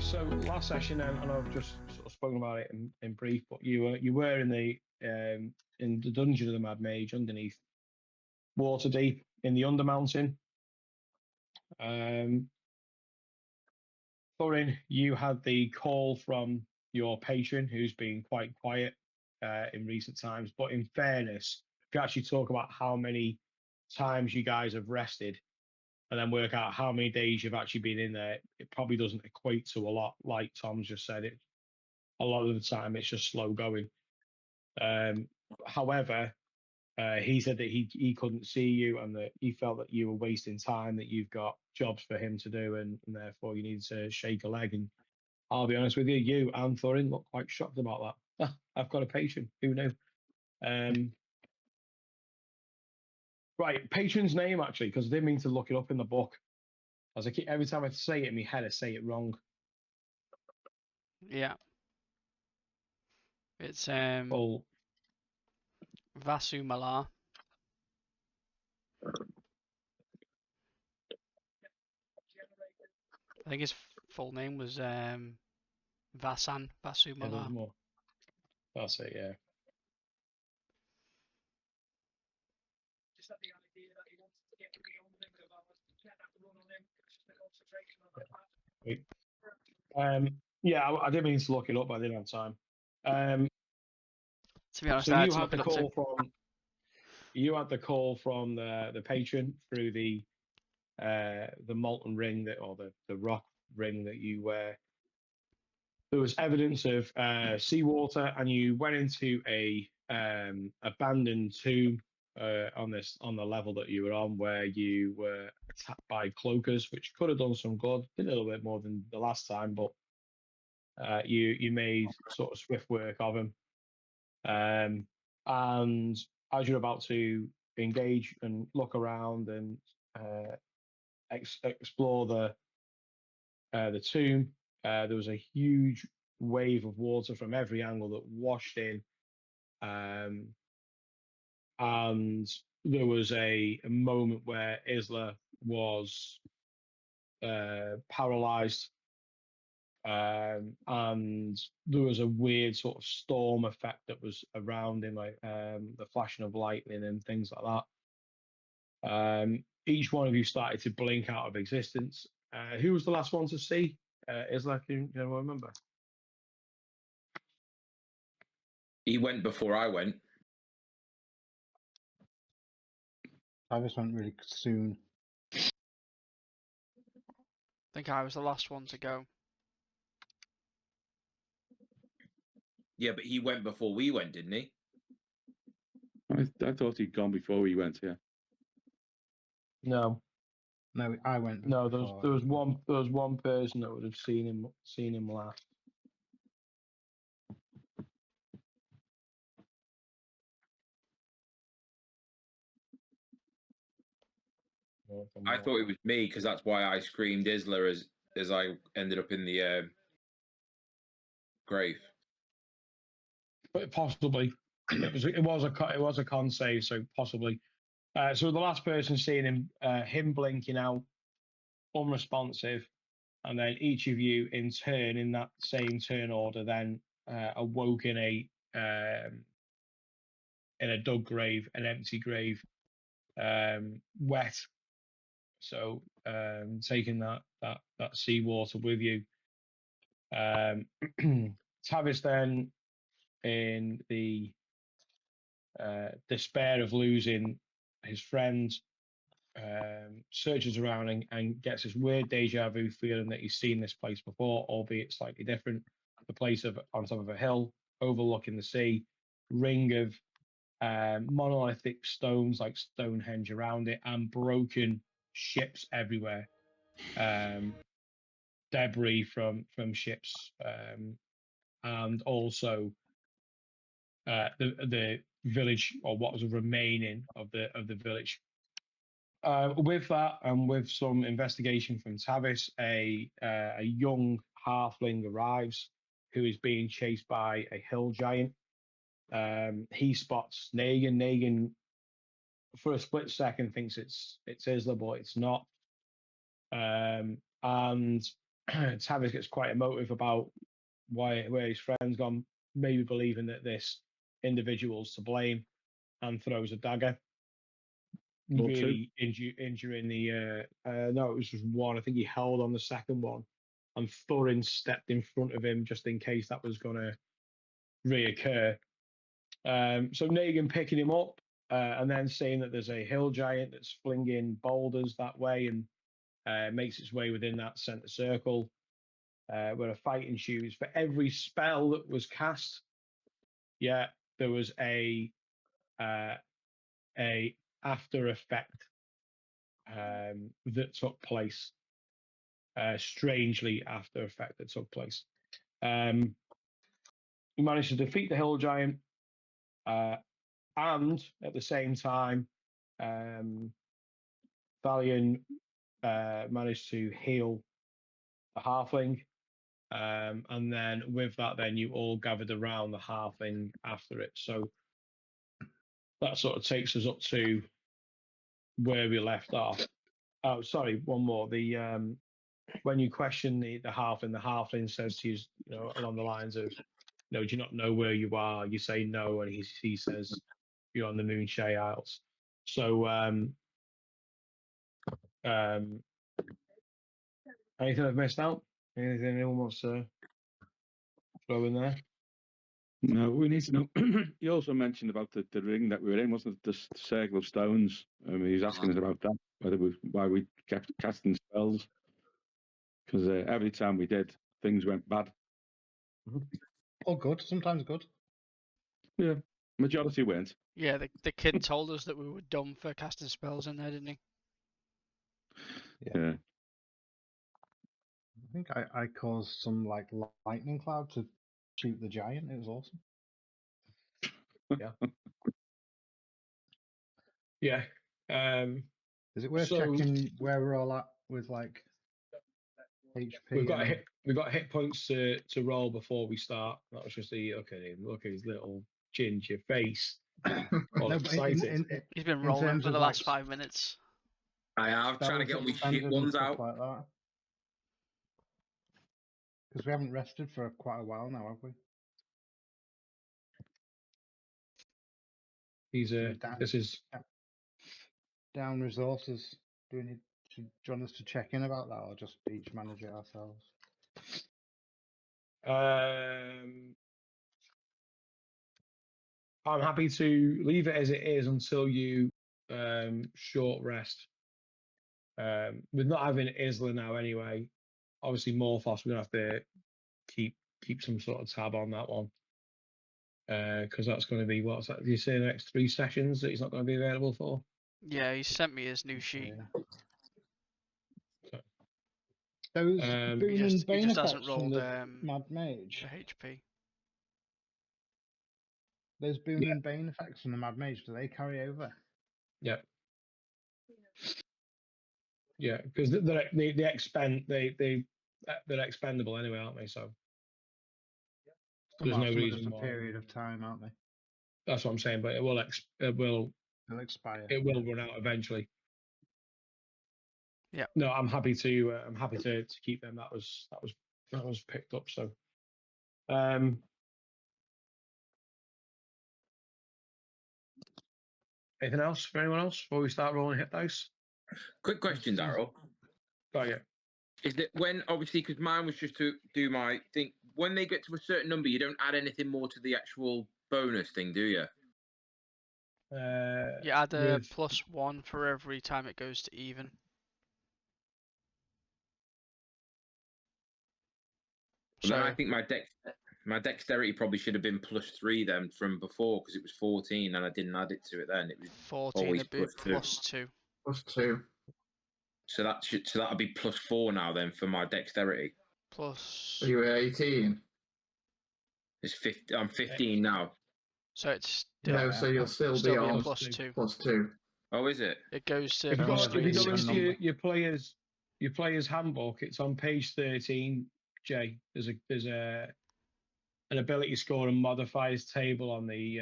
So last session, and I've just sort of spoken about it in brief, but you were in the dungeon of the Mad Mage underneath, water deep in the Undermountain. Thorin, you had the call from your patron, who's been quite quiet in recent times. But in fairness, if you actually talk about how many times you guys have rested, and then work out how many days you've actually been in there, it probably doesn't equate to a lot. Like Tom's just said, it a lot of the time it's just slow going. However, he said that he couldn't see you and that he felt that you were wasting time, that you've got jobs for him to do, and therefore you need to shake a leg. And I'll be honest with you, you and Thorin look quite shocked about that. I've got a patron. Who knew? Right, patron's name actually, because I didn't mean to look it up in the book. As I keep, every time I say it in my head, I say it wrong. Yeah. It's Well, Vasu Malar. I think his full name was Vasu yeah, there's Malar. more. That's it, yeah. Yeah, I didn't mean to look it up, but I didn't have time. To be honest, So I had you to had look the it up call too. from the patron through the molten ring or the rock ring that you wear. There was evidence of seawater, and you went into a abandoned tomb on the level that you were on, where you were attacked by cloakers, which could have done some good. Did a little bit more than the last time, but you made sort of swift work of them. And as you're about to engage and look around and explore the tomb, there was a huge wave of water from every angle that washed in, and there was a moment where Isla was paralyzed, and there was a weird sort of storm effect that was around him, like the flashing of lightning and things like that. Each one of you started to blink out of existence. Who was the last one to see Isla? Can you remember? He went before I went. I just went really soon. I think I was the last one to go. Yeah, but he went before we went, didn't he? I thought he'd gone before we went. Yeah. No, I went. no. There was one person that would have seen him last. I thought it was me, because that's why I screamed Isla as I ended up in the grave. But possibly, it was a con save, so possibly. So the last person seeing him blinking out, unresponsive, and then each of you in turn, in that same turn order, then awoke in a dug grave, an empty grave, wet. So taking that seawater with you. Tavis then, in the despair of losing his friend, searches around and gets this weird deja vu feeling that he's seen this place before, albeit slightly different. The place on top of a hill overlooking the sea, ring of monolithic stones like Stonehenge around it, and broken ships everywhere, debris from ships, and also the village, or what was remaining of the village. With that, and with some investigation from Tavis, a young halfling arrives who is being chased by a hill giant. He spots Negan. Negan, for a split second, thinks it's Isla, but it's not. And Tavis gets quite emotive about where his friend's gone, maybe believing that this individual's to blame, and throws a dagger, Or really injuring the. No, it was just one. I think he held on the second one, and Thorin stepped in front of him just in case that was going to reoccur. So Negan picking him up and then saying that there's a hill giant that's flinging boulders that way and makes its way within that center circle where a fight ensues. For every spell that was cast, yeah, there was a after effect that took place. Strangely, after effect that took place. We managed to defeat the hill giant. And at the same time, Valiant managed to heal the halfling. And then with that, then you all gathered around the halfling after it. So that sort of takes us up to where we left off. Oh, sorry, one more. The when you question the halfling says to you, along the lines of, do you not know where you are? You say no, and he says you're on the Moonshay Isles. So anything I've missed out? Anything anyone wants to throw in there? No, we need to know. You also mentioned about the ring that we were in, wasn't it? The circle of stones. He was asking us about that, why we kept casting spells. Because every time we did, things went bad. Or good, sometimes good. Yeah, majority went. Yeah, the kid told us that we were dumb for casting spells in there, didn't he? Yeah. I think I caused some like lightning cloud to shoot the giant. It was awesome. Yeah. Is it worth So- checking where we're all at with like HP? We've got and- we've got hit points to roll before we start. That was just the look at his little ginger face. All No, but excited. He's been In rolling terms for of, the like, last 5 minutes. I have trying to spells get all these shit expended and ones stuff out. like that. Because we haven't rested for quite a while now, have we? He's Down. this is Down resources. Do we need to join us to check in about that, or just each manage it ourselves? I'm happy to leave it as it is until you short rest. With not having Isla now anyway, obviously Morphos, we're gonna have to keep some sort of tab on that one. Because that's going to be what's that? Do you say the next 3 sessions that he's not going to be available for? Yeah, he sent me his new sheet. Yeah. Those Um, boon He just- and he bane just hasn't effects from rolled, the Mad Mage. For HP. Those boon and bane effects from the Mad Mage, do they carry over? Yeah, because they expend they're expendable anyway, aren't they? So there's no Some are reason just a why. period of time, aren't they? That's what I'm saying. But it will They'll expire. run out eventually. Yeah. No, I'm happy to keep them. That was picked up. So, anything else for anyone else before we start rolling hit dice? Quick question, Daryl. Oh yeah. Is that when, obviously, because mine was just to do my thing, when they get to a certain number, you don't add anything more to the actual bonus thing, do you? You add a With- +1 for every time it goes to even. Well, then I So think my dexterity probably should have been +3 then from before, because it was 14 and I didn't add it to it then. It was 14 always would be +2. +2. +2. So that'll be +4 now then for my dexterity. Plus. So you were 18. It's 50. I'm 15 now. So it's No, still, so you'll still be still be on +2. +2. Oh, is it? It goes to If you go +3 to into 16. your player's handbook, it's on page 13. Jay, there's an ability score and modifiers table on the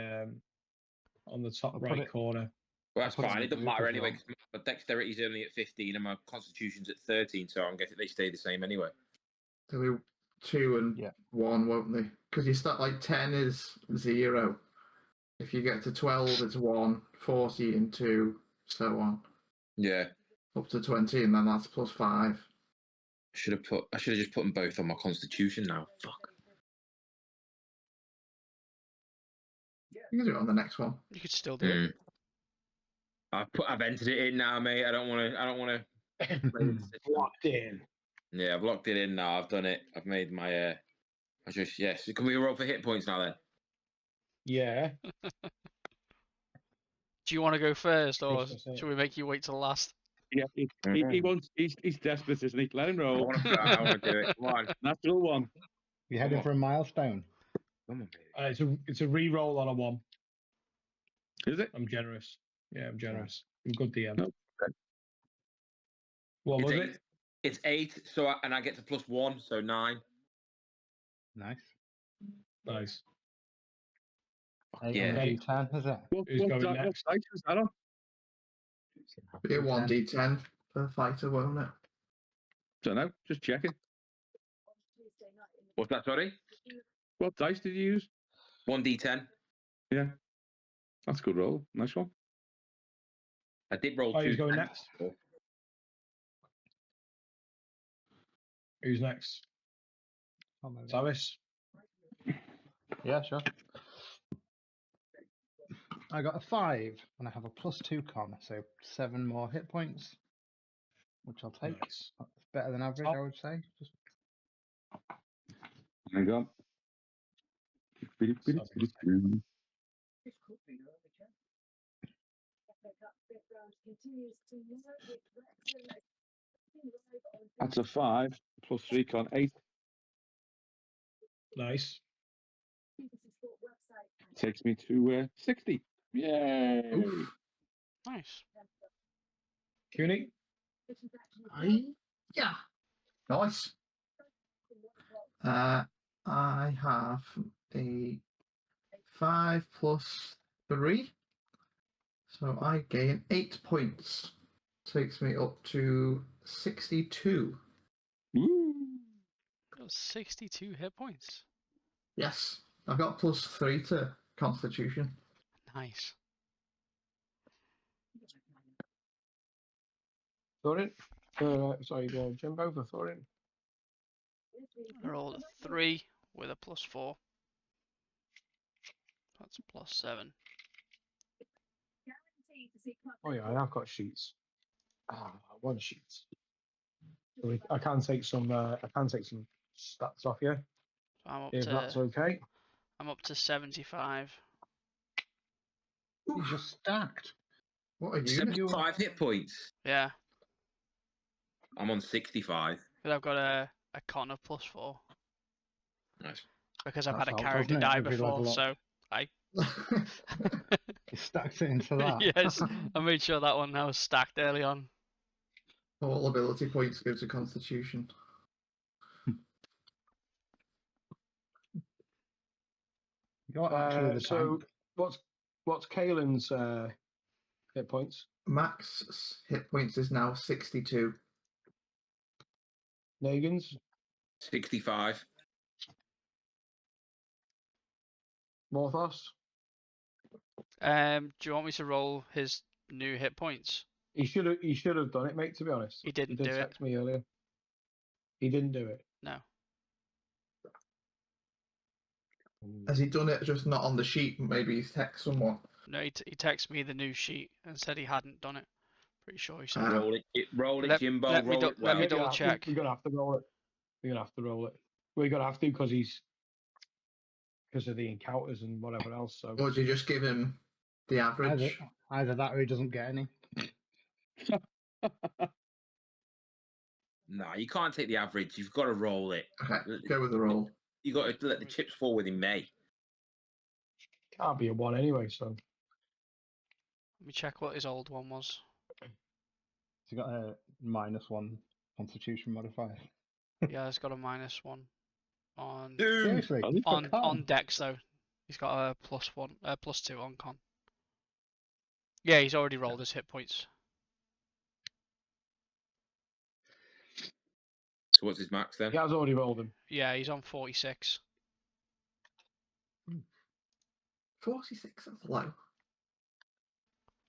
top I'll put right it- corner. Well, that's I'll put it fine. in It the doesn't group matter if you anyway, want. because my dexterity's only at 15 and my constitution's at 13, so I'm guessing they stay the same anyway. They'll be 2 and Yeah. 1, won't they? Because you start like 10 is 0. If you get to 12, it's 1, 14, 2, so on. Yeah. Up to 20, and then that's +5. I should have just put them both on my constitution now. Fuck. You can do it on the next one. You could still do it. I've entered it in now, mate. I don't want to. Locked in. Yeah, I've locked it in now. I've done it. I've made my. Yes. Can we roll for hit points now then? Yeah. Do you want to go first, or Christmas, innit? should we make you wait till last? Yeah, he wants. He's desperate, isn't he? Let him I roll. want to do it. Come on. Natural one. You heading on. for a milestone? Come on, baby. It's a re-roll on a 1. Is it? I'm generous. Yeah, I'm generous. I'm good DM. No. What was It's it? It's 8, and I get to +1, so 9. Nice. Nice. 8 Yeah. on the D10, is it? Who's going What next? dice is that on? Be a 1d10 per fighter, won't it? Don't know. Just checking. What's that? Sorry. What dice did you use? 1d10. Yeah, that's a good roll. Nice one. I did roll Oh, 2. who's going next? Who's next? Oh, maybe. Savis? Yeah, sure. I got a 5, and I have a +2 con, so 7 more hit points, which I'll take. Nice. That's better than average, I would say. Just Hang on. That's a 5 +3 con 8. Nice. Takes me to 60. Yay! Oof. Nice. CUNY? Yeah. Nice. I have a 5 + 3. So I gain 8 points. Takes me up to 62. Woo! Got 62 hit points. Yes. I've got +3 to Constitution. Nice. Thorin? Sorry, Jimbo for Thorin. I rolled a 3 with a +4. That's +7. Oh yeah, I have got sheets. One sheet. So I can take some. Stats off you So if that's okay. I'm up to 75. Oof. you're stacked. What a unit. 75 hit points. Yeah, I'm on 65. because I've got a con of +4 Nice. because I've That had a helps, character doesn't it? die Every before, level up. so I You stacked it into that. yes, I made sure that one now was stacked early on. All ability points go to Constitution. You're actually the So tank. what's Kaelin's hit points? Max hit points is now 62. Nagan's? 65. Morthos? Do you want me to roll his new hit points? He should have done it, mate. To be honest, He didn't did do it. text me earlier. He didn't do it. No. Has he done it just not on the sheet? Maybe he's text someone. No, he texted me the new sheet and said he hadn't done it. Pretty sure he said. Ah. Roll it, Let- Jimbo. let me roll do- it let well. me double check. We're gonna have to roll it. We're gonna have to roll it. We're gonna have to because of the encounters and whatever else. So Or do you just give him the average? Either that or he doesn't get any. No, you can't take the average. You've got to roll it. Okay, go with the roll. You got to let the chips fall within May. can't be a 1 anyway. So Let me check what his old one was. He's got a -1 Constitution modifier. Yeah, it's got a -1 on Seriously? Has he? For con? on Dex though. He's got a +1, +2 on con. Yeah, he's already rolled his hit points. So what's his max then? He has already rolled them. Yeah, he's on 46. 46, that's low.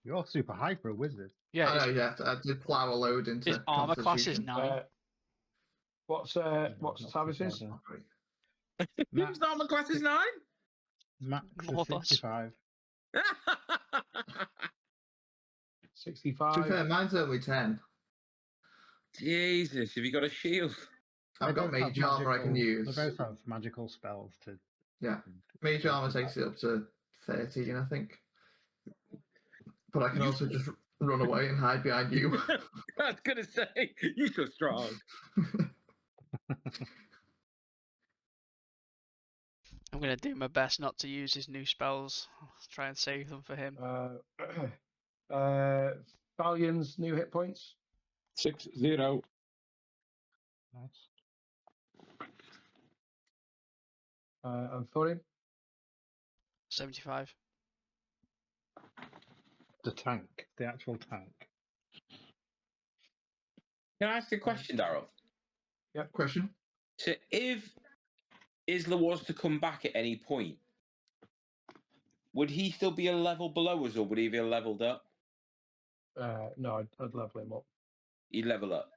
You're super high for a wizard. Yeah, I his, know, yeah, I did plough a load into his armor class is Constitution. 9. What's Not Tavis's? too bad, Whose armor class is 9? Max More is thoughts. 65. To 65. be fair, mine's only 10. Jesus, have you got a shield? I've got They both have mage armor I can magical- use. They both have magical spells to. Yeah, mage armor takes it up to 13, I think. But I can also just run away and hide behind you. I was gonna say, you're so strong. I'm going to do my best not to use his new spells. I'll try and save them for him. Stallions, new hit points. 6-0. Nice. And Thorin. 75. The tank, the actual tank. Can I ask a question, Daryl? Question? So if Isla was to come back at any point, would he still be a level below us, or would he be leveled up? No, I'd level him up. He'd level up.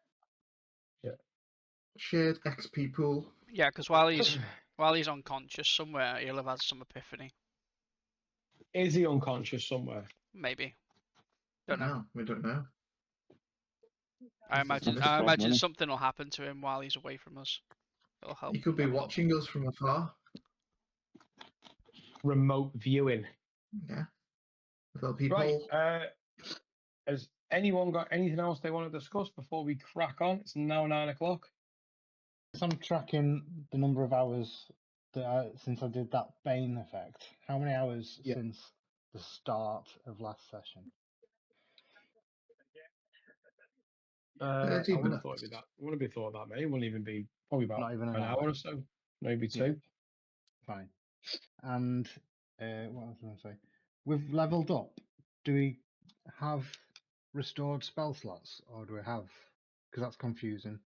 Shared XP pool. Yeah, because while he's unconscious somewhere, he'll have had some epiphany. Is he unconscious somewhere? Maybe. Don't know. No, we don't know. I This is imagine. the I best imagine money. something will happen to him while he's away from us. It'll help. He could be level up. watching us from afar. Remote viewing. Yeah. Little people. Right. Has anyone got anything else they want to discuss before we crack on? It's now 9 o'clock. I'm tracking the number of hours since I did that Bane effect. How many hours Yeah. since the start of last session? 13 I wouldn't have thought minutes. it'd be that. Wouldn't be thought that many. It wouldn't even be probably about Not even an an hour hour. or so, maybe Yeah. 2. Fine. And what was I going to say? We've leveled up. Do we have restored spell slots, or do we have? Because that's confusing.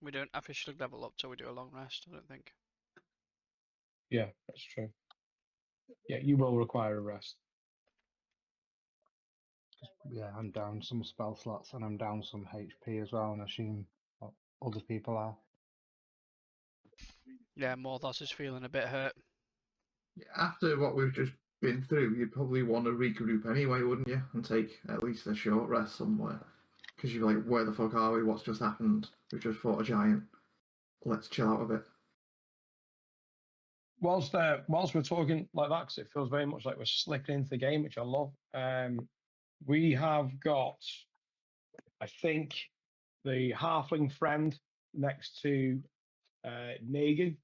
We don't officially level up till we do a long rest. I don't think. Yeah, that's true. Yeah, you will require a rest. Yeah, I'm down some spell slots, and I'm down some HP as well, and I assume other people are. Yeah, Morthos is feeling a bit hurt. After what we've just been through, you'd probably want to regroup anyway, wouldn't you? And take at least a short rest somewhere. Because you're like, where the fuck are we? What's just happened? We've just fought a giant. Let's chill out a bit. Whilst we're talking like that, because it feels very much like we're slipping into the game, which I love. We have got, I think, the halfling friend next to Negan.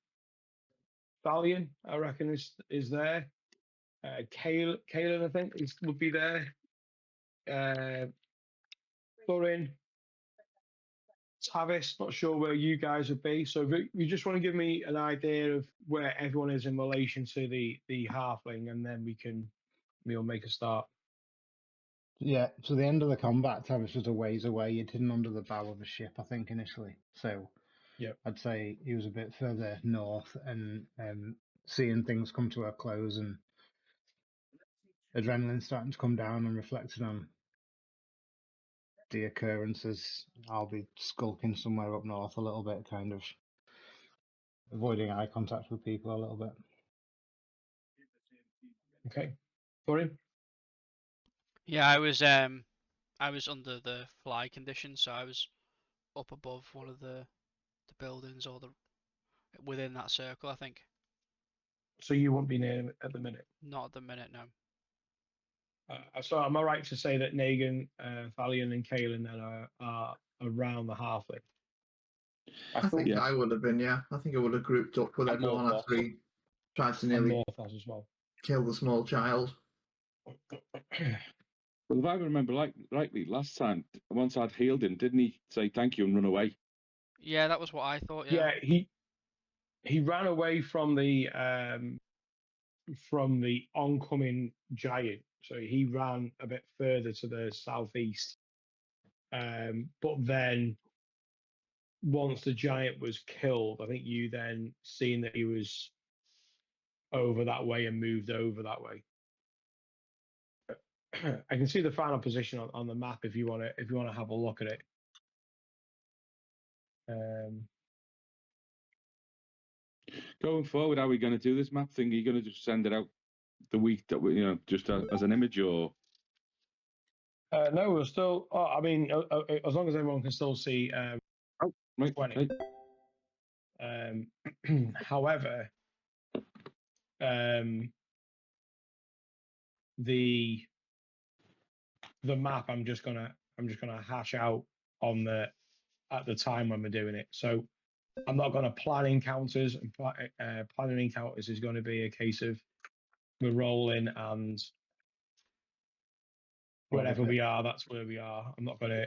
Valiant, I reckon, is there. Kaelin, I think, would be there. Thorin, Tavis, not sure where you guys would be. So if you just want to give me an idea of where everyone is in relation to the halfling, and then we'll make a start. Yeah, so the end of the combat, Tavis was a ways away. He'd hidden under the bow of a ship, I think, initially. So Yep. I'd say he was a bit further north, and seeing things come to a close and adrenaline starting to come down, and reflecting on the occurrences, I'll be skulking somewhere up north a little bit, kind of avoiding eye contact with people a little bit. Okay, Thorin. Yeah, I was under the fly condition, so I was up above one of the buildings or within that circle. I think. So you won't be near him at the minute. Not at the minute, no. So am I right to say that Negan, Valiant, and Kaelin then are around the halfling? I think yes. I would have been, yeah. I think I would have grouped up with I'm everyone more after he tried to And nearly Morthos as well. kill the small child. Well, if I remember rightly, last time, once I'd healed him, didn't he say thank you and run away? Yeah, that was what I thought. Yeah. Yeah, he ran away from the oncoming giant. So he ran a bit further to the southeast. But then once the giant was killed, I think you then seen that he was over that way and moved over that way. I can see the final position on the map if you want to have a look at it. Going forward, how are we going to do this map thing? Are you going to just send it out the week that we, just as an image, or? No, we're still. I mean, as long as everyone can still see. Right. 20. However, the map I'm just gonna hash out at the time when we're doing it. So I'm not gonna plan encounters, and planning encounters is going to be a case of we're rolling and wherever we are, that's where we are. I'm not gonna.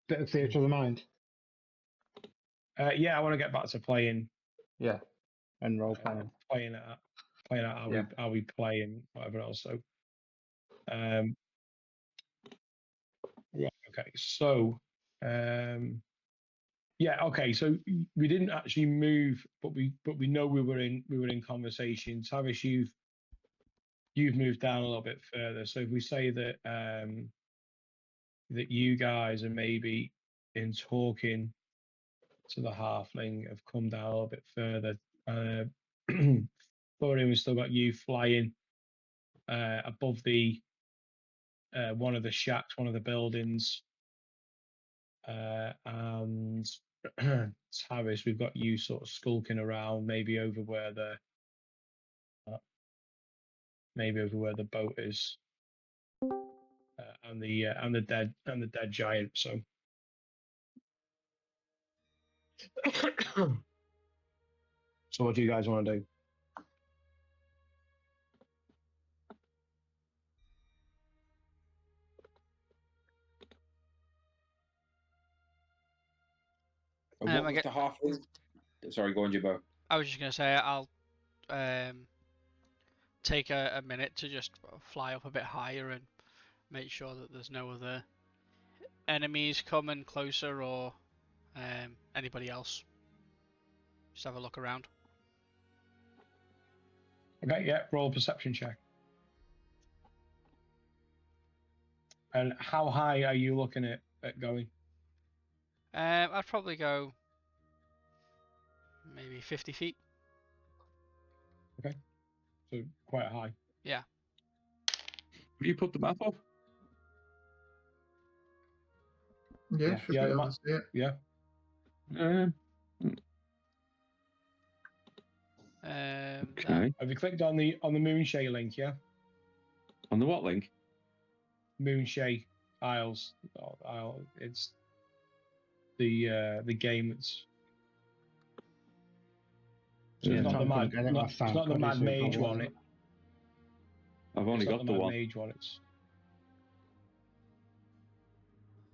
Bit of theatre of the mind. Yeah, I want to get back to playing. Yeah, and role playing. Playing out how we play and whatever else. So, yeah, okay. So, yeah, okay. So we didn't actually move, but we know we were in conversation. Tavish, you've moved down a little bit further. So if we say that that you guys are maybe in talking to the halfling have come down a little bit further. Florian, we've still got you flying above the one of the shacks, one of the buildings, and Tavis, we've got you sort of skulking around, maybe over where the boat is, and the dead giant. So. So what do you guys want to do? What was the halfling? Sorry, go on, Jibbo. I was just going to say I'll take a minute to just fly up a bit higher and make sure that there's no other enemies coming closer or anybody else. Just have a look around. Okay, yeah, roll a perception check. And how high are you looking at going? I'd probably go maybe 50 feet. Okay, so quite high. Yeah. Will you put the map up? Yeah, should be able to see it. Yeah. Okay. Have you clicked on the Moonshay link? Yeah. On the what link? Moonshay Isles. It's the game that's. So it's not the Mad Mage one. I've only got the one. Mage one. It's.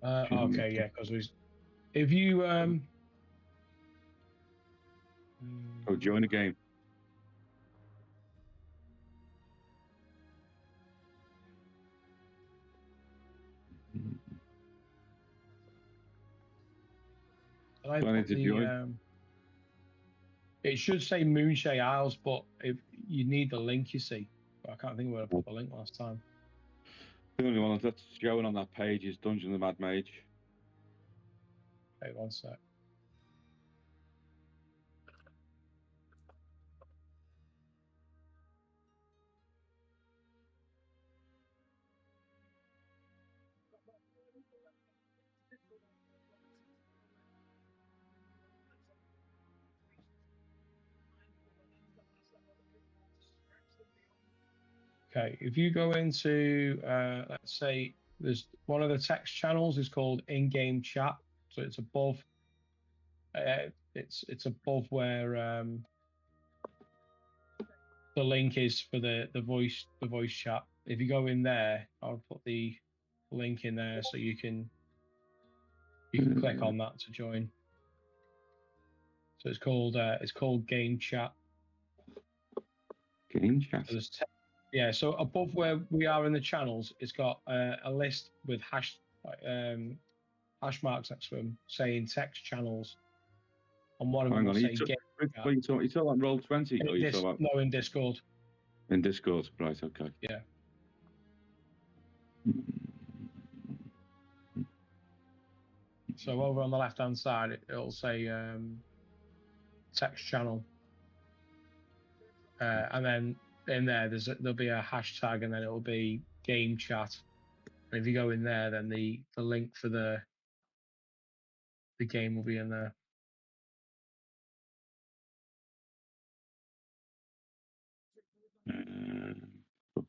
Okay, yeah, because if you join the game. It should say Moonshay Isles, but if you need the link, you see. But I can't think of where I put the link last time. The only one that's showing on that page is Dungeon of the Mad Mage. Wait one sec. Okay, if you go into, let's say, there's one of the text channels is called in-game chat, so it's above. It's above where the link is for the voice chat. If you go in there, I'll put the link in there so you can click on that to join. So it's called game chat. Game chat. So yeah, so above where we are in the channels, it's got a list with hash marks next to them saying text channels, and one of them Hang will on, say you took, game what chat. you talking about roll 20? Or you talking about No, in Discord. in Discord? Right, okay. Yeah. So over on the left-hand side, it'll say text channel, and then in there there'll be a hashtag, and then it'll be game chat. And if you go in there, then the link for the game will be in there.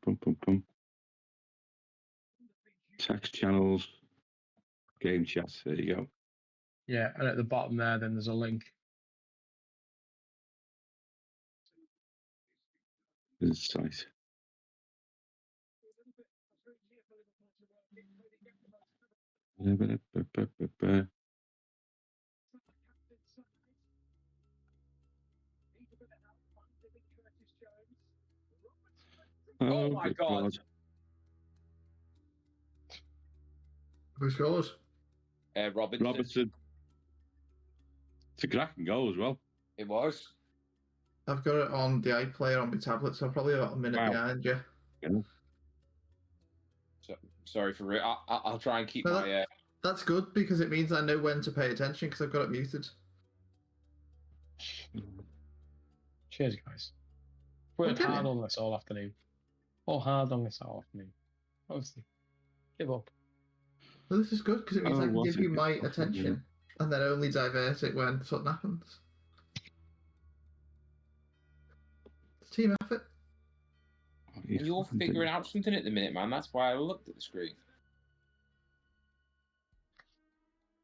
Boom, boom, boom. Text channels, game chat. There you go. Yeah, and at the bottom there, then there's a link. This site. Oh my good God. Who scores? Robertson. Robertson. It's a cracking goal as well. It was. I've got it on the iPlayer on my tablet, so I'm probably about a minute Wow. behind you. Yeah. So, sorry for it. I'll try and keep No, my. That's good because it means I know when to pay attention because I've got it muted. Cheers, guys. Worked hard on this all afternoon. All hard on this all afternoon. Obviously, give up. Well, this is good because it means I can what give a you my good attention and then only divert it when something happens. It's a team effort. And you're figuring out something at the minute, man. That's why I looked at the screen.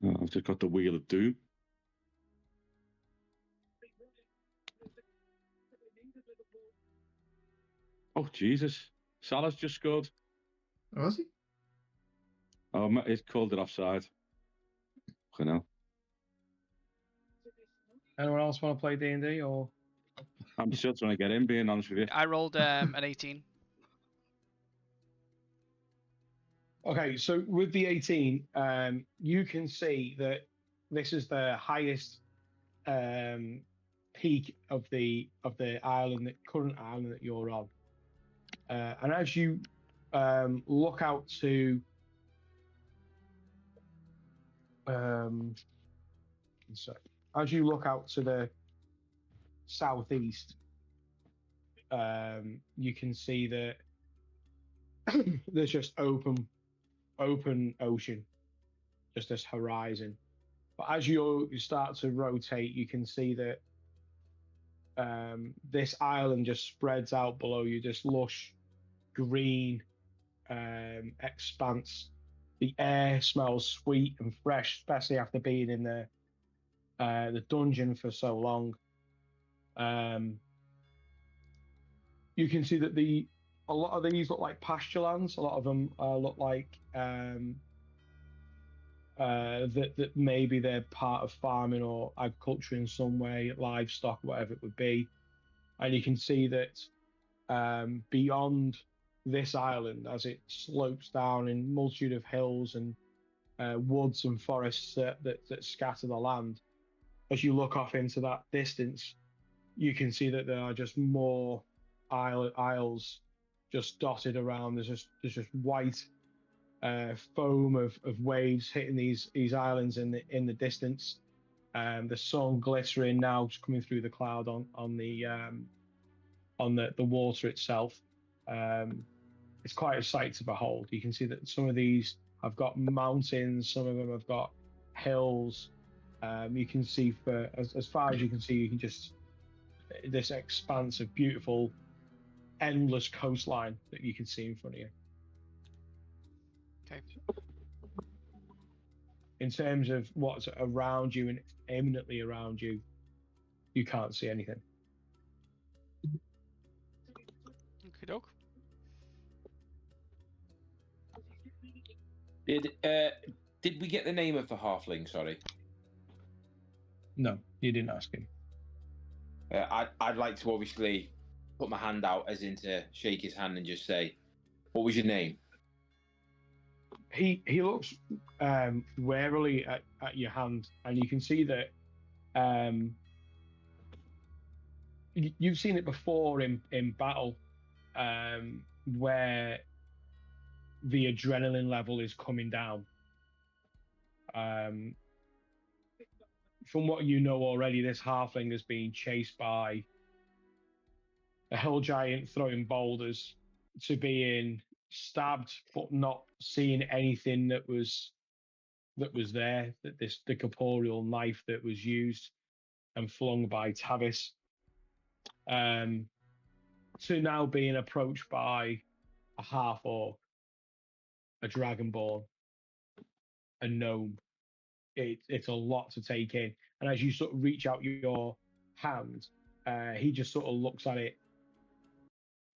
Oh, I've just got the wheel of doom. Oh, Jesus. Salah's just scored. Oh, was he? Oh, he's called it offside. Fucking hell. Anyone else want to play D&D or? I'm still trying to get in, being honest with you. I rolled an 18. Okay, so with the 18, you can see that this is the highest peak of the island, the current island that you're on. And as you look out to as you look out to the southeast, you can see that there's just open ocean, just this horizon. But as you start to rotate, you can see that this island just spreads out below you, this lush green expanse. The air smells sweet and fresh, especially after being in the dungeon for so long. You can see that a lot of these look like pasture lands. A lot of them look like that maybe they're part of farming or agriculture in some way, livestock, whatever it would be. And you can see that beyond this island, as it slopes down in multitude of hills and woods and forests that scatter the land, as you look off into that distance, you can see that there are just more isles just dotted around. There's just white foam of waves hitting these islands in the distance. The sun glittering now, just coming through the cloud on the water itself. It's quite a sight to behold. You can see that some of these have got mountains, some of them have got hills. You can see for as far as you can see, you can just this expanse of beautiful, endless coastline that you can see in front of you. Okay. In terms of what's around you and imminently around you, you can't see anything. Okay, doke. Did we get the name of the halfling? Sorry. No, you didn't ask him. I'd like to obviously put my hand out as in to shake his hand and just say, what was your name? he looks warily at your hand, and you can see that you've seen it before in battle, where the adrenaline level is coming down. From what you know already, this halfling has been chased by a hill giant throwing boulders, to being stabbed but not seeing anything that was there, that the corporeal knife that was used and flung by Tavis, to now being approached by a half orc, a dragonborn, a gnome. It's a lot to take in, and as you sort of reach out your hand, he just sort of looks at it.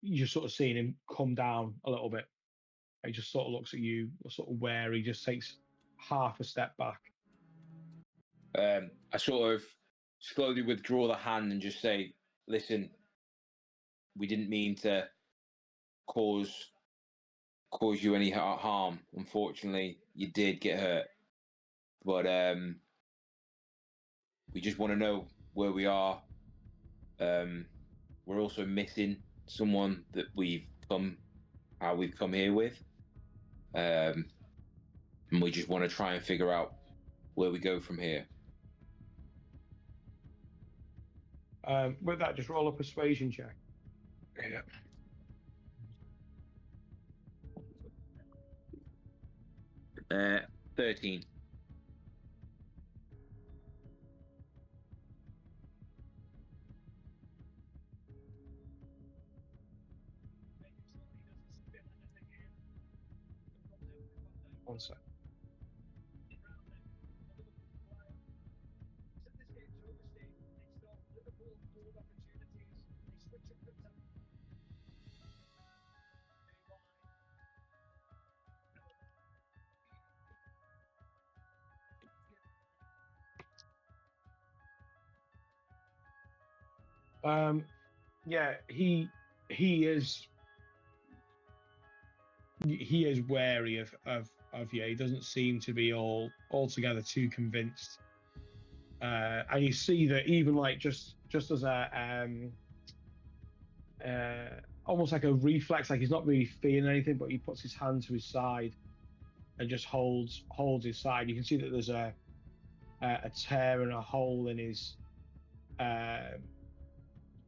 You're sort of seeing him come down a little bit. He just sort of looks at you, sort of wary, just takes half a step back. I sort of slowly withdraw the hand and just say, "Listen, we didn't mean to cause you any harm. Unfortunately, you did get hurt, but we just want to know where we are. We're also missing someone that we've come here with, and we just want to try and figure out where we go from here." With that, just roll a persuasion check. Yeah. Uh, 13. One sec. Yeah, he is wary of you. He doesn't seem to be altogether too convinced. And you see that even like just as a almost like a reflex, like he's not really feeling anything, but he puts his hand to his side and just holds his side. You can see that there's a tear and a hole in his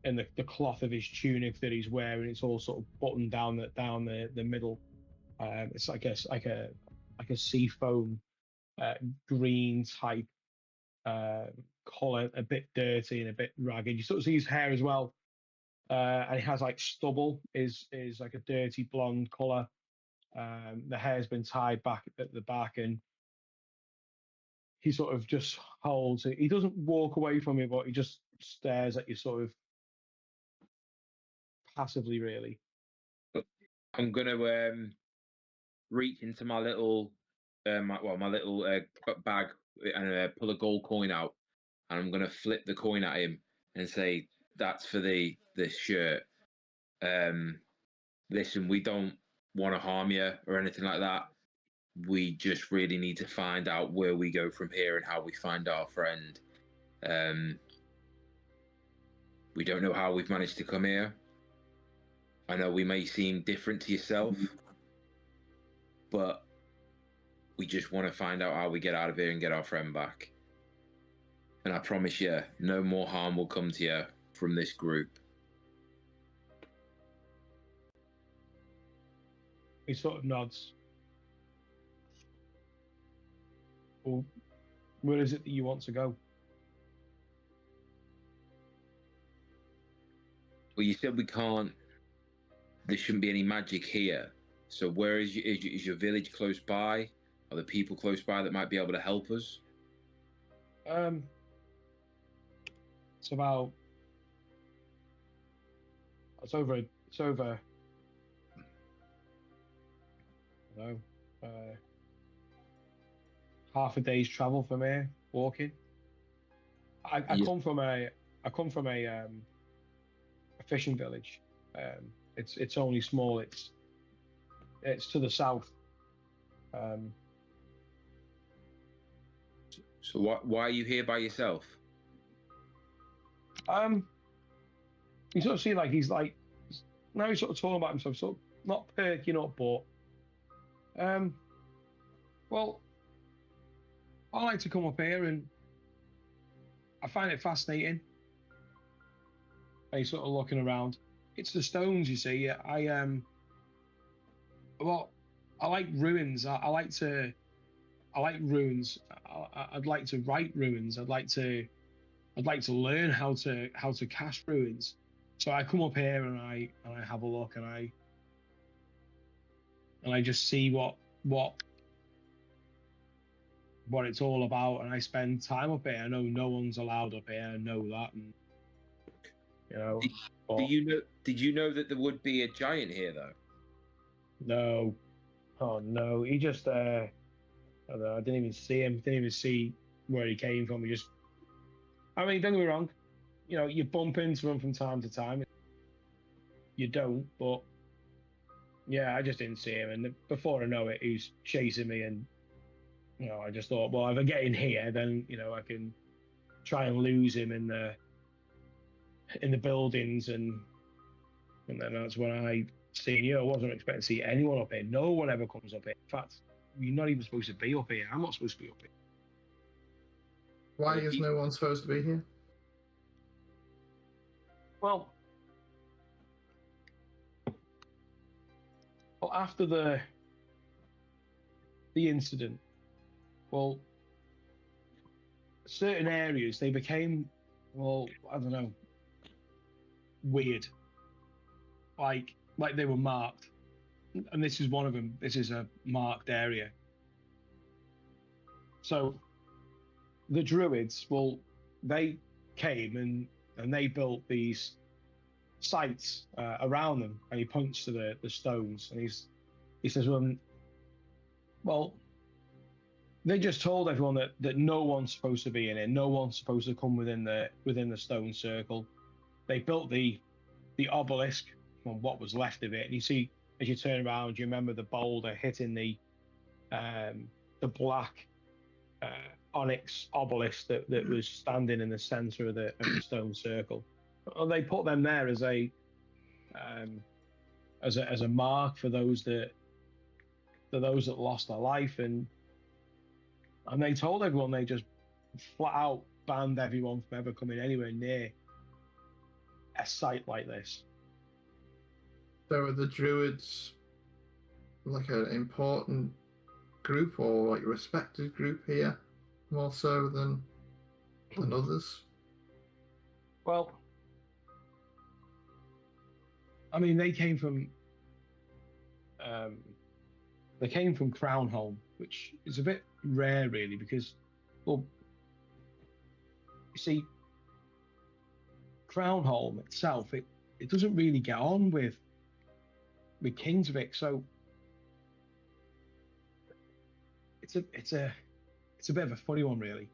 in the cloth of his tunic that he's wearing. It's all sort of buttoned down the middle. It's like a sea foam green type collar, a bit dirty and a bit ragged. You sort of see his hair as well, and he has like stubble. Is like a dirty blonde color. The hair's been tied back at the back, and he sort of just holds it. He doesn't walk away from you, but he just stares at you sort of passively, really. I'm gonna reach into my little my little bag and pull a gold coin out, and I'm gonna flip the coin at him and say, "That's for this shirt. Listen, we don't want to harm you or anything like that. We just really need to find out where we go from here and how we find our friend. We don't know how we've managed to come here. I know we may seem different to yourself, but we just want to find out how we get out of here and get our friend back. And I promise you, no more harm will come to you from this group." He sort of nods. Well, where is it that you want to go? Well, you said we can't. There shouldn't be any magic here. So where is your village close by? Are there people close by that might be able to help us? It's about. It's over. I don't know, half a day's travel from here, walking. I come from a fishing village. It's only small. It's to the south. Um, So why are you here by yourself? you sort of see like he's like now he's sort of talking about himself, sort of not perking up, but well, I like to come up here and I find it fascinating. And he's sort of looking around. It's the stones, you see. Well, I like ruins. I like ruins. I'd like to write ruins. I'd like to learn how to cast ruins. So I come up here and I have a look and I just see what it's all about, and I spend time up here. I know no one's allowed up here. I know that, and you know. Did you know that there would be a giant here though? No. Oh no. He just I don't know, I didn't even see him. Didn't even see where he came from. I mean, don't get me wrong. You know, you bump into him from time to time. You don't, but yeah, I just didn't see him. And before I know it, he's chasing me, and you know, I just thought, well, if I get in here, then you know, I can try and lose him in the buildings, and then that's when I seen you. I wasn't expecting to see anyone up here. No one ever comes up here. In fact, you're not even supposed to be up here. I'm not supposed to be up here. Why is no one supposed to be here? Well, after the incident, well, certain areas they became, well, I don't know, weird. Like they were marked, and this is one of them. This is a marked area. So the druids, well, they came and they built these sites around them, and he points to the stones, and he says, well, they just told everyone that no one's supposed to be in it, no one's supposed to come within the stone circle. They built the obelisk, well, what was left of it, and you see as you turn around, you remember the boulder hitting the black onyx obelisk that was standing in the center of the stone circle. And they put them there as a mark for those that lost their life, and they told everyone, they just flat out banned everyone from ever coming anywhere near a site like this. So are the druids like an important group or like a respected group here, more so than others? Well, I mean, they came from Crownholm, which is a bit rare, really, because, well, you see, Crownholm itself, it doesn't really get on with Kingsvic, so it's a bit of a funny one, really.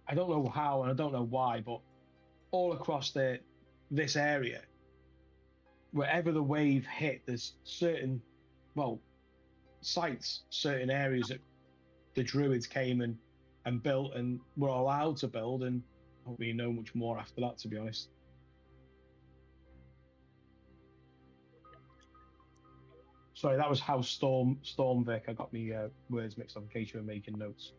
I don't know how and I don't know why, but all across this area, wherever the wave hit, there's certain, well, sites, certain areas that the druids came and built and were allowed to build, and I don't really know much more after that, to be honest. Sorry, that was House Stormvic. I got me words mixed up in case you were making notes.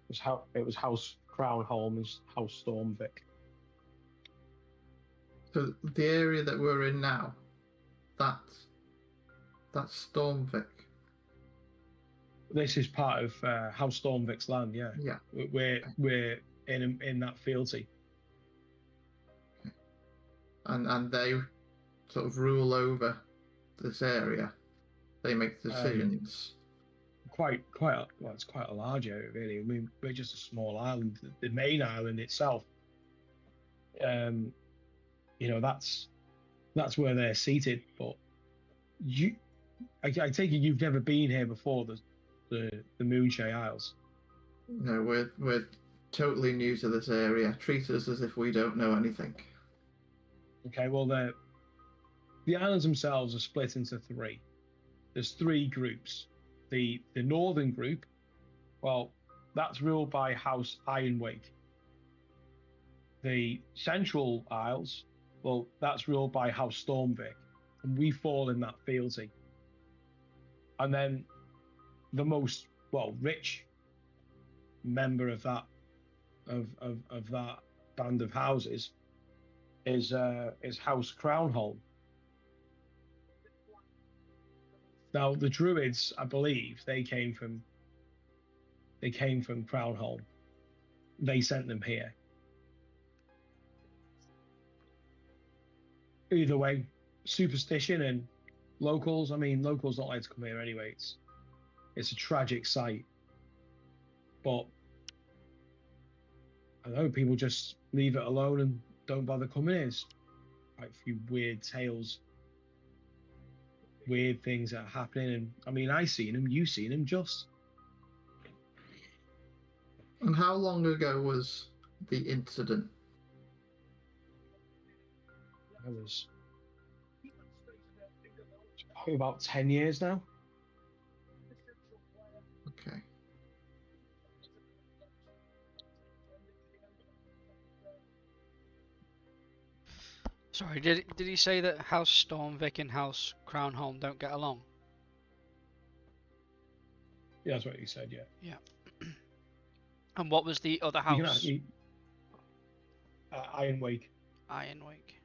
It was House Crownholm is House Stormvic. So the area that we're in now, that's Stormvic. This is part of House Stormvic's land. Yeah. Yeah. We're in that fealty. And they sort of rule over this area. They make decisions. It's quite a large area, really. I mean, we're just a small island. The main island itself, you know, that's where they're seated. But I take it you've never been here before, the Moonshade Isles. No, we're totally new to this area. Treat us as if we don't know anything. Okay, well, the islands themselves are split into three. there's three groups. The northern group, well, that's ruled by House Ironwake. The Central Isles, well, that's ruled by House Stormvic, and we fall in that fealty. And then the most rich member of that of that band of houses is House Crownholm. Now the Druids, I believe, they came from Crownholm. They sent them here. Either way, superstition and locals. I mean, locals don't like to come here anyway. It's a tragic sight. But I don't know, people just leave it alone and don't bother coming in. It's quite a few weird tales, weird things that are happening. And I mean, I seen them, you seen them, just. And how long ago was the incident? It was probably about 10 years now. Okay. Sorry, did he say that House Stormvic and House Crownholm don't get along? Yeah, that's what he said, yeah. Yeah. And what was the other You can house? actually, Ironwake. Ironwake.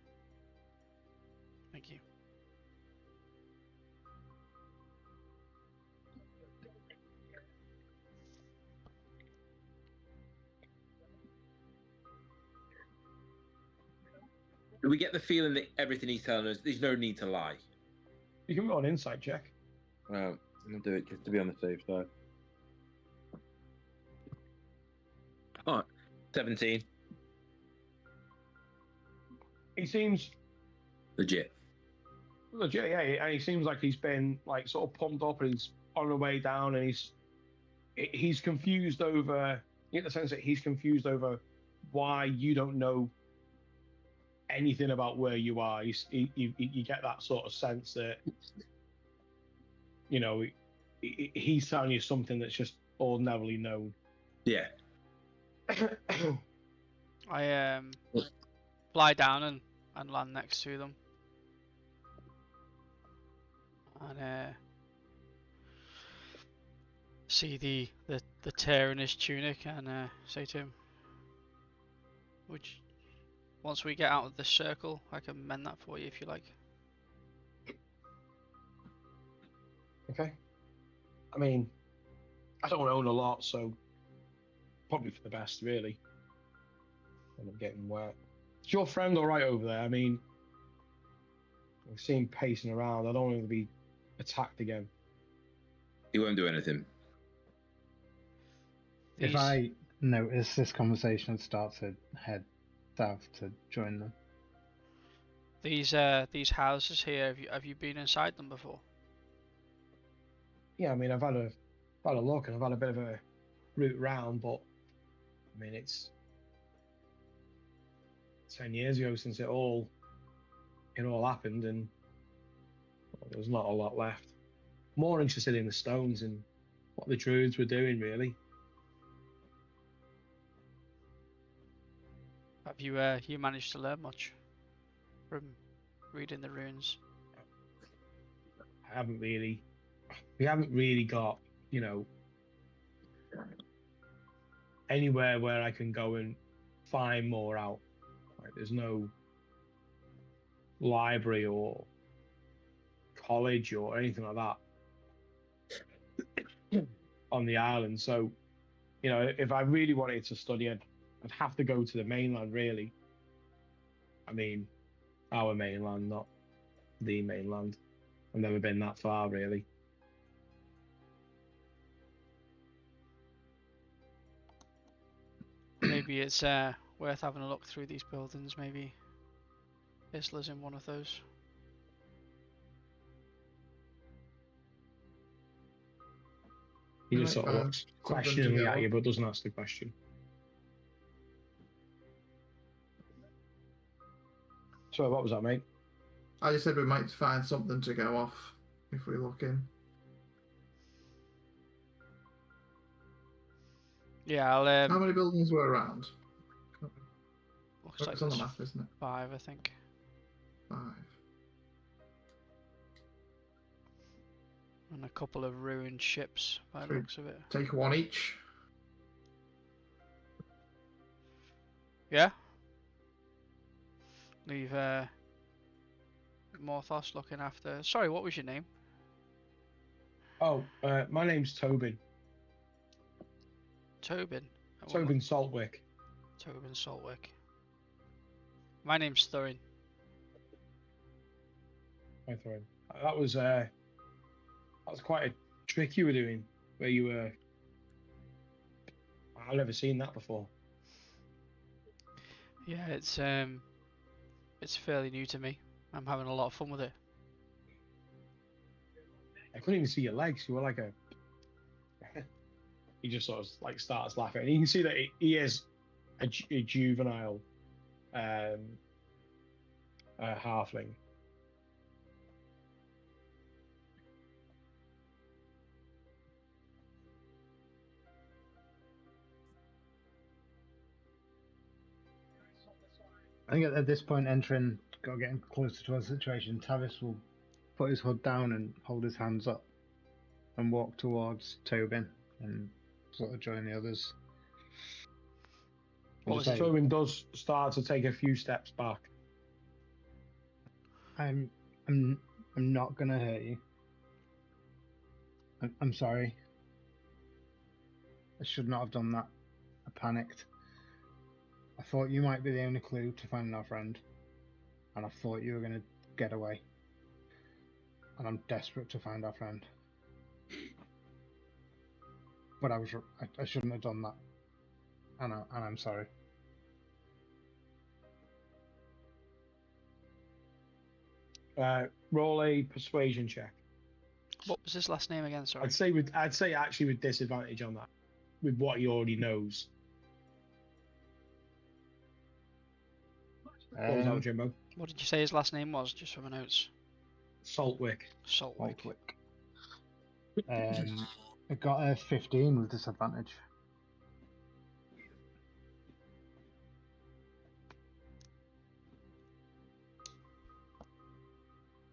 Thank you. Do we get the feeling that everything he's telling us, there's no need to lie? You can roll an insight check. I'm gonna do it just to be on the safe side. Oh, 17. He seems Legit. legit, yeah, and he seems like he's been like sort of pumped up and he's on the way down, and he's confused over. You get the sense that he's confused over why you don't know anything about where you are. You get that sort of sense that he's telling you something that's just ordinarily known. Yeah. I fly down and land next to them. And see the tear in his tunic and say to him, once we get out of this circle, I can mend that for you if you like. Okay. I mean, I don't own a lot, so probably for the best, really. End up getting wet. Is your friend all right over there? I mean, I've seen him pacing around. I don't want him to be attacked again. He won't do anything. If I notice this conversation and start to head south to join them. These houses here, have you been inside them before? Yeah, I mean, I've had a look and I've had a bit of a route round, but I mean, it's 10 years ago since it all happened, and there's not a lot left. More interested in the stones and what the druids were doing, really. Have you managed to learn much from reading the runes? I haven't really. We haven't really got, anywhere where I can go and find more out. Like, there's no library or college or anything like that on the island. So, if I really wanted to study, I'd have to go to the mainland, really. I mean, our mainland, not the mainland. I've never been that far, really. Maybe it's worth having a look through these buildings. Maybe Isla's in one of those. He You just might sort of find looks something to questioningly go at you, on. but doesn't ask the question. So what was that, mate? I just said we might find something to go off if we look in. Yeah, I'll How many buildings were around? looks like It's on the there's map, isn't it? 5, I think. 5. And a couple of ruined ships by the Three. looks of it. Take one each. Yeah. Leave Morthos looking after. Sorry, what was your name? Oh, my name's Tobin. Tobin. Tobin Saltwick. Tobin Saltwick. My name's Thurin. Hi, Thorin. That was quite a trick you were doing, where you were. I've never seen that before. Yeah, it's fairly new to me. I'm having a lot of fun with it. I couldn't even see your legs. You were like a. He just sort of like starts laughing, and you can see that he is a juvenile halfling. I think at this point, getting closer to our situation, Tavis will put his hood down and hold his hands up and walk towards Tobin and sort of join the others. What was it? Tobin does start to take a few steps back. I'm not gonna hurt you. I'm sorry. I should not have done that. I panicked. I thought you might be the only clue to finding our friend, and I thought you were gonna get away. And I'm desperate to find our friend. But I shouldn't have done that, and I'm sorry. Roll a persuasion check. What was his last name again? Sorry. I'd say actually with disadvantage on that, with what he already knows. What was that, Jimbo? What did you say his last name was? Just for my notes. Saltwick. Saltwick. I got a 15 with disadvantage.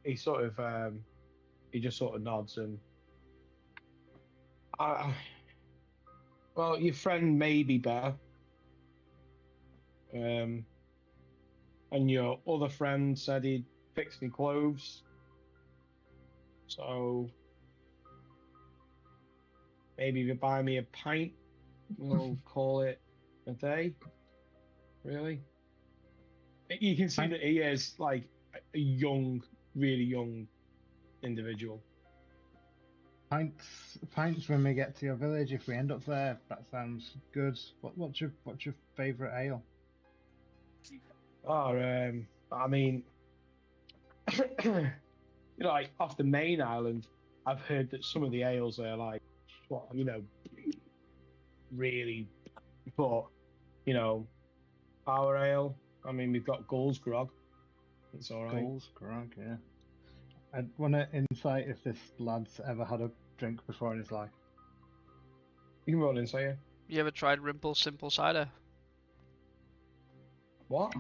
He just sort of nods and. Well, your friend may be better. And your other friend said he'd fix me clothes. So maybe if you buy me a pint, we'll call it a day. Really? You can see that he is like a young, really young individual. Pints when we get to your village. If we end up there, that sounds good. What's your favourite ale? Oh, I mean, like off the main island, I've heard that some of the ales are like, well, really, but our ale. I mean, we've got Gull's Grog. It's all right. Gull's Grog, yeah. I want to insight if this lad's ever had a drink before in his life. You can roll insight, yeah. You ever tried Rimple Simple Cider? What?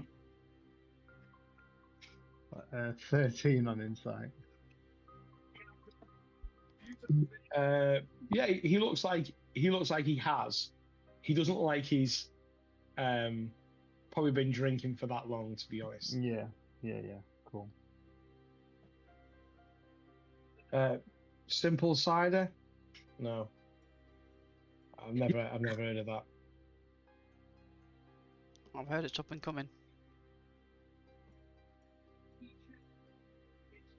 13 on insight. Yeah, he looks like he has. He doesn't look like he's probably been drinking for that long, to be honest. Yeah, cool. Simple cider? No. I've never heard of that. I've heard it's up and coming.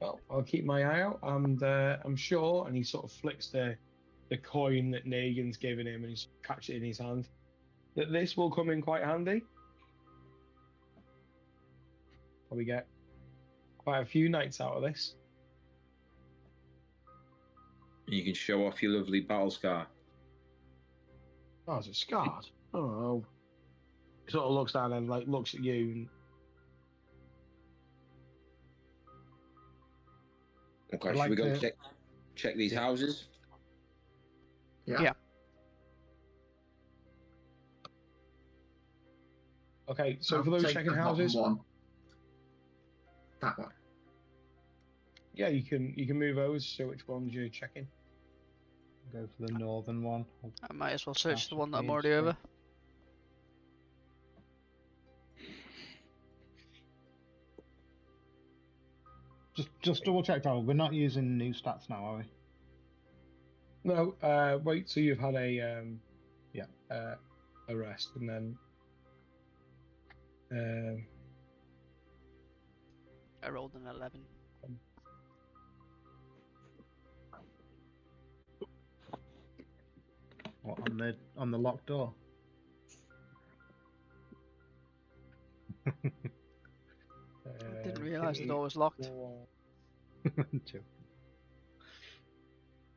Well, I'll keep my eye out, and I'm sure. And he sort of flicks the coin that Negan's given him, and he catches it in his hand. That this will come in quite handy. Probably get quite a few nights out of this. You can show off your lovely battle scar. Oh, is it scarred? Oh. He sort of looks down and like looks at you. And... Okay, I'd should like we go to- check these houses? Yeah. Yeah. Okay, so I'll for those take second the bottom houses, one. That one. yeah, you can move those. So which ones you're checking? Go for the northern one. I might as well search That the one that should I'm be already over. Just double check, Donald. We're not using new stats now, are we? No, wait till you've had a Yeah. a rest, and then I rolled an 11. What, on the locked door? Didn't realise the door was locked. Two.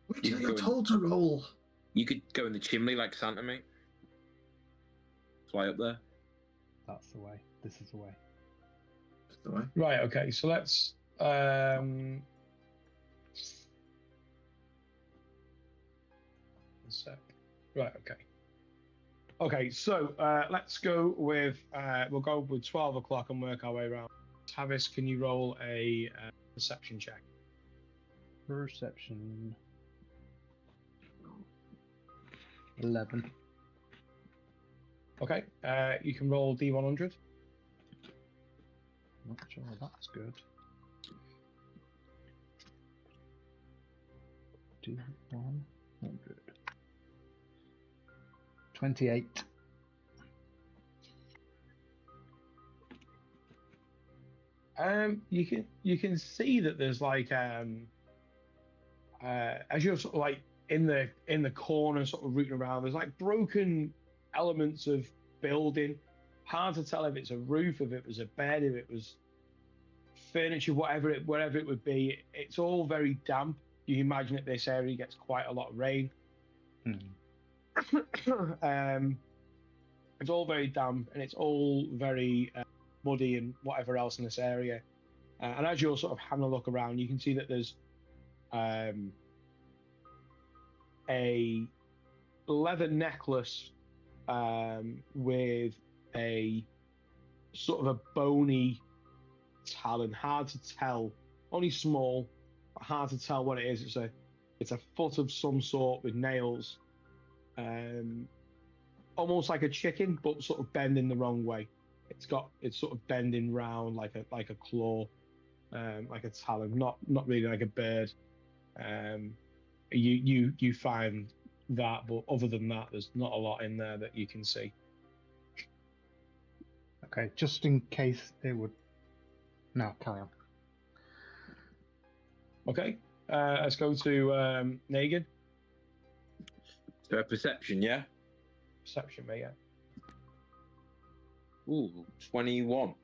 Wait You till can you're go in- told to roll. You could go in the chimney like Santa, mate. Fly up there. That's the way. This is the way. That's the way. right. Okay, so let's one sec. Right. Okay. Okay. So let's go with we'll go with 12 o'clock and work our way around. Tavis, can you roll a perception check? Perception. 11. Okay. You can roll D100. Not sure that's good. D100. 28. You can see that there's like as you're sort of like in the corner, sort of rooting around, there's like broken elements of building. Hard to tell if it's a roof, if it was a bed, if it was furniture, whatever it would be. It's all very damp. You imagine that this area gets quite a lot of rain. It's all very damp and it's all very muddy and whatever else in this area. And as you're sort of having a look around, you can see that there's a leather necklace with a sort of a bony talon. Hard to tell, only small, but hard to tell what it is. It's a foot of some sort with nails, almost like a chicken, but sort of bending the wrong way. It's sort of bending round like a claw, like a talon, not really like a bird. You find that, but other than that, there's not a lot in there that you can see. Okay, just in case it would. No, carry on. Okay, let's go to Negan. So perception, yeah? Perception, mate. Yeah. Ooh, 21.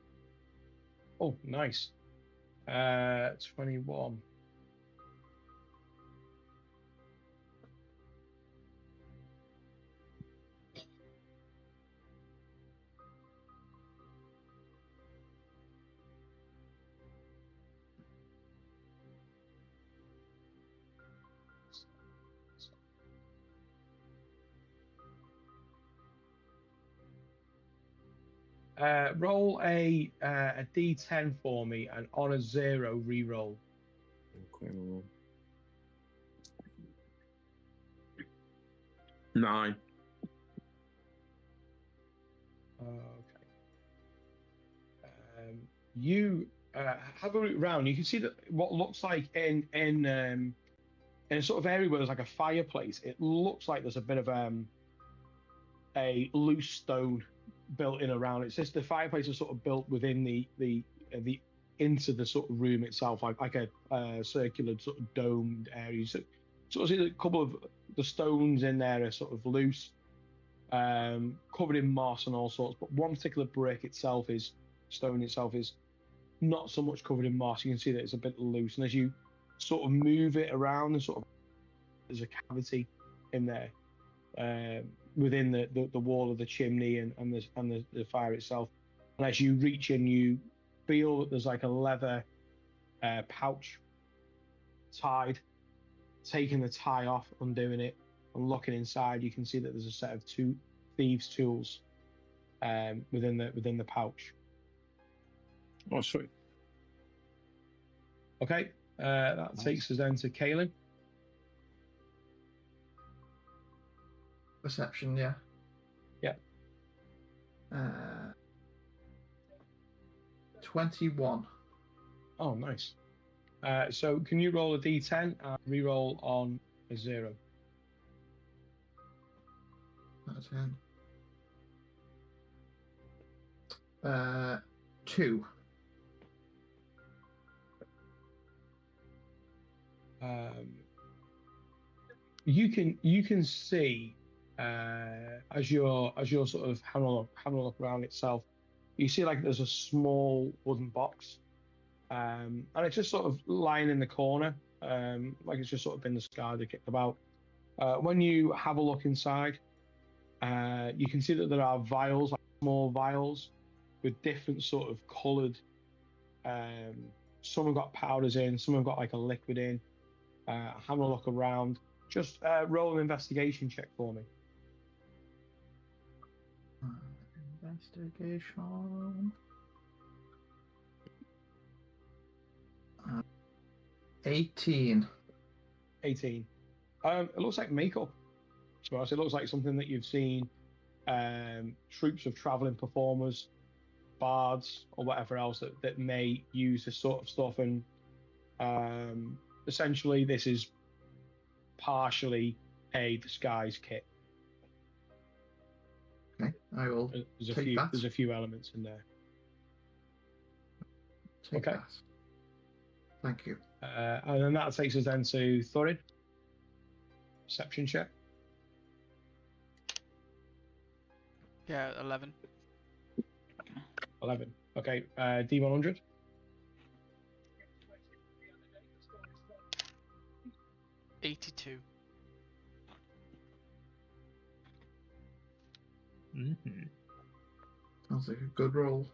Oh, nice. 21. Roll a D10 for me, and on a 0, re-roll. Okay. 9. Okay. You have a look around. You can see that what looks like in a sort of area where there's like a fireplace. It looks like there's a bit of a loose stone built in around it. It's just the fireplace is sort of built within the into the sort of room itself, like a circular sort of domed area. So sort of see a couple of the stones in there are sort of loose, covered in moss and all sorts. But one particular stone itself is not so much covered in moss. You can see that it's a bit loose, and as you sort of move it around, and sort of there's a cavity in there within the wall of the chimney and the fire itself. And as you reach in, you feel that there's like a leather pouch tied. Taking the tie off, undoing it, and looking inside, you can see that there's a set of 2 thieves' tools within the pouch. Oh, sweet. Okay, that Nice. takes us then to Kaelin. Perception, yeah. Yeah. 21. Oh, nice. So can you roll a d10 and re-roll on a 0? That's 10. 2. You can see as you're sort of having a look around itself, you see like there's a small wooden box, and it's just sort of lying in the corner, like it's just sort of been discarded, kicked about. When you have a look inside, you can see that there are vials, like small vials, with different sort of coloured. Some have got powders in, some have got like a liquid in. Having a look around. Just roll an investigation check for me. Investigation. 18. 18. It looks like makeup. To be honest, it looks like something that you've seen troops of traveling performers, bards, or whatever else that may use this sort of stuff. And essentially, this is partially a disguise kit. Okay, I will There's take that. There's a few elements in there. Take Okay. that. Thank you. And then that takes us then to Thorin. Perception check. Yeah, 11. 11. Okay. D100. 82. Mm-hmm. Sounds like a good roll.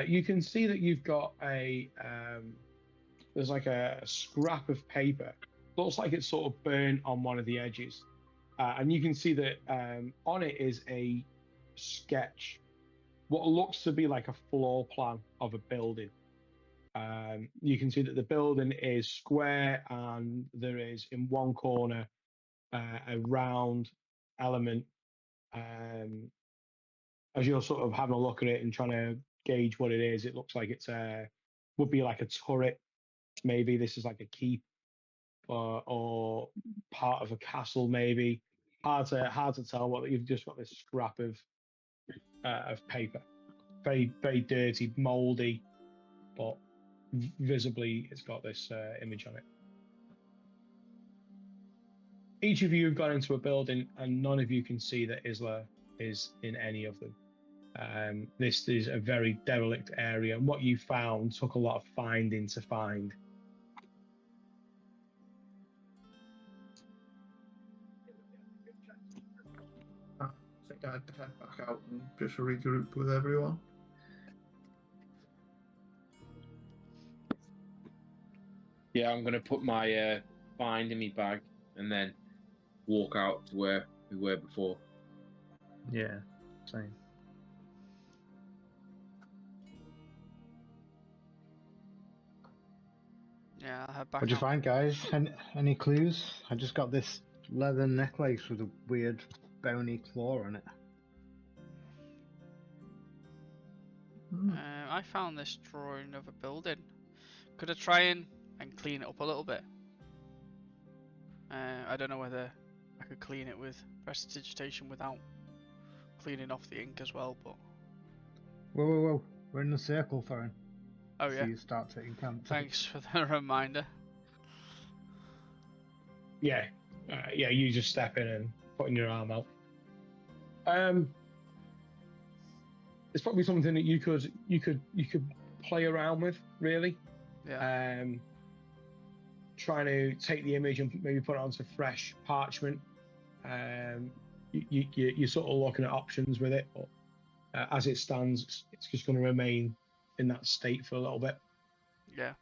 You can see that you've got there's like a scrap of paper. Looks like it's sort of burnt on one of the edges. And you can see that on it is a sketch, what looks to be like a floor plan of a building. You can see that the building is square and there is in one corner a round element. As you're sort of having a look at it and trying to gauge what it is, it looks like it's would be like a turret. Maybe this is like a keep or part of a castle. Maybe hard to tell. What you've just got this scrap of paper, very very dirty, mouldy, but visibly it's got this image on it. Each of you have gone into a building, and none of you can see that Isla is in any of them. This is a very derelict area, and what you found took a lot of finding to find. I think I'd head back out and just regroup with everyone. Yeah, I'm gonna put my find in my bag and then walk out to where we were before. Yeah, same. Yeah, I'll head back What'd you out. find, guys? Any clues? I just got this leather necklace with a weird bony claw on it. I found this drawing of a building. Could I try and clean it up a little bit? I don't know whether I could clean it with prestidigitation without cleaning off the ink as well, but... Whoa. We're in the circle, Thorin. Oh So yeah, you start taking count. thanks for the reminder. Yeah, you just step in and putting your arm out. It's probably something that you could play around with, really. Yeah. Trying to take the image and maybe put it onto fresh parchment. You're sort of looking at options with it, but as it stands, it's just going to remain in that state for a little bit. Yeah.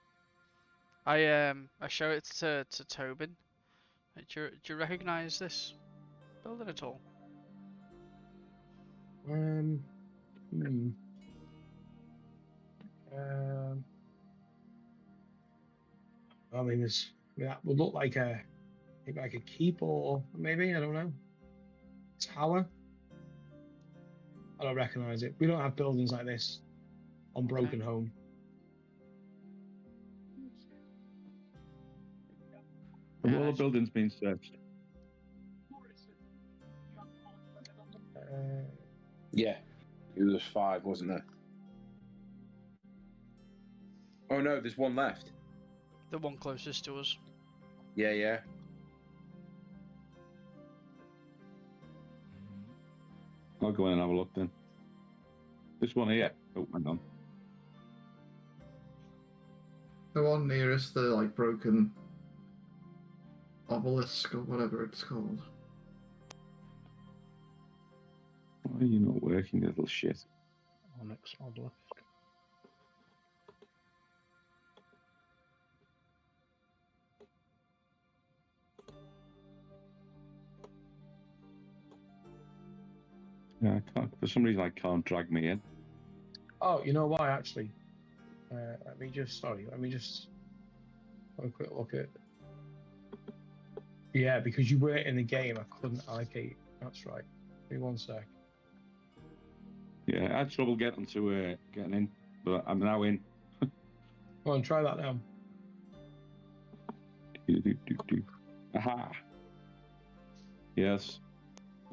I show it to Tobin. Do you recognise this building at all? Um, I mean, that would look like maybe like a keep or maybe, I don't know, tower. I don't recognise it. We don't have buildings like this on Broken Home. Have all the buildings been searched? Yeah, it was 5, wasn't there? Oh no, there's one left. The one closest to us. Yeah, yeah. I'll go in and have a look then. This one here. Oh, hang on. The one nearest the like broken obelisk or whatever it's called. Why are you not working, little shit? Onyx obelisk. Yeah, I can't. For some reason, I can't drag me in. Oh, you know why actually? Let me just have a quick look at. Yeah, because you weren't in the game, I couldn't allocate. That's right. Give me one sec. Yeah, I had trouble getting in, but I'm now in. Go on, try that now. Aha! Yes,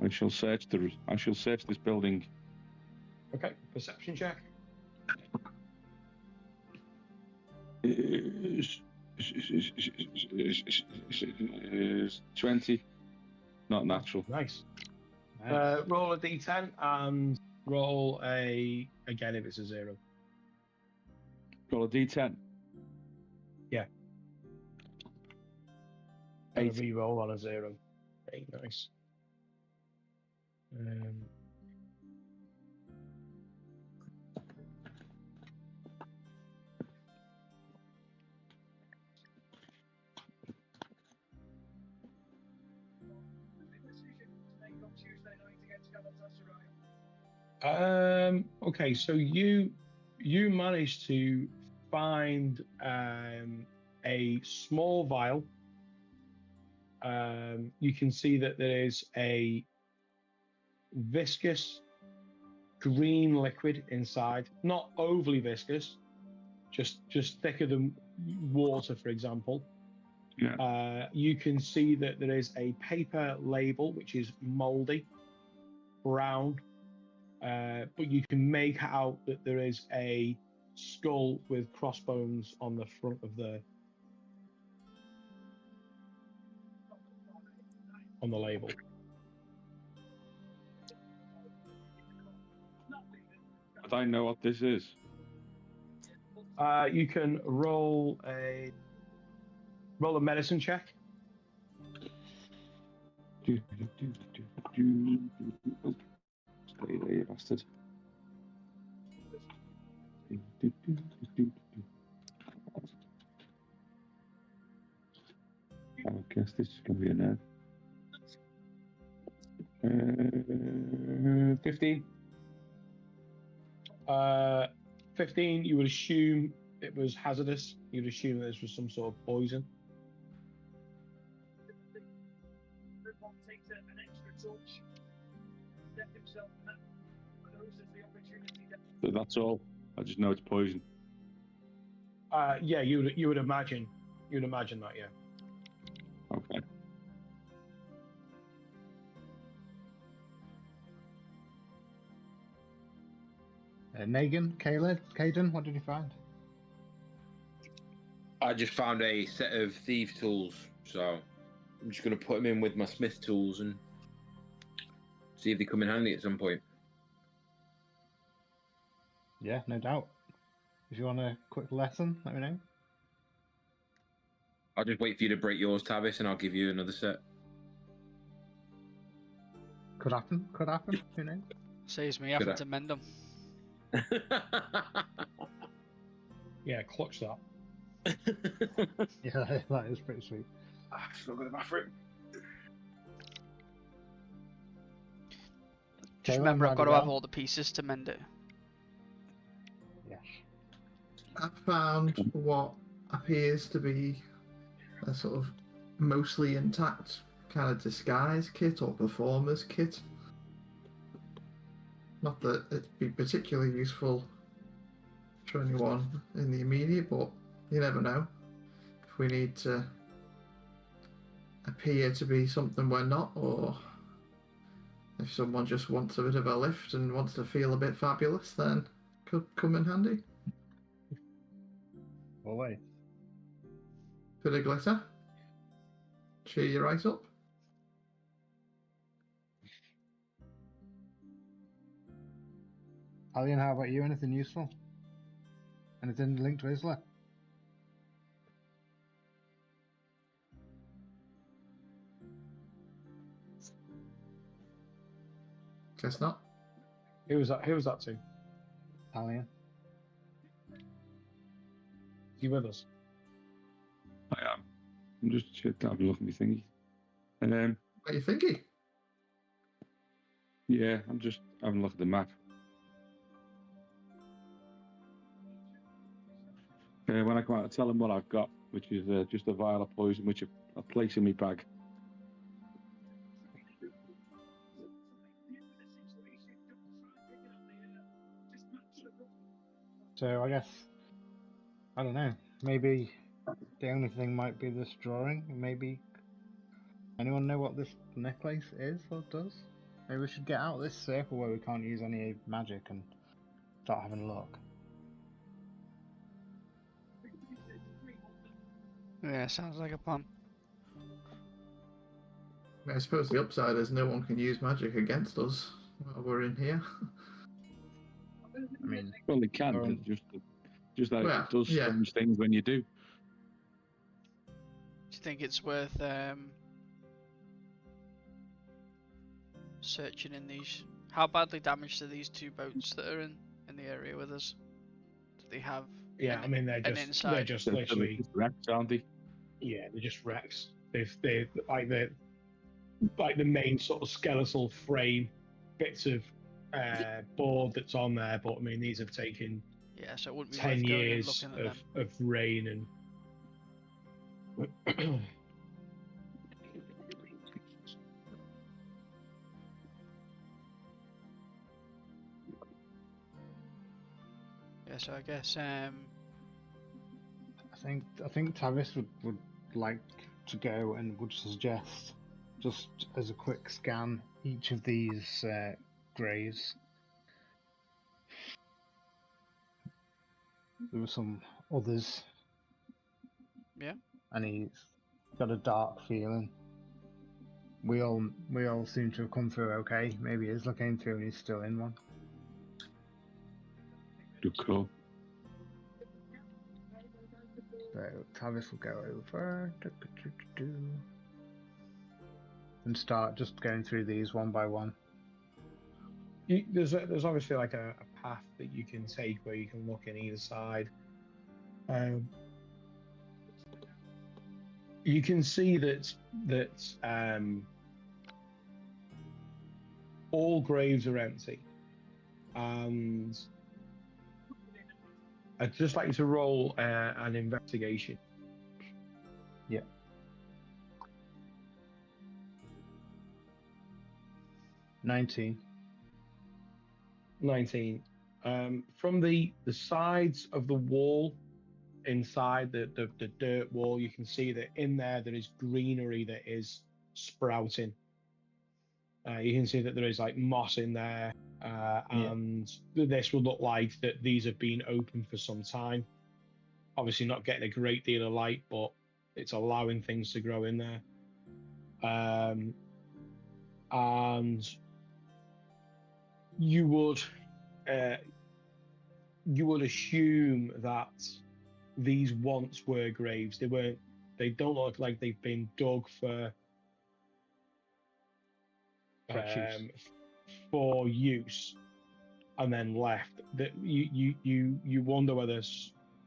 I shall search this building. Okay, perception check. 20. Not natural. Nice. Nice. Roll a d10 and roll again if it's a 0. Roll a d10. Yeah. 8. Re-roll on a 0. 8, nice. Okay, so you managed to find a small vial. You can see that there is a viscous green liquid inside, not overly viscous, just thicker than water, for example. Yeah. You can see that there is a paper label which is moldy, brown, but you can make out that there is a skull with crossbones on the front of on the label. But I know what this is. You can roll a medicine check. Stay there, you bastard. I guess this is going to be an 15. 15, you would assume it was hazardous. You'd assume that this was some sort of poison. So that's all. I just know it's poison. Yeah, you would imagine. You'd imagine that, yeah. Okay. Negan, Caden, what did you find? I just found a set of thief tools, so I'm just going to put them in with my smith tools and see if they come in handy at some point. Yeah, no doubt. If you want a quick lesson, let me know. I'll just wait for you to break yours, Tavis, and I'll give you another set. Could happen, who knows? Saves me having to mend them. Yeah, clutch that. Yeah, that is pretty sweet. Still go to the bathroom. Just Okay, well, I'm remember, I've ready got to have now. all the pieces to mend it. Yes. I found what appears to be a sort of mostly intact kind of disguise kit or performer's kit. Not that it'd be particularly useful for anyone in the immediate, but you never know. If we need to appear to be something we're not, or if someone just wants a bit of a lift and wants to feel a bit fabulous, then could come in handy. Well, wait. Bit of glitter. Cheer you right up. Alien, how about you? Anything useful? Anything linked to Isla? Guess not. Who was that? Who was that to? Alien? You with us? I am. I'm just having a look at my thingy. What are you thinking? Yeah, I'm just having a look at the map. When I come out, I tell them what I've got, which is just a vial of poison, which I place in my bag. So I guess, I don't know, maybe the only thing might be this drawing. Maybe anyone know what this necklace is or does? Maybe we should get out of this circle where we can't use any magic and start having a look. Yeah, sounds like a plan. I suppose the upside is no one can use magic against us while we're in here. I mean, Well, they can, Um, just that well, it does yeah. strange things when you do. Do you think it's worth searching in these? How badly damaged are these two boats that are in the area with us? Do they have Yeah, I mean they're an just inside? They're literally just wrecked, aren't they? yeah, they're just wrecks. They're like the main sort of skeletal frame bits of board that's on there, but I mean these have taken Yeah, so it wouldn't be 10 worth going and years looking at them. of rain and Yeah, so I guess I think Tavis would like to go and would suggest, just as a quick scan, each of these graves. There were some others, yeah. and he's got a dark feeling. We all seem to have come through okay. Maybe Isla came through and he's still in one. Good call. So Tavis will go over and start just going through these one by one. there's obviously like a path that you can take where you can look in either side. You can see that all graves are empty, and I'd just like you to roll an investigation. Yeah. 19. 19. From the sides of the wall, inside the dirt wall, you can see that in there is greenery that is sprouting. You can see that there is like moss in there, and this would look like that these have been open for some time. Obviously not getting a great deal of light, but it's allowing things to grow in there. And you would assume that these once were graves. They don't look like they've been dug for use and then left. That you wonder whether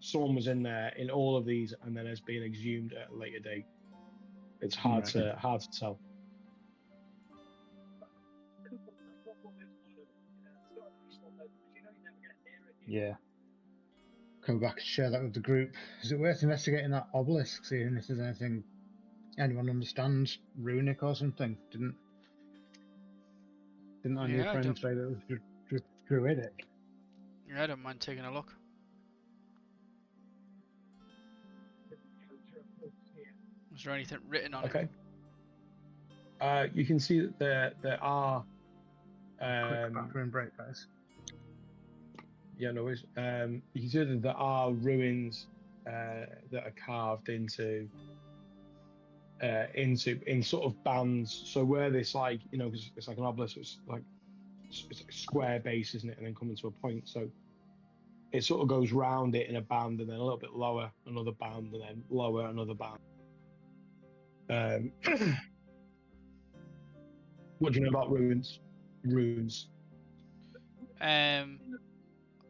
someone was in there in all of these and then has been exhumed at a later date. It's hard to tell. Yeah. Go back and share that with the group. Is it worth investigating that obelisk, seeing if there's anything anyone understands runic or something? Didn't our new Yeah, I friend don't- say that it was druidic? Yeah, I don't mind taking a look. Is there anything written on it? Okay. You can see that there are. Quick bathroom break, guys. Yeah, no worries. You can see that there are ruins that are carved into in sort of bands. So where this, like, you know, because it's like an obelisk, it's like a square base, isn't it, and then coming to a point. So it sort of goes round it in a band, and then a little bit lower, another band, and then lower, another band. What do you know about runes?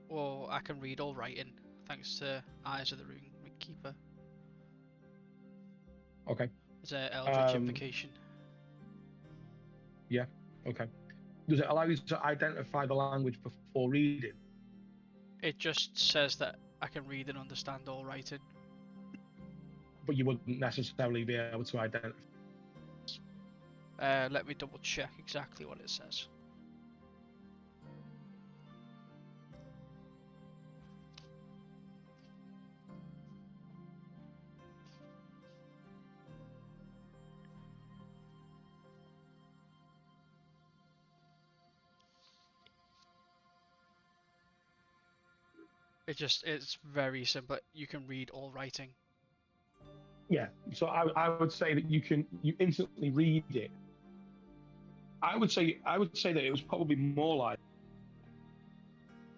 Well, I can read all writing thanks to Eyes of the Rune Keeper. Okay. It's an Eldritch invocation. Yeah. Okay. Does it allow you to identify the language before reading? It just says that I can read and understand all writing. But you wouldn't necessarily be able to identify. Let me double check exactly what it says. It's very simple. You can read all writing. Yeah. So I would say that you instantly read it. I would say that it was probably more like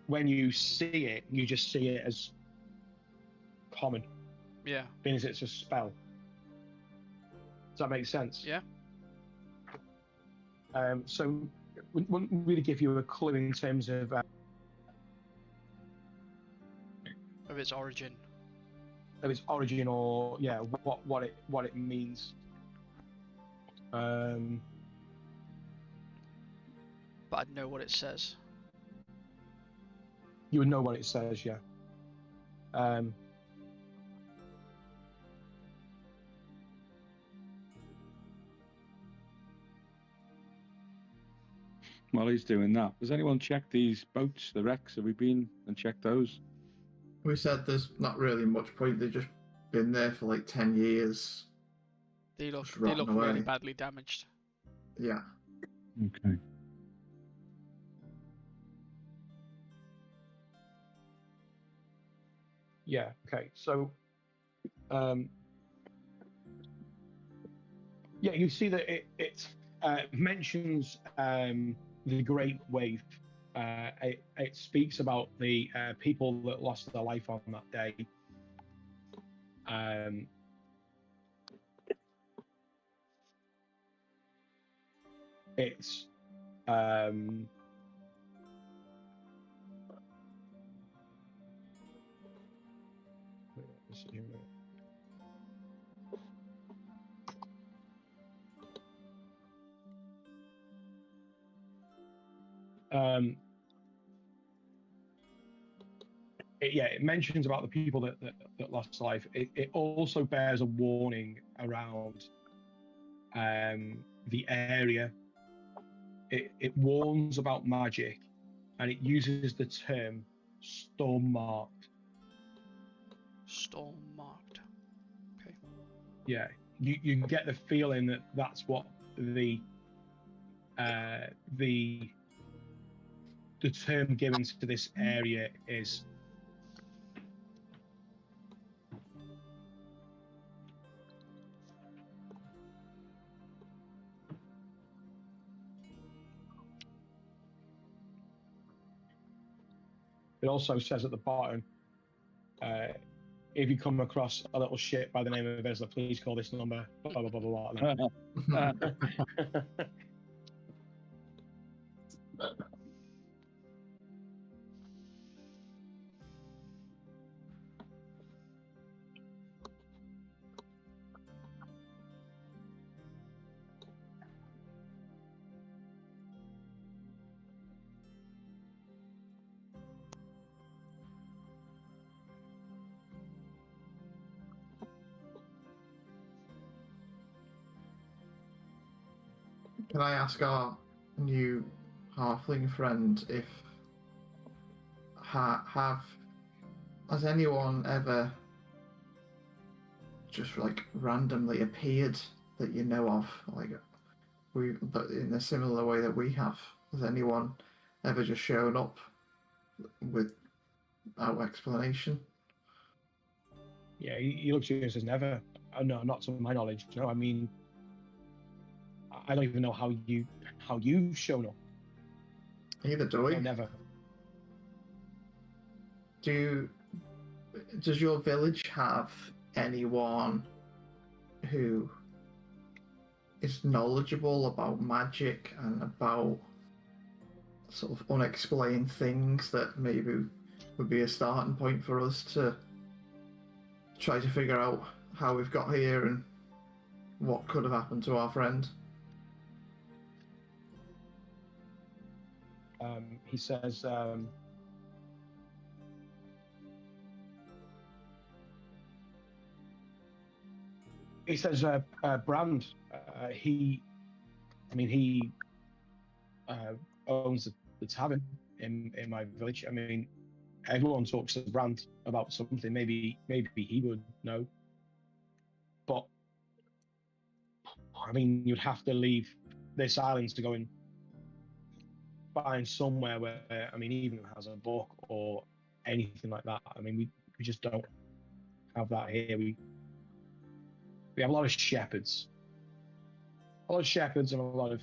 when you see it, you just see it as common. Yeah. Being as it's a spell. Does that make sense? Yeah. So it wouldn't really give you a clue in terms of its origin. Of its origin, or yeah, what it means. But I'd know what it says. You would know what it says, yeah. While he's doing that, has anyone checked these boats, the wrecks? Have we been and checked those? We said there's not really much point. They've just been there for like 10 years. They look Just rotting away. really badly damaged. Yeah. Okay. Yeah. Okay. So, yeah, you see that it mentions the Great Wave. It speaks about the people that lost their life on that day. It's it mentions about the people that lost life. It also bears a warning around the area. It warns about magic, and it uses the term storm marked. Storm marked. Okay. Yeah, you get the feeling that that's what the term given to this area is. It also says at the bottom, if you come across a little shit by the name of Ezra, please call this number. Blah blah blah blah blah. Can I ask our new halfling friend if has anyone ever just like randomly appeared that you know of, but in a similar way that we have? Has anyone ever just shown up without explanation? Yeah, he looks at you and says, never. No, not to my knowledge. No, I mean, I don't even know how you've shown up. Either do we. No, never. Does your village have anyone who is knowledgeable about magic and about sort of unexplained things that maybe would be a starting point for us to try to figure out how we've got here and what could have happened to our friend? He says, Brand. He owns the tavern in my village. I mean, everyone talks to Brand about something. Maybe he would know. But I mean, you'd have to leave this island to go and find somewhere where, I mean, even if it has a book or anything like that. I mean, we just don't have that here. We have a lot of shepherds. A lot of shepherds and a lot of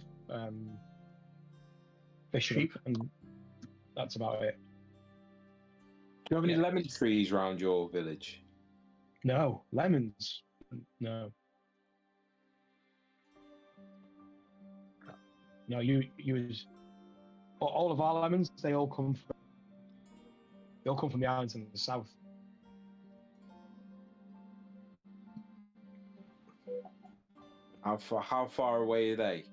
fishermen, and that's about it. Do you have any lemon trees around your village? No, lemons. No. No, all of our lemons, they all come from the islands in the south. How far away are they?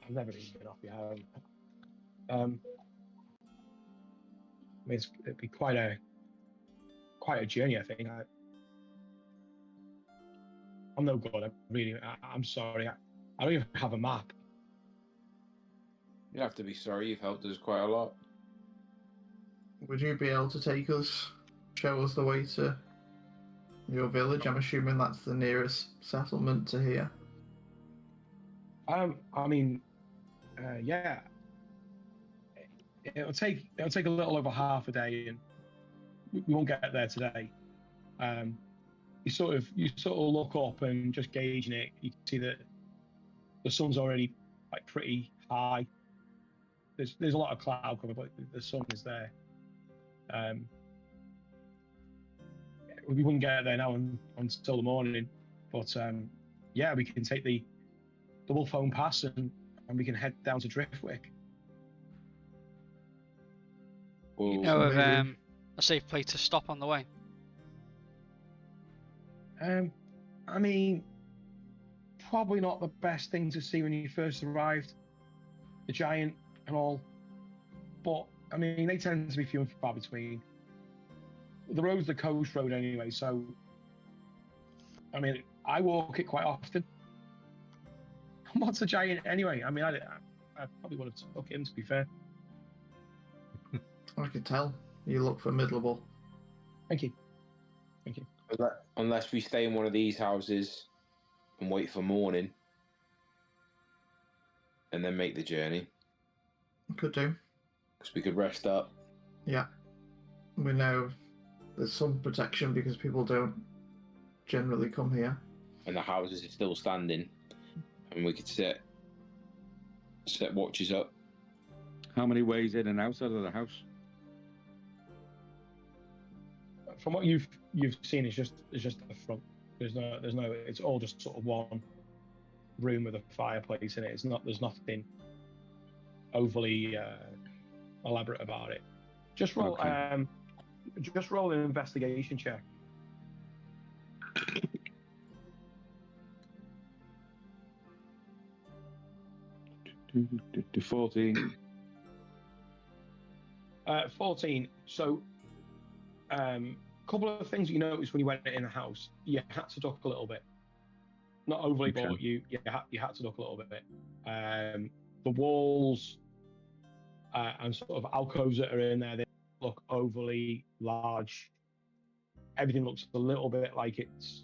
I've never even been off the island. I mean, it'd be quite a journey, I think. I'm no good. I'm sorry. I don't even have a map. You have to be sorry. You've helped us quite a lot. Would you be able to show us the way to your village? I'm assuming that's the nearest settlement to here. I mean, yeah. It'll take a little over half a day, and we won't get there today. You sort of look up and just gauging it. You can see that the sun's already like pretty high. There's a lot of cloud cover, but the sun is there. We wouldn't get there now until the morning, but yeah, we can take the Wolfhome Pass and we can head down to Driftmark. You know of a safe place to stop on the way? I mean, probably not the best thing to see when you first arrived, the giant and all, but I mean, they tend to be few and far between. The road's the coast road anyway, so I mean, I walk it quite often. What's a giant anyway? I mean, I probably would have took him, to be fair. I can tell. You look formidable. Thank you. Unless we stay in one of these houses and wait for morning and then make the journey. Could do. Because we could rest up. Yeah. We know there's some protection because people don't generally come here. And the houses are still standing. And we could set watches up. How many ways in and out of the house? From what you've seen, it's just the front. There's no. It's all just sort of one room with a fireplace in it. There's nothing overly elaborate about it. Just roll. Okay. Just roll an investigation check. To 14. 14. So, couple of things you noticed when you went in the house. You had to duck a little bit. not overly, Okay. but you had to look a little bit. The walls and sort of alcoves that are in there, they look overly large. Everything looks a little bit like it's.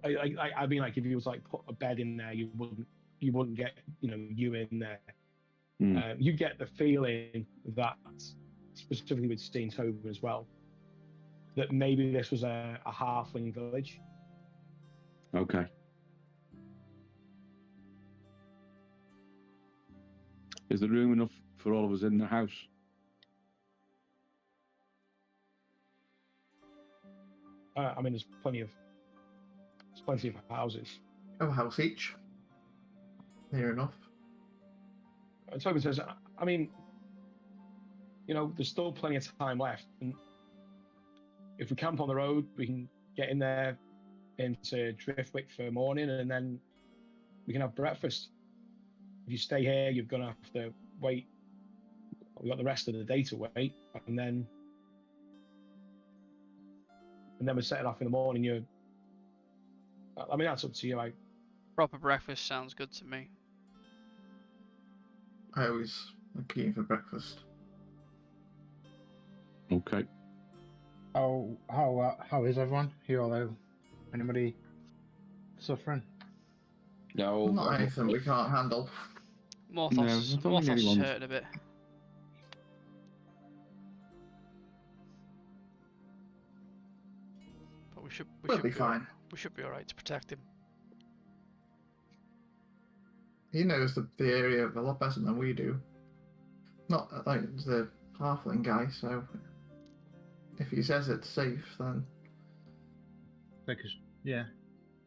I mean, like if you was like put a bed in there, you wouldn't get you in there. You get the feeling that specifically with Steenhoven as well, that maybe this was a halfling village. Okay. Is there room enough for all of us in the house? I mean, there's plenty of houses. A house each. Near enough. And Tobin says, I mean, there's still plenty of time left, and if we camp on the road, we can get in there into Driftmark for morning, and then we can have breakfast. If you stay here, you're gonna have to wait. We've got the rest of the day to wait, and then we're setting off in the morning. I mean, that's up to you. Proper breakfast sounds good to me. I always am keen for breakfast. Okay. How is everyone? You all anybody suffering? No, Not anything we can't handle. Morthos, No, I don't think Morthos anyone's- hurt a bit. But we should We'll be fine. We should be alright to protect him. He knows the area a lot better than we do. Not like the halfling guy, so if he says it's safe, then Take a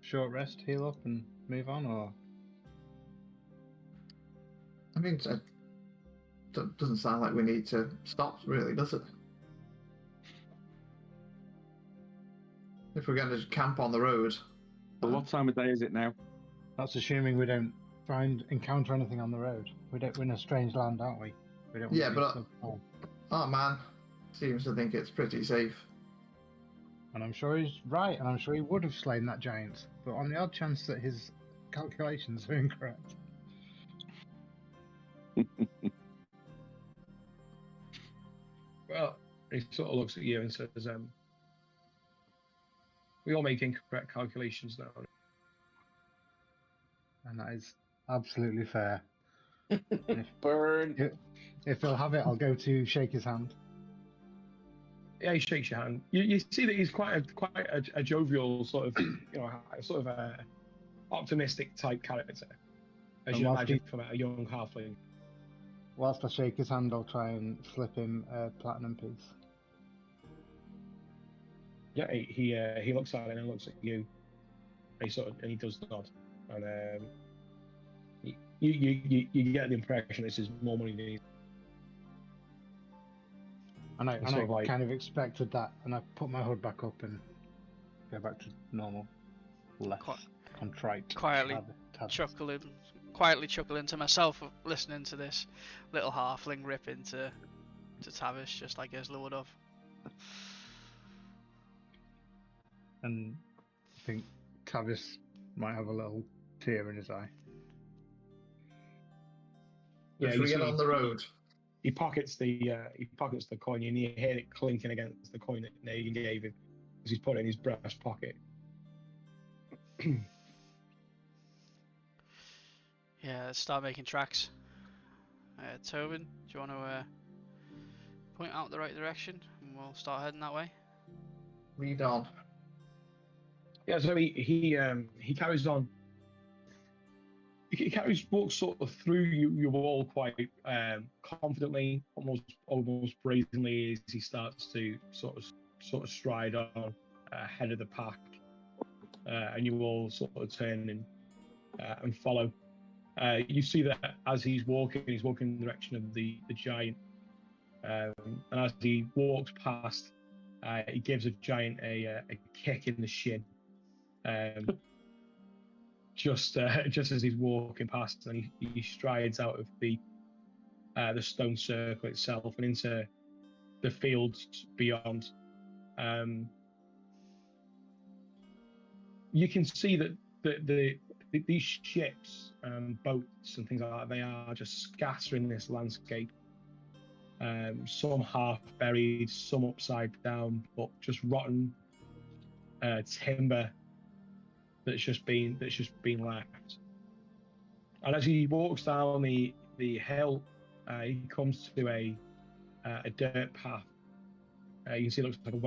short rest, heal up, and move on, or I mean, it doesn't sound like we need to stop, really, does it? If we're going to camp on the road. Well, what time of day is it now? that's assuming we don't encounter anything on the road. We're in a strange land, aren't we? We don't. Yeah, want but to our man seems to think it's pretty safe. and I'm sure he's right, and I'm sure he would have slain that giant. But on the odd chance that his calculations are incorrect, Well, he sort of looks at you and says, we all make incorrect calculations now. and that is absolutely fair. Burn. If he'll have it, I'll go to shake his hand. Yeah, he shakes your hand. You see that he's quite a jovial sort of, sort of a optimistic type character, as And you whilst imagine from a young halfling. Whilst I shake his hand, I'll try and flip him a platinum piece. Yeah, he looks at it and looks at you. And he does nod, and you get the impression this is more money than he. And I Sort of like- kind of expected that, and I put my hood back up and go back to normal, less contrite. Quietly Tavis. quietly chuckling to myself of listening to this little halfling rip into Tavis just like Isla would have. And I think Tavis might have a little tear in his eye. Yeah, Should we you get see- on the road? He pockets the coin, and you hear it clinking against the coin that Negan gave him as he's put it in his breast pocket. Yeah, let's start making tracks. Tobin, do you want to point out the right direction and we'll start heading that way? Lead on. Yeah, so he carries on. He walks sort of through your wall quite confidently, almost brazenly, as he starts to sort of stride on ahead of the pack, and you all sort of turn and follow. You see that as he's walking in the direction of the giant, and as he walks past, he gives a giant a kick in the shin. Just as he's walking past, and he strides out of the stone circle itself and into the fields beyond. you can see that these ships and boats and things like that, they are just scattering this landscape. Some half buried, some upside down, but just rotten timber that's just been left. And as he walks down the hill, he comes to a dirt path. You can see it looks like a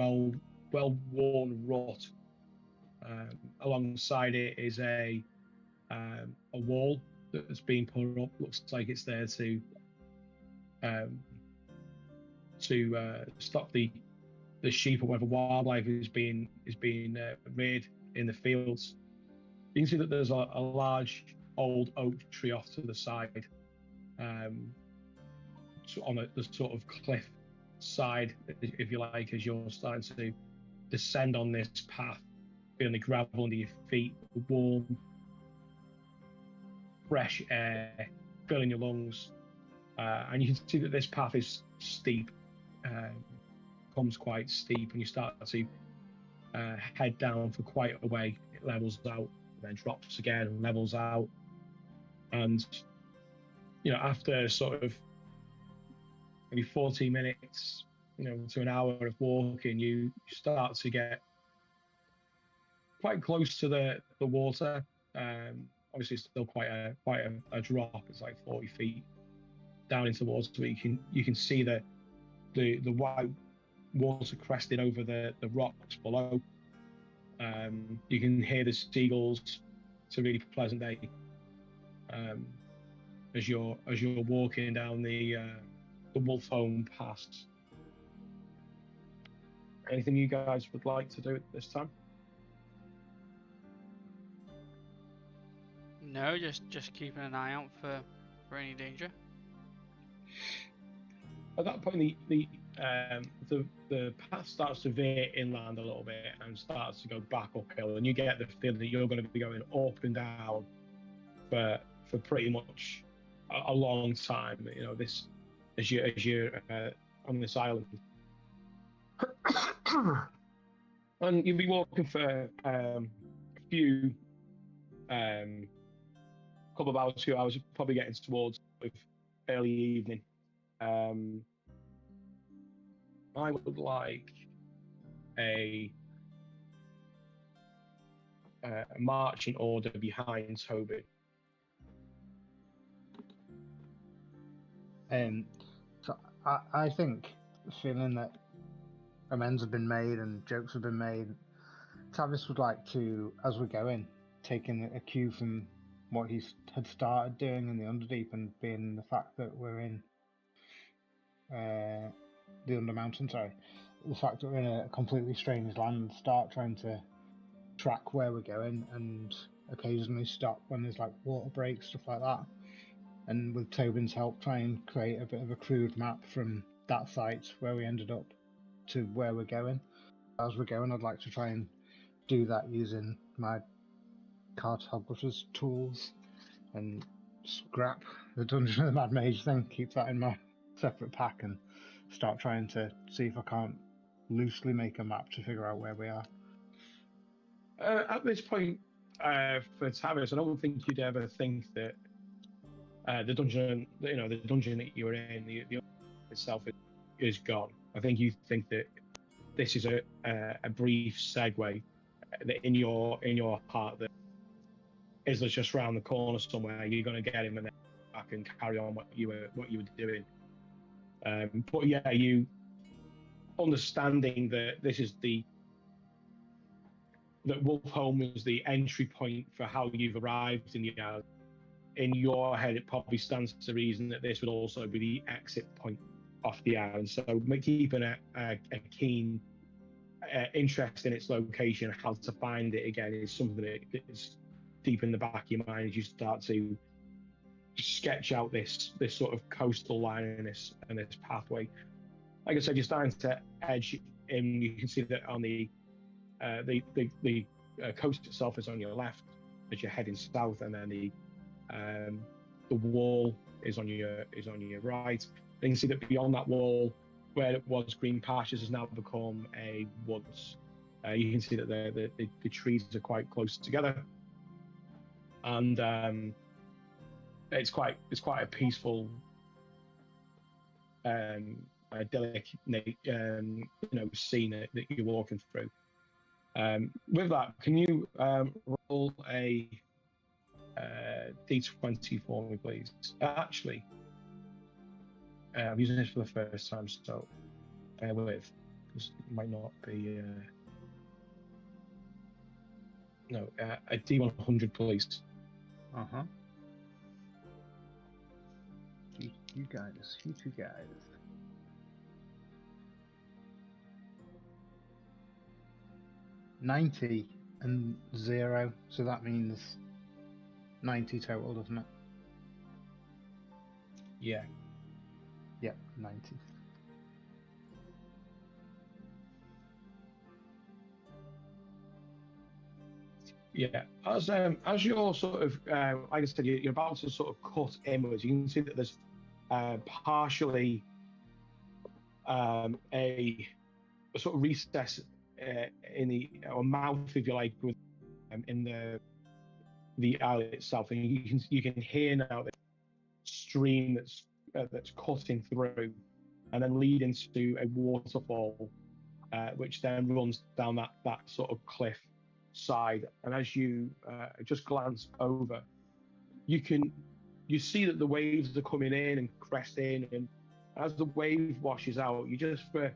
well-worn rut. Alongside it is a wall that's been put up. Looks like it's there to stop the sheep or whatever wildlife is being reared in the fields. You can see that there's a large old oak tree off to the side, on the sort of cliff side, if you like, as you're starting to descend on this path, feeling the gravel under your feet, the warm, fresh air filling your lungs, and you can see that this path is steep, becomes quite steep, and you start to head down for quite a way. It levels out, then drops again, and levels out, and after sort of maybe 40 minutes, to an hour of walking, you start to get quite close to the water. Obviously, it's still quite a drop. It's like 40 feet down into the water, but you can see the white water cresting over the rocks below. You can hear the seagulls. It's a really pleasant day. As you're walking down the Wolfholm Pass. Anything you guys would like to do at this time? No, just keeping an eye out for any danger. At that point, the path starts to veer inland a little bit and starts to go back uphill, and you get the feeling that you're going to be going up and down for pretty much a long time. This as you're on this island, and you'll be walking for a few couple of hours, 2 hours, probably getting towards early evening. I would like a marching order behind Toby. So I think, feeling that amends have been made and jokes have been made, Travis would like to, as we're going, taking a cue from what he had started doing in the Underdeep, and being the fact that we're in the Undermountain, the fact that we're in a completely strange land, start trying to track where we're going, and occasionally stop when there's like water breaks, stuff like that. And with Tobin's help, try and create a bit of a crude map from that site where we ended up to where we're going. As we're going, I'd like to try and do that using my cartographer's tools and scrap the Dungeon of the Mad Mage thing, keep that in my separate pack, and start trying to see if I can't loosely make a map to figure out where we are. At this point, for Tavis, I don't think you'd ever think that the dungeon that you were in, the itself is gone. I think you think that this is a brief segue, that in your heart that Isla's just round the corner somewhere. You're going to get him and then back and carry on what you were doing. But yeah, you understanding that this is that Wolfholm is the entry point for how you've arrived in the island. In your head, it probably stands to reason that this would also be the exit point off the island. So keeping a keen interest in its location, how to find it again, is something that is deep in the back of your mind as you start to sketch out this sort of coastal line and this pathway. Like I said, you're starting to edge in. You can see that on the coast itself is on your left as you're heading south, and then the wall is on your right. You can see that beyond that wall, where it was green pastures, has now become a woods. You can see that the trees are quite close together, and it's quite a peaceful, idyllic, scene that you're walking through. With that, can you roll a d20 for me, please? Actually, I'm using this for the first time, so bear with, because it might not be. No, a d100, please. You guys, you two guys. 90 and 0, so that means 90 total, doesn't it? Yeah. Yep, 90. Yeah, as you're sort of, like I said, you're about to sort of cut inwards. You can see that there's partially a sort of recess in the or mouth, if you like, with in the alley itself, and you can hear now the stream that's cutting through, and then leading to a waterfall, which then runs down that sort of cliff side. And as you just glance over, you see that the waves are coming in and cresting, and as the wave washes out, you just for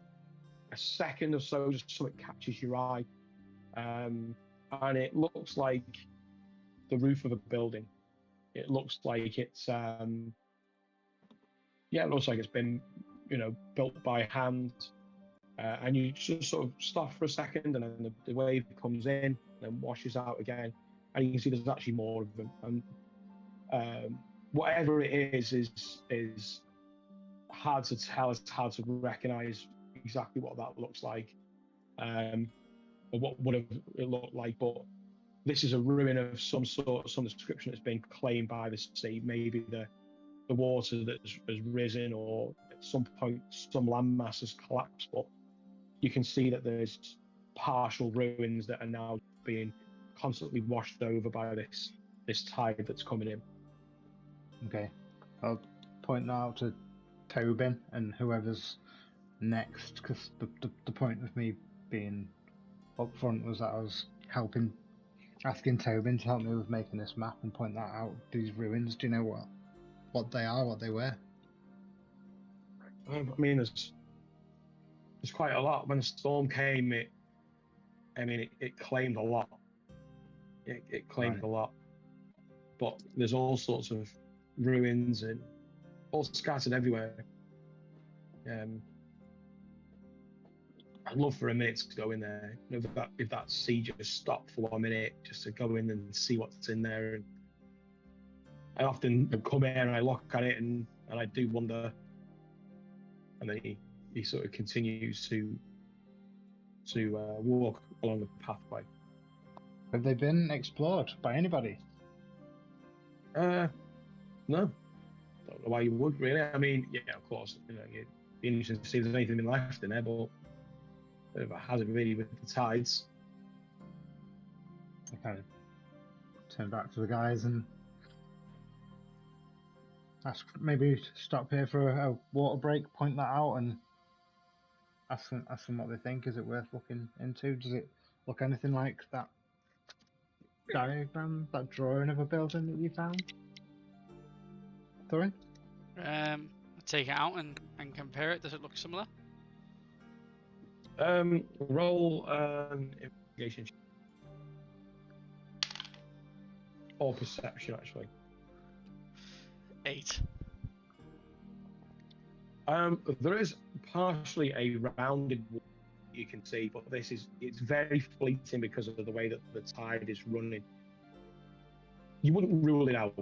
a second or so, just something catches your eye, and it looks like the roof of a building. It looks like it's it looks like it's been built by hand. And you just sort of stop for a second, and then the wave comes in and washes out again, and you can see there's actually more of them. And whatever it is hard to tell. It's hard to recognise exactly what that looks like, or what would have it looked like. But this is a ruin of some sort, some description that's been claimed by the sea. Maybe the water that has risen, or at some point some landmass has collapsed. But you can see that there's partial ruins that are now being constantly washed over by this tide that's coming in. Okay, I'll point that out to Tobin and whoever's next, because the point of me being up front was that I was asking Tobin to help me with making this map and point that out. These ruins, do you know what they are, what they were? I mean, there's quite a lot. When the storm came, it claimed a lot. It claimed a lot, but there's all sorts of ruins and all scattered everywhere. I'd love for a minute to go in there. If that sea just stopped for 1 minute, just to go in and see what's in there. And I often come here and I look at it and I do wonder. And then he sort of continues to walk along the pathway. Have they been explored by anybody? No. Don't know why you would, really. I mean, yeah, of course, it'd be interesting to see if there's anything left in there, but it hasn't really with the tides. I kind of turn back to the guys and ask, maybe stop here for a water break, point that out, and ask them what they think. Is it worth looking into? Does it look anything like that diagram, that drawing of a building that you found? Sorry? Take it out and compare it. Does it look similar? Roll investigation or perception, actually. 8. There is partially a rounded wall you can see, but it's very fleeting because of the way that the tide is running. You wouldn't rule it out,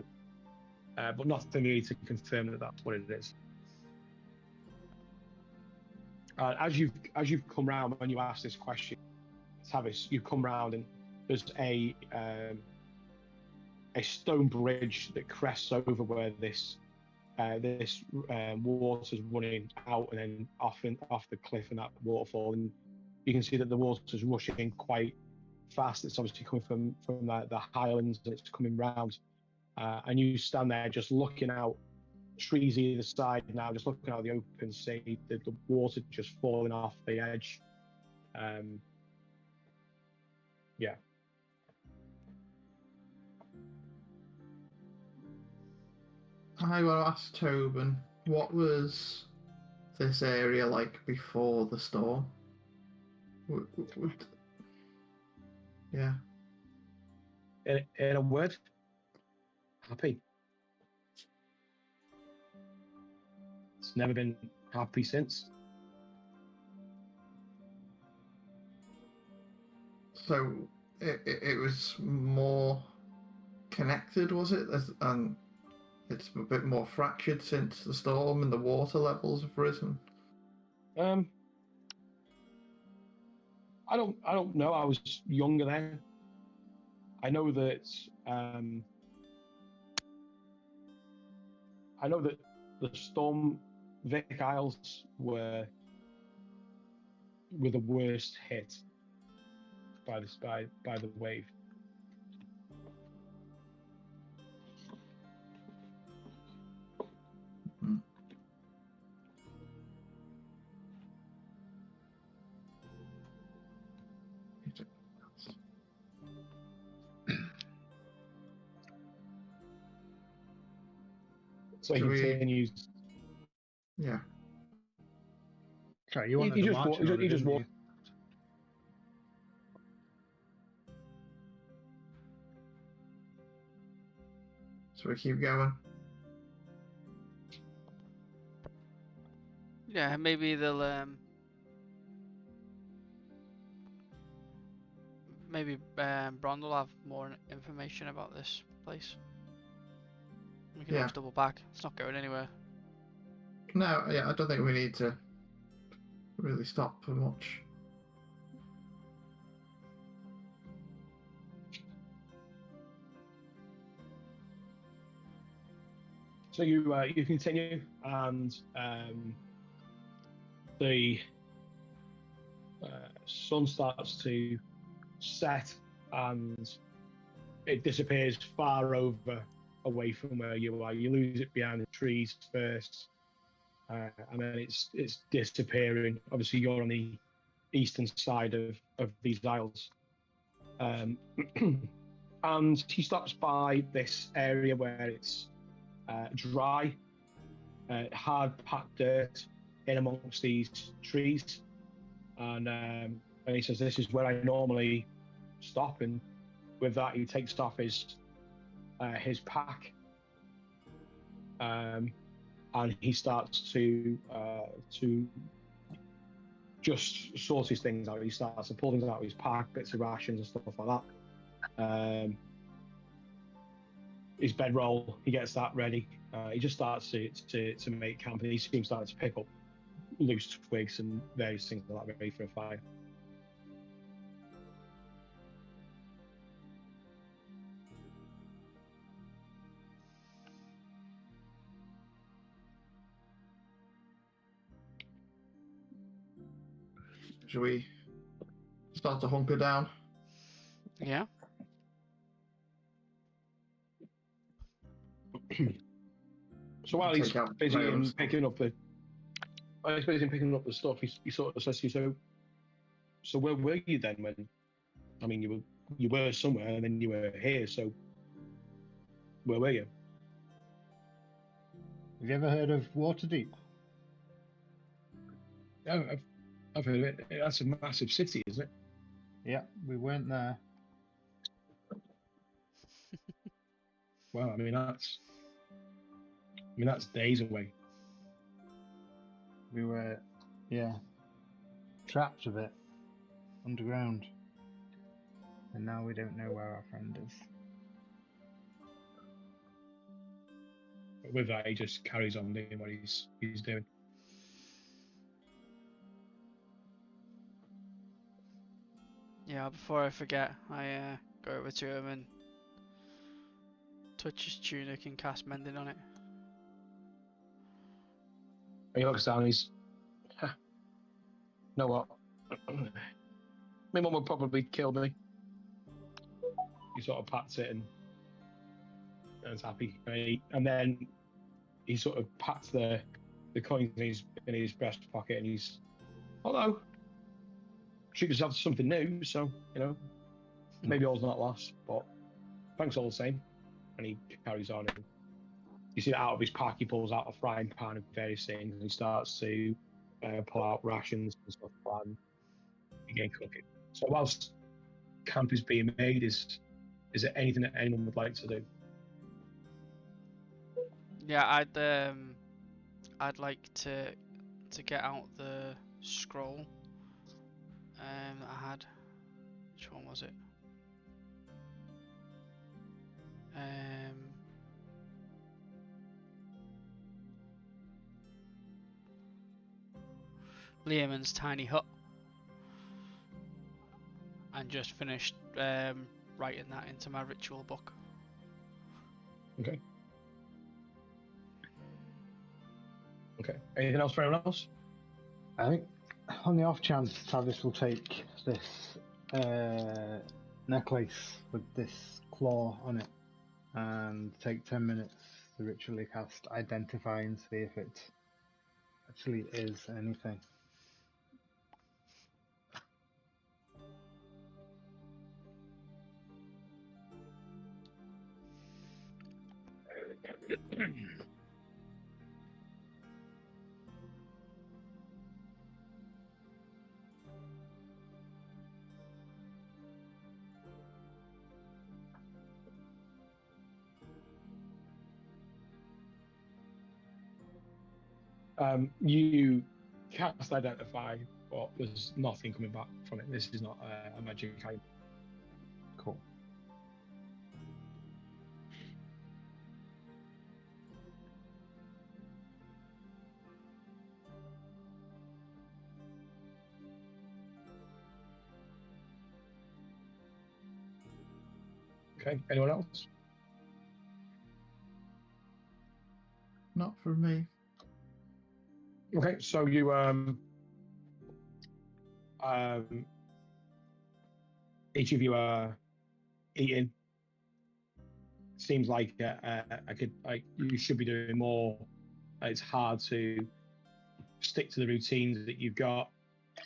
but nothing really to confirm that that's what it is. As you've come round when you asked this question, Tavis, you've come round and there's a stone bridge that crests over where this water's running out and then off the cliff and that waterfall, and you can see that the water's rushing quite fast. It's obviously coming from the highlands, and it's coming round. And you stand there just looking out, trees either side now, just looking out the open sea, the water just falling off the edge. Yeah. I will ask Tobin, what was this area like before the storm? Yeah. In a word, happy. It's never been happy since. So it was more connected, was it? And it's a bit more fractured since the storm, and the water levels have risen. I don't know. I was younger then. I know that the Storm Vic Isles were the worst hit by the wave. Hmm. So he Should we- continues. Yeah. Sorry, you wanted You the just walk. marching order, You just didn't walk. you? So we keep going. Yeah, maybe they'll maybe Brond will have more information about this place. We can Yeah. always double back. It's not going anywhere. No, yeah, I don't think we need to really stop for much. So you continue, and the sun starts to set, and it disappears far away from where you are. You lose it behind the trees first, and then it's disappearing. Obviously, you're on the eastern side of these isles. And he stops by this area where it's dry, hard packed dirt in amongst these trees, and he says, "This is where I normally stop." And with that, he takes off his pack, and he starts to just sort his things out. He starts to pull things out of his pack, bits of rations and stuff like that. His bedroll, he gets that ready. He just starts to make camp, and he seems starting to pick up loose twigs and various things like that ready for a fire. Should we start to hunker down? Yeah. So while he's Take out busy rails. in picking up the stuff, he sort of says to you, so where were you then when? I mean, you were somewhere, and then you were here. So where were you? Have you ever heard of Waterdeep? Yeah, I've heard of it. That's a massive city, isn't it? Yeah, we weren't there. Well, I mean that's days away. We were, yeah, trapped a bit underground. And now we don't know where our friend is. But with that, he just carries on doing what he's doing. Yeah, before I forget, I go over to him and touch his tunic and cast mending on it. He looks down. He's, you know what? my mum would probably kill me. He sort of pats it and is happy. And then he sort of pats the coins in his breast pocket and he's, although, treat yourself to something new, so, you know, maybe all's not lost, but thanks all the same. And he carries on. And you see that out of his pack, he pulls out a frying pan and various things, and he starts to pull out rations and stuff and begin cooking. So whilst camp is being made, is there anything that anyone would like to do? Yeah, I'd like to get out the scroll that I had. Which one was it? Leomund's tiny hut, and just finished writing that into my ritual book. Okay. Okay. Anything else for anyone else? I think on the off chance Travis will take this necklace with this claw on it and take 10 minutes to ritually cast Identify and see if it actually is anything. You cast Identify, but there's nothing coming back from it. This is not a magic item. Cool. Okay. Anyone else? Not for me. Okay. So you each of you are eating. Seems like you should be doing more. It's hard to stick to the routines that you've got,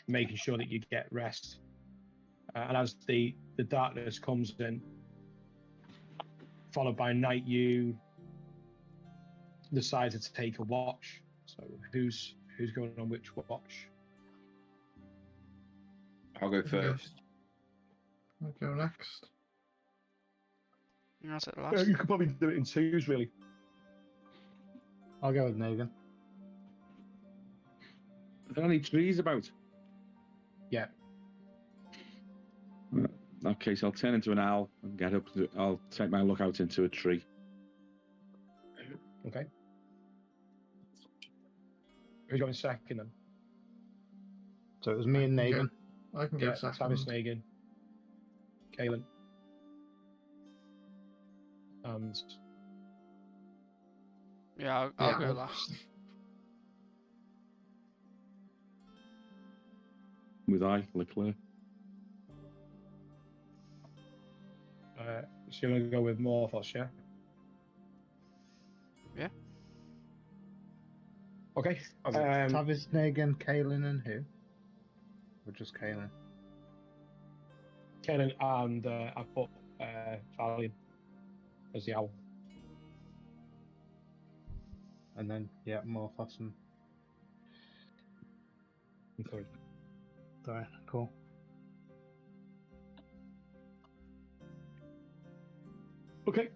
making sure that you get rest. And as the darkness comes in, followed by night, you decide to take a watch. So who's going on which watch? I'll go first. I'll go next. That's it. Last. You could probably do it in twos, really. I'll go with Megan. Are there any trees about? Yeah. In that case, I'll turn into an owl and get up. I'll take my lookout into a tree. Okay. Who's going second then? So it was me and Megan. I can go second. Travis, Megan, Kaelin, and Yeah, I'll go last. With Leclerc. so you're going to go with Morphos, yeah? Yeah. Okay. Travis, Megan, Kaelin, and who? Or just Kaelin? Kaelin and I put Valiant as the owl. And then, yeah, Morphos and... Sorry. Sorry, cool. Okay.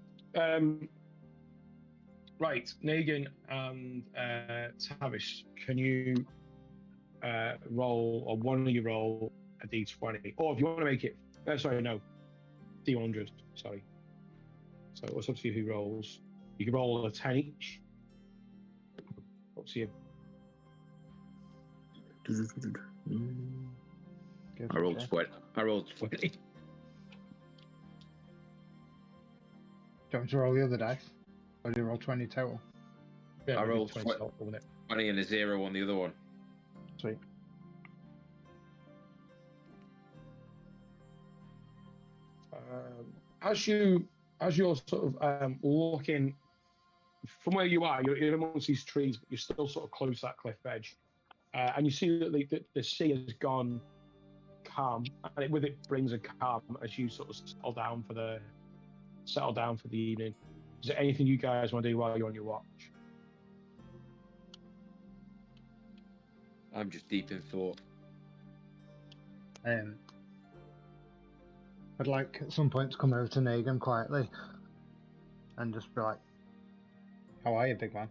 Right, Negan and Tavish, can you roll, or one of you roll a d20? Or if you want to make it, sorry, no, d100, sorry. So it's up to you who rolls. You can roll a 10 each. Up to you. I rolled 20. I rolled 20. Do you want me to roll the other dice? Or do you roll 20 total? Yeah, I rolled 20 total, wasn't it? 20 and a 0 on the other one. Sweet. As you're sort of looking from where you are, you're amongst these trees, but you're still sort of close to that cliff edge, and you see that the sea has gone calm, and with it brings a calm as you sort of settle down for the evening. Is there anything you guys want to do while you're on your watch? I'm just deep in thought. I'd like at some point to come over to Negan quietly and just be like, "How are you, big man?"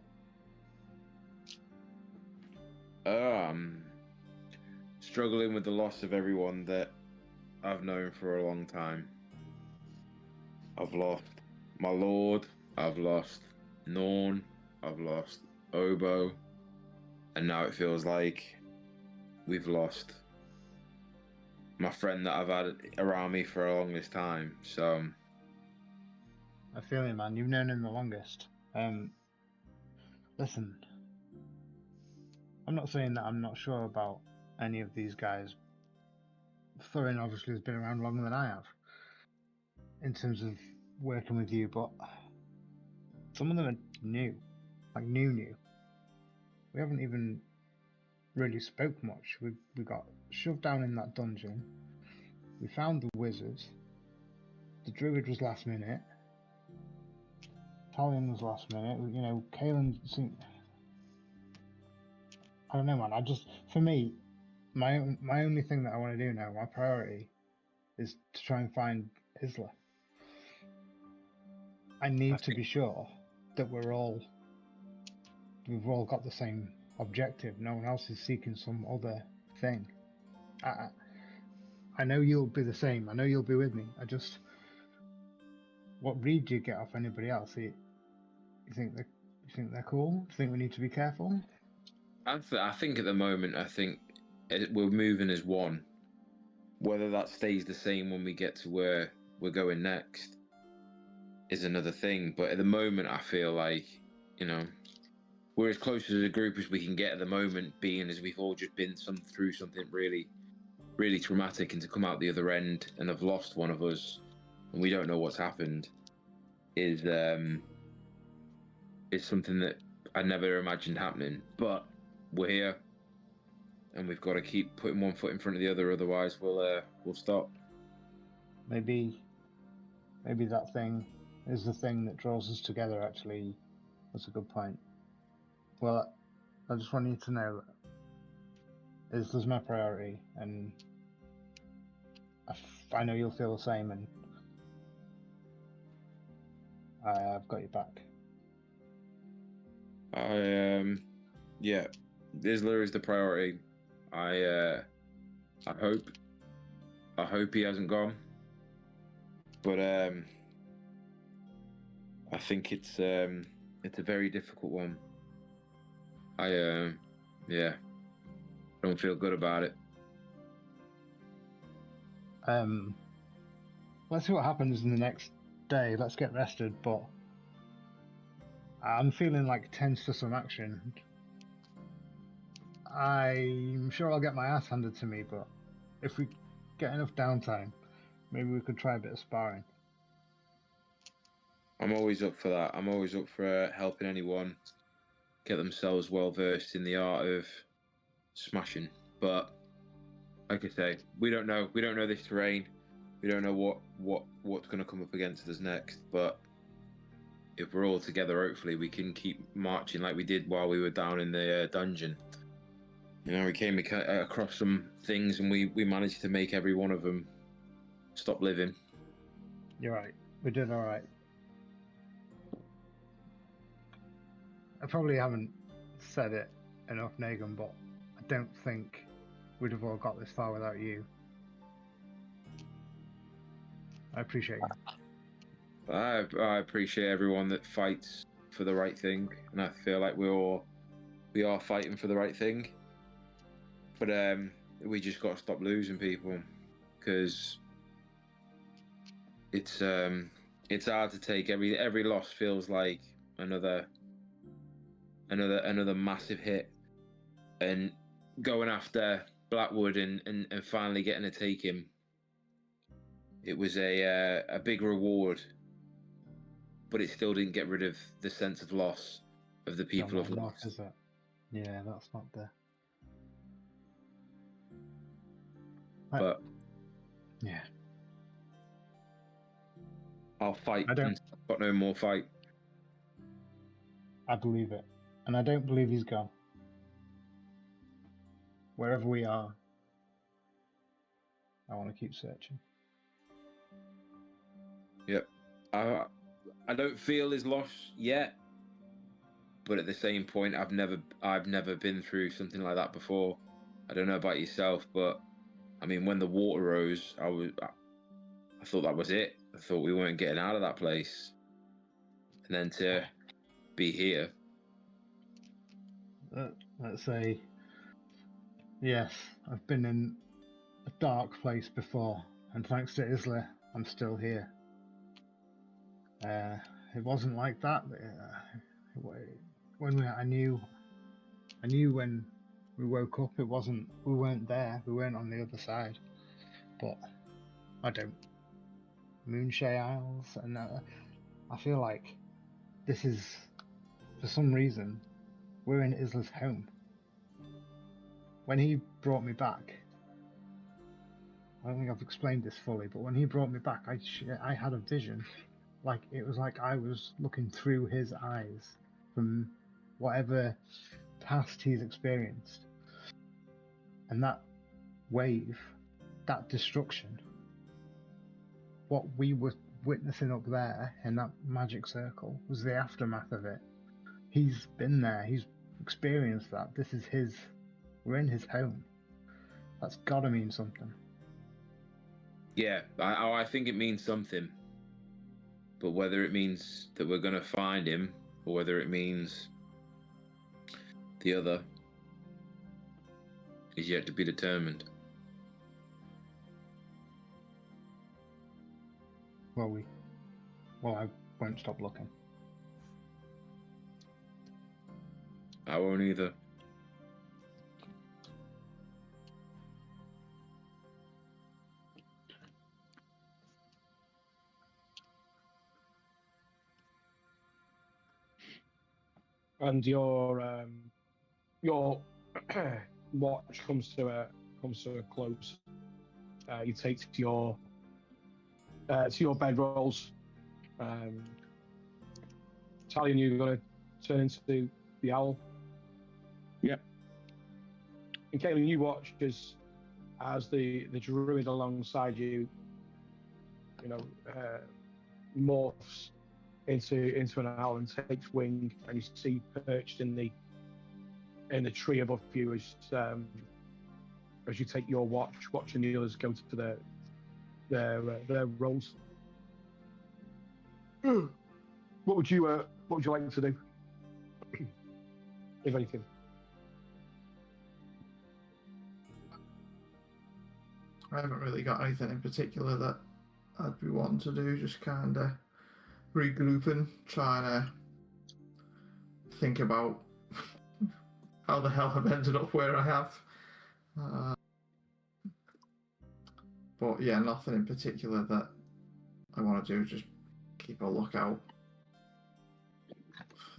Struggling with the loss of everyone that I've known for a long time. I've lost my lord, I've lost Norn, I've lost Obo, and now it feels like we've lost my friend that I've had around me for a longest time. So I feel you, man. You've known him the longest. Listen, I'm not saying that I'm not sure about any of these guys. Thorin obviously has been around longer than I have in terms of working with you, but some of them are new, like new. We haven't even really spoke much. We got shoved down in that dungeon. We found the wizard. The druid was last minute. Talion was last minute. You know, Kaelan seemed... I don't know, man. For me, my only thing that I want to do now, my priority, is to try and find Isla. I need to be sure that we've all got the same objective. No one else is seeking some other thing. I know you'll be the same. I know you'll be with me. What read do you get off anybody else? You think they're cool? Do you think we need to be careful? I think at the moment, we're moving as one. Whether that stays the same when we get to where we're going next is another thing. But at the moment, I feel like, we're as close as a group as we can get at the moment, being as we've all just been through something really, really traumatic, and to come out the other end and have lost one of us, and we don't know what's happened, is something that I never imagined happening. But we're here, and we've got to keep putting one foot in front of the other, otherwise we'll stop. Maybe that thing is the thing that draws us together. Actually, that's a good point. Well, I just want you to know that Isla's my priority, and I know you'll feel the same, and I've got your back. Yeah, Isla is the priority. I hope he hasn't gone, but I think it's a very difficult one. I don't feel good about it. Let's see what happens in the next day. Let's get rested, but I'm feeling like tense for some action. I'm sure I'll get my ass handed to me, but if we get enough downtime, maybe we could try a bit of sparring. I'm always up for that. I'm always up for helping anyone get themselves well versed in the art of smashing. But like I say, we don't know this terrain. We don't know what's going to come up against us next. But if we're all together, hopefully we can keep marching like we did while we were down in the dungeon. We came across some things, and we managed to make every one of them stop living. You're right. We did all right. I probably haven't said it enough, Negan, but I don't think we'd have all got this far without you. I appreciate you. I appreciate everyone that fights for the right thing, and I feel like we are fighting for the right thing. But we just got to stop losing people, because it's hard to take. Every loss feels like another massive hit, and going after Blackwood and finally getting to take him it was a big reward, but it still didn't get rid of the sense of loss of the people Not of enough, lost. is it? Yeah, that's not the. But Yeah, I'll fight. I don't- until I've got no more fight. I believe it, and I don't believe he's gone. Wherever we are, I want to keep searching. Yep. I don't feel his loss yet, but at the same point, I've never been through something like that before. I don't know about yourself, but I mean, when the water rose, I thought that was it. I thought we weren't getting out of that place, and then to be here. Let's say, yes, I've been in a dark place before, and thanks to Isla, I'm still here. It wasn't like that. I knew when we woke up, we weren't there. We weren't on the other side. But I don't. Moonshay Isles, and I feel like this is, for some reason, we're in Isla's home. When he brought me back, I don't think I've explained this fully, but when he brought me back, I had a vision. Like, it was like I was looking through his eyes from whatever past he's experienced. And that wave, that destruction, what we were witnessing up there in that magic circle was the aftermath of it. He's been there, he's experienced that. We're in his home. That's gotta mean something. Yeah, I think it means something. But whether it means that we're going to find him, or whether it means the other, is yet to be determined. Well, I won't stop looking. I won't either. And your watch comes to a close. You take to your bedrolls. Italian, you're going to turn into the owl. Yep. And Caitlin, you watch as the druid alongside you, morphs into an owl and takes wing, and you see perched in the tree above you as you take your watching the others go to their roles. What would you like to do, if anything? I haven't really got anything in particular that I'd be wanting to do. Just kind of regrouping, trying to think about how the hell I've ended up where I have. But yeah, nothing in particular that I want to do. Just keep a lookout.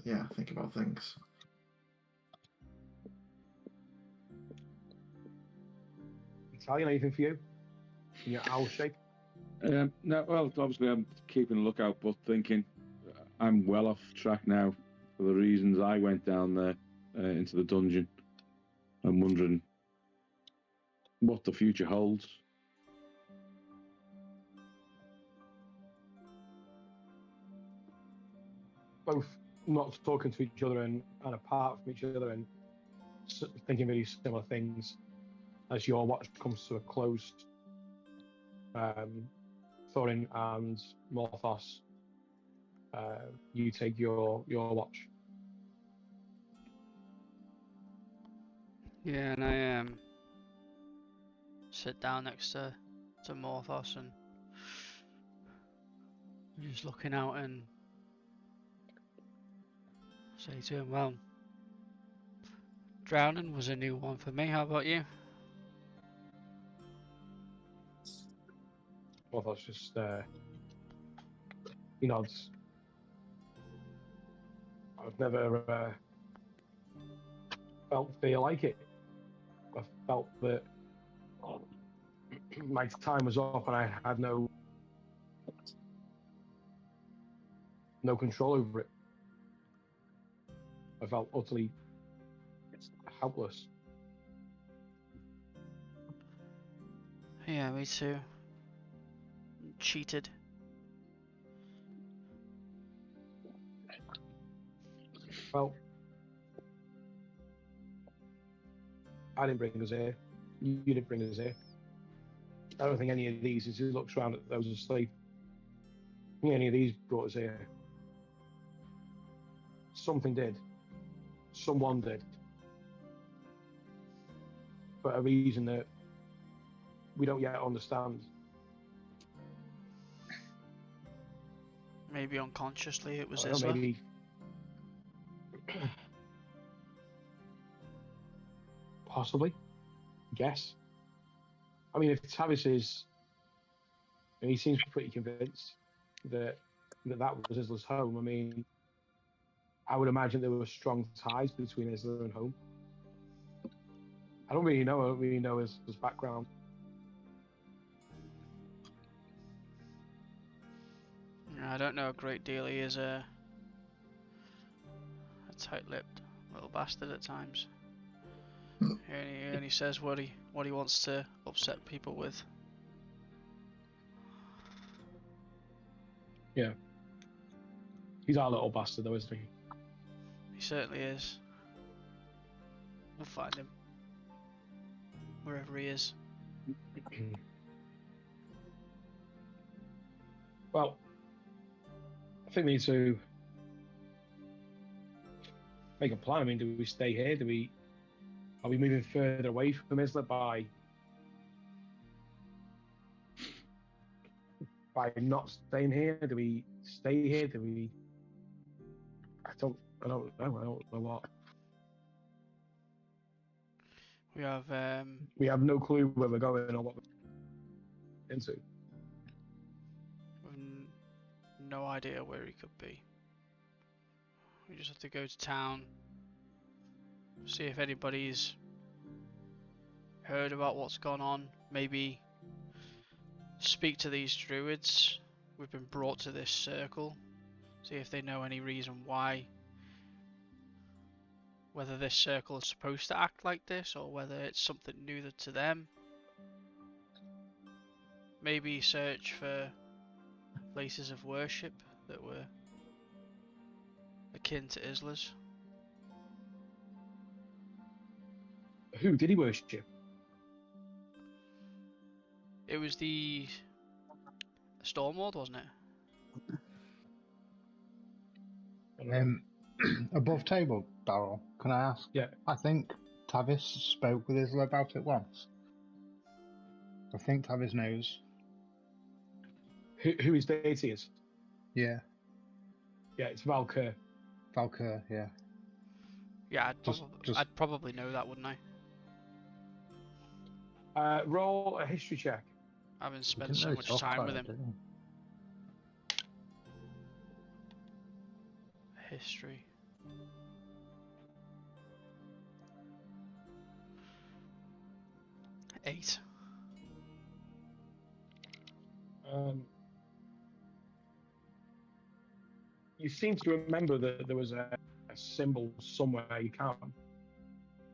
Yeah, think about things. Italian, anything for you? In your owl shape? No, well, obviously I'm keeping a lookout, but thinking I'm well off track now for the reasons I went down there into the dungeon. I'm wondering what the future holds. Both not talking to each other and apart from each other and thinking very similar things as your watch comes to a close. Thorin and Morthos, you take your watch. Yeah, and I sit down next to Morthos and just looking out and say to him, well, drowning was a new one for me. How about you? Morthos just he nods. I've never felt fear like it. I felt that my time was up and I had no control over it. I felt utterly helpless. Yeah, me too. Cheated. Well, I didn't bring us here. You didn't bring us here. I don't think any of these, as he looks around at those asleep, I think any of these brought us here. Something did. Someone did. For a reason that we don't yet understand. Maybe unconsciously it was I don't know, Isla. maybe. Possibly. Guess. I mean, if Tavis is, and he seems pretty convinced that was Isla's home. I mean, I would imagine there were strong ties between Isla and home. I don't really know his background. I don't know a great deal. He is a tight-lipped little bastard at times. He only says what he wants to upset people with. Yeah. He's our little bastard, though, isn't he? He certainly is. We'll find him wherever he is. Well, I think we need to make a plan. I mean, do we stay here? Are we moving further away from Isla by not staying here? Do we stay here? Do we? I don't know. I don't know what. We have no clue where we're going or what we're into. No idea where he could be. We just have to go to town, see if anybody's heard about what's gone on, maybe speak to these druids. We've been brought to this circle, see if they know any reason why, whether this circle is supposed to act like this or whether it's something new to them. Maybe search for places of worship that were akin to Isla's. Who did he worship? It was the Stormlord, wasn't it? Above table, Darrell, can I ask? Yeah. I think Tavis spoke with Isla about it once. I think Tavis knows. Who his deity is? Yeah. Yeah, it's Valkyr. Valkyr, yeah. Yeah, Just- I'd probably know that, wouldn't I? Roll a history check. Having We spent didn't so really much talk time about with it, him. did we? History. Eight. You seem to remember that there was a symbol somewhere. You can't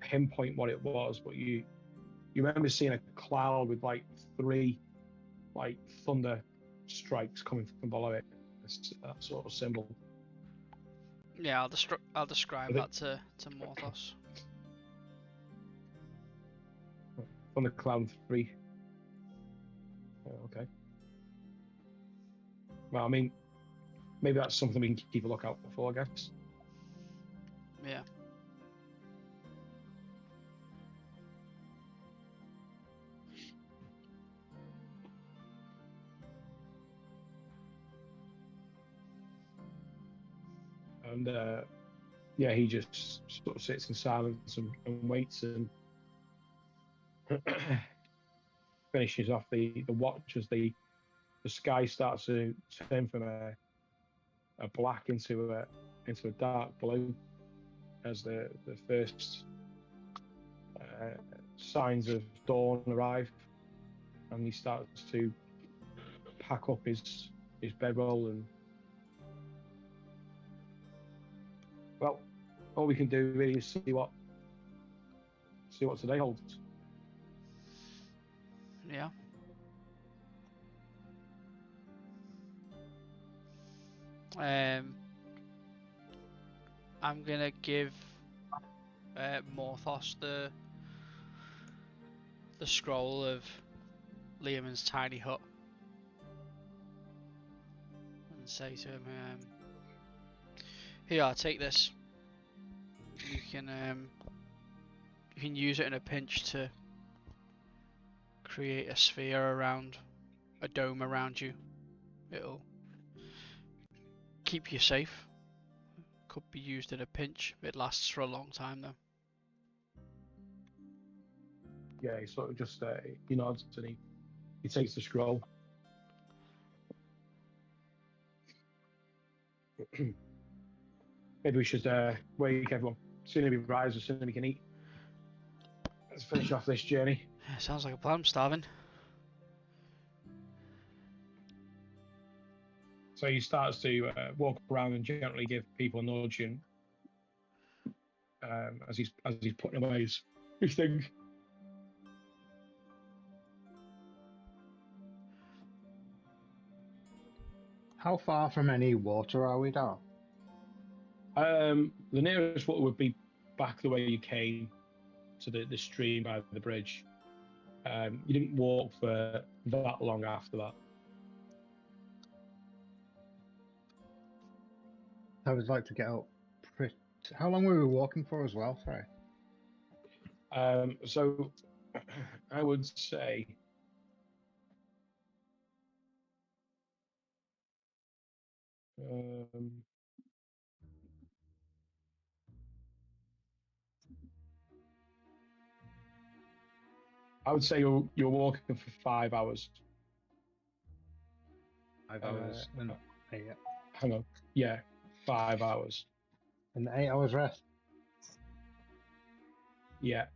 pinpoint what it was, but you remember seeing a cloud with like 3 like thunder strikes coming from below it. It's that sort of symbol. Yeah, I'll describe I think- that to Morthos. Thunder cloud 3. Oh, okay. Well, I mean, maybe that's something we can keep a lookout for, I guess. Yeah. And yeah, he just sort of sits in silence and waits and finishes off the watch as the the sky starts to turn from a black into a dark blue as the first signs of dawn arrive, and he starts to pack up his bedroll. And well, all we can do really is see what today holds. Yeah. I'm gonna give Morthos the scroll of Liam's tiny hut and say to him, "Here, take this. You can use it in a pinch to create a sphere around a dome around you. It'll keep you safe. Could be used in a pinch. It lasts for a long time though." Yeah, he sort of just he nods and he takes the scroll. Maybe we should wake everyone. Sooner we rise, the sooner we can eat. Let's finish off this journey. Yeah, sounds like a plan. I'm starving. So he starts to walk around and gently give people a nudge, and as he's putting away his things. How far from any water are we now? The nearest water would be back the way you came to the stream by the bridge. You didn't walk for that long after that. I would like to get up. How long were we walking for as well? Sorry. So I would say you're walking for 5 hours. 5 hours and 8. Hang on. Yeah, 5 hours. And 8 hours rest. Yeah.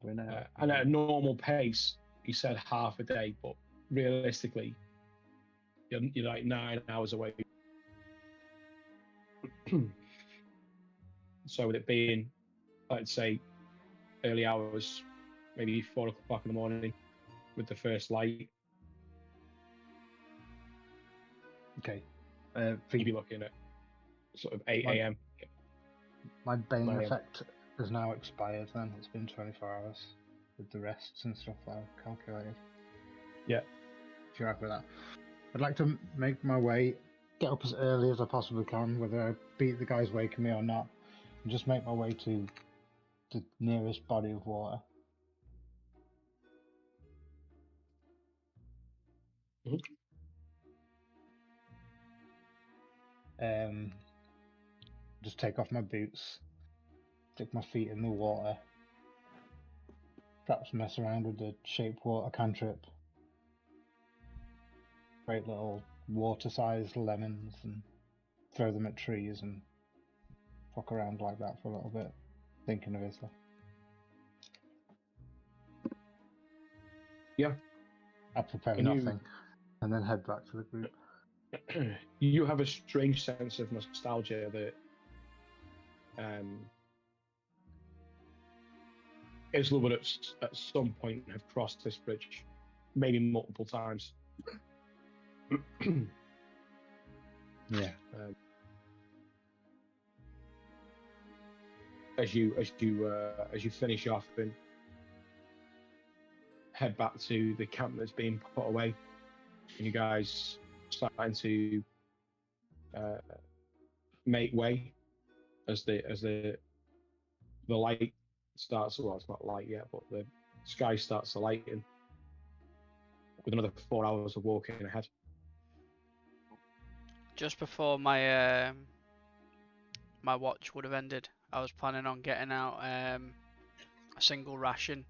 And at a normal pace, he said half a day, but realistically, you're like 9 hours away. So with it being, let's say, early hours, maybe 4 o'clock in the morning, with the first light, Okay. you'd be looking at sort of 8 a.m. My Bane 9 a.m. effect has now expired then. It's been 24 hours with the rests and stuff that I've calculated. Yeah. If you're happy with that. I'd like to make my way, get up as early as I possibly can, whether I beat the guys waking me or not, and just make my way to the nearest body of water. Just take off my boots, stick my feet in the water, perhaps mess around with the shaped water cantrip, create little water-sized lemons and throw them at trees and fuck around like that for a little bit, thinking of Isla. Yeah. I prepare And you- nothing, and then head back to the group. You have a strange sense of nostalgia that Isla would at some point have crossed this bridge, maybe multiple times. Yeah. As you finish off and head back to the camp that's being put away, and you guys starting to make way as the light starts. Well, it's not light yet, but the sky starts to lighten with another 4 hours of walking ahead. Just before my my watch would have ended, I was planning on getting out a single ration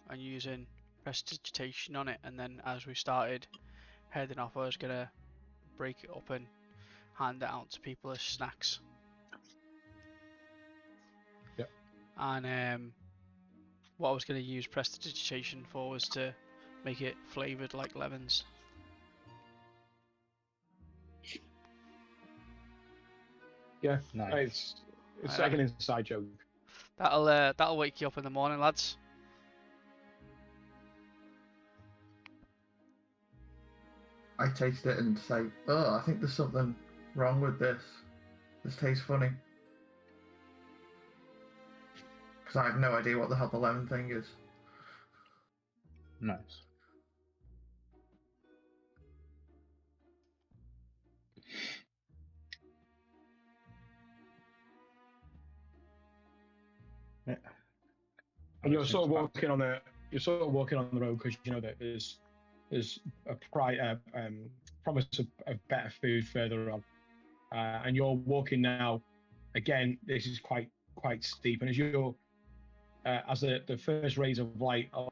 and using prestidigitation on it, and then as we started heading off, I was gonna break it up and hand it out to people as snacks. Yep. And what I was gonna use prestidigitation for was to make it flavored like lemons. Yeah, Nice. it's Right, like an inside joke. That'll wake you up in the morning, lads. I taste it and say, oh, I think there's something wrong with this. This tastes funny. Because I have no idea what the hell the lemon thing is. Nice. Yeah. And you're sort of walking on the road because you know that there's a promise of better food further on, and you're walking now. Again, this is quite steep, and as the first rays of light allow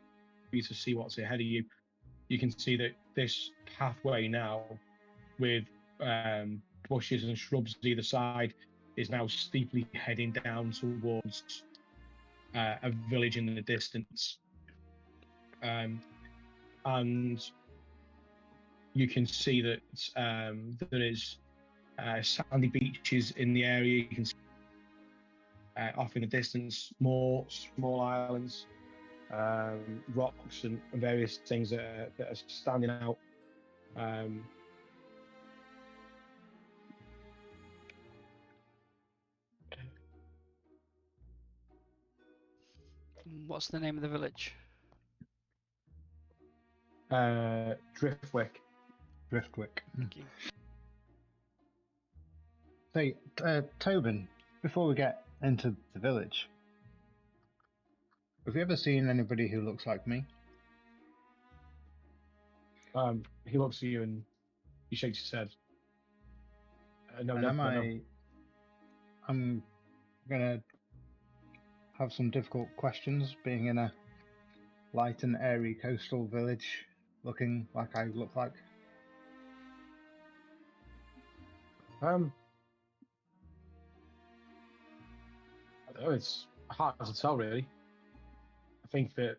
you to see what's ahead of you, you can see that this pathway now, with bushes and shrubs either side, is now steeply heading down towards a village in the distance, and you can see that there is sandy beaches in the area. You can see off in the distance more small islands, rocks and various things that are standing out. What's the name of the village? Driftwick. Driftwick. Thank you. Hey, Tobin, before we get into the village, have you ever seen anybody who looks like me? He looks at you and he shakes his head. No, And definitely. I'm gonna have some difficult questions, being in a light and airy coastal village, looking like I look like. I don't know, it's hard to tell, really. I think that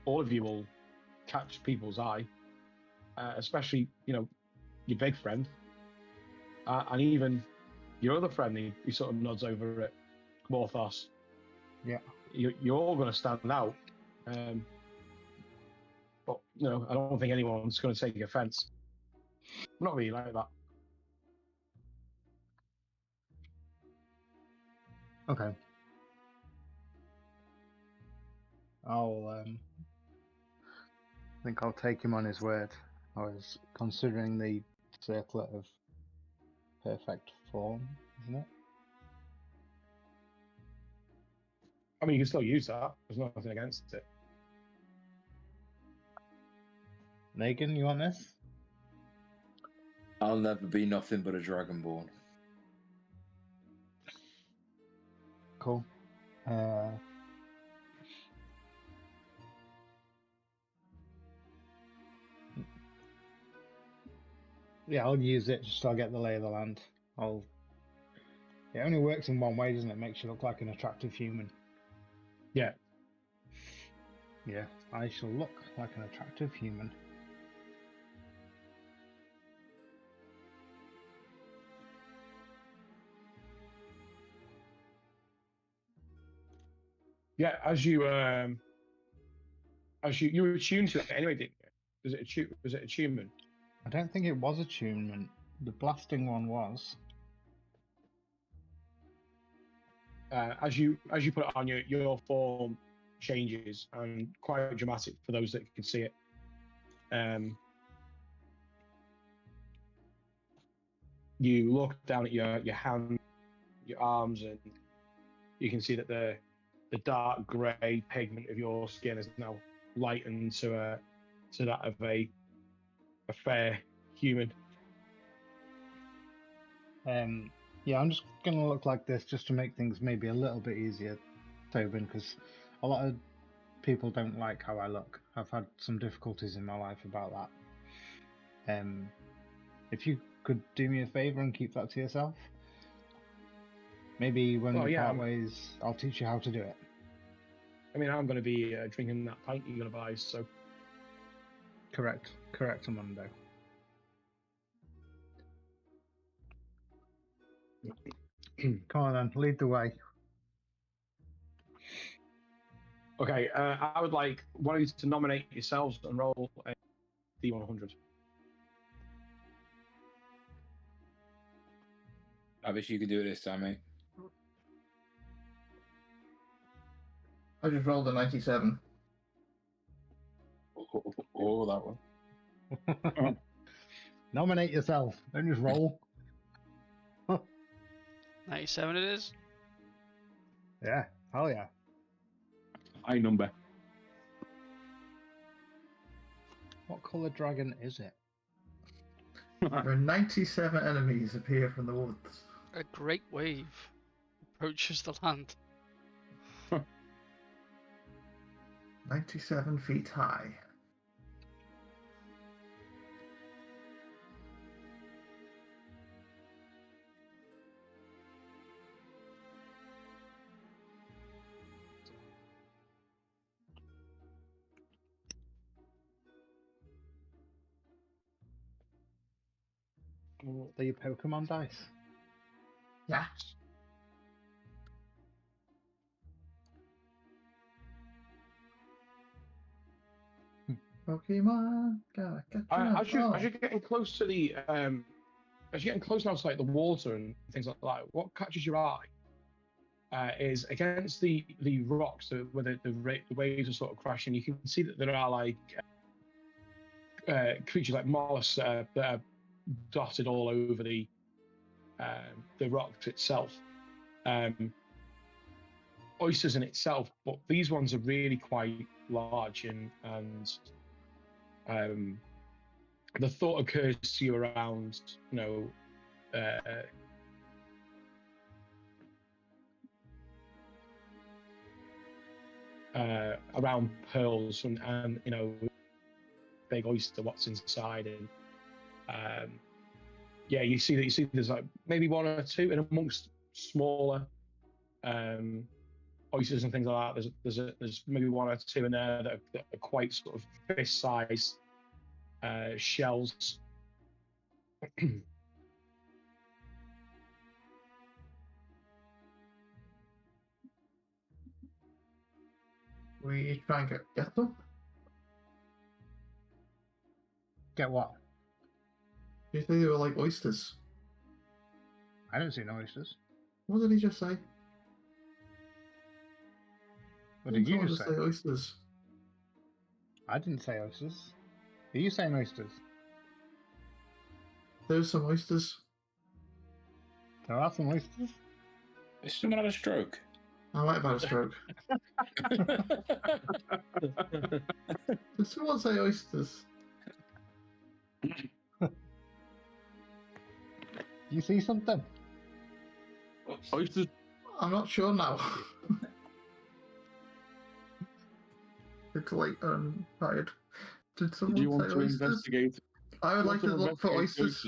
all of you will catch people's eye, especially, your big friend, and even your other friend. He sort of nods over at Morthos. Yeah. You're all going to stand out, but I don't think anyone's going to take offence. I'm not really like that. Okay. I think I'll take him on his word. I was considering the circlet of perfect form, isn't it? I mean, you can still use that. There's nothing against it. Megan, you want this? I'll never be nothing but a dragonborn. Cool. Yeah, I'll use it just so I get the lay of the land. It only works in one way, doesn't it? It makes you look like an attractive human. Yeah. Yeah, I shall look like an attractive human. Yeah, as you were attuned to it anyway, didn't you? Was it attunement? I don't think it was attunement. The blasting one was. As you put it on, your form changes, and quite dramatic for those that can see it. You look down at your hand, your arms, and you can see that the dark grey pigment of your skin is now lightened to that of a fair human. Yeah, I'm just going to look like this just to make things maybe a little bit easier, Tobin, because a lot of people don't like how I look. I've had some difficulties in my life about that. If you could do me a favour and keep that to yourself, maybe when we part ways, I'll teach you how to do it. I mean, I'm going to be drinking that pint you're going to buy, so... Correct, Amundo. Come on then, lead the way. Okay, I would like one of you to nominate yourselves and roll a D100. I wish you could do it this time, mate. I just rolled a 97. Oh, that one. Nominate yourself, don't just roll. 97 it is. Yeah, hell yeah. High number. What colour dragon is it? There are 97 enemies appear from the woods. A great wave approaches the land. 97 feet high. They're your Pokemon dice. Yeah. Pokemon, gotta catch As you're getting close to the as you're getting close now to like the water and things like that, what catches your eye is against the rocks where the waves are sort of crashing. You can see that there are like creatures like mollusks that are dotted all over the rocks itself. Oysters in itself, but these ones are really quite large and the thought occurs to you around, you know, around pearls and you know, big oyster, what's inside, and yeah, you see there's like maybe one or two, and amongst smaller oysters and things like that, there's maybe one or two in there that are quite sort of fist size shells. We try and get them. Get what? Do you think they were like oysters? I don't see no oysters. What did he just say? What did you Someone just say? Oysters. I didn't say oysters. Are you saying oysters? There's some oysters. There are some oysters. Is someone had a stroke? I might have had a stroke. Did someone say oysters? Do you see something? Oysters. I'm not sure now. It's late and tired. Did someone Do you want say to oysters? investigate? I would like to look for oysters.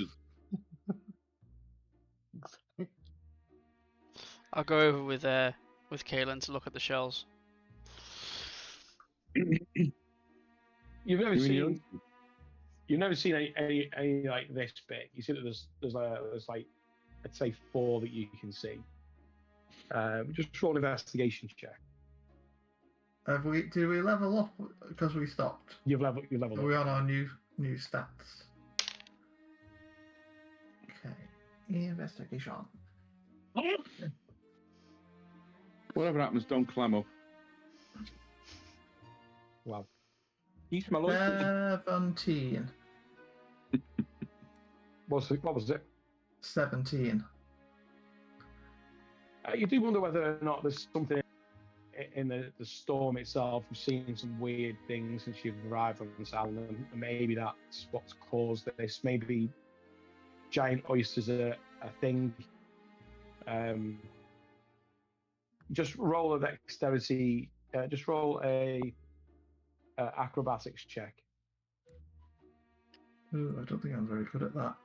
I'll go over with Kaelin to look at the shells. You've never seen any like this big. You see that there's like I'd say 4 that you can see. Just roll an investigation check. Did we level up because we stopped? You've leveled Are we on our new stats? Okay. Investigation. Whatever happens, don't climb up. Wow. You smell oysters. 17. What was it? 17. You do wonder whether or not there's something in the storm itself. You've seen some weird things since you've arrived on this island, and maybe that's what's caused this. Maybe giant oysters are a thing. Just roll a dexterity. Just roll a acrobatics check. Ooh, I don't think I'm very good at that.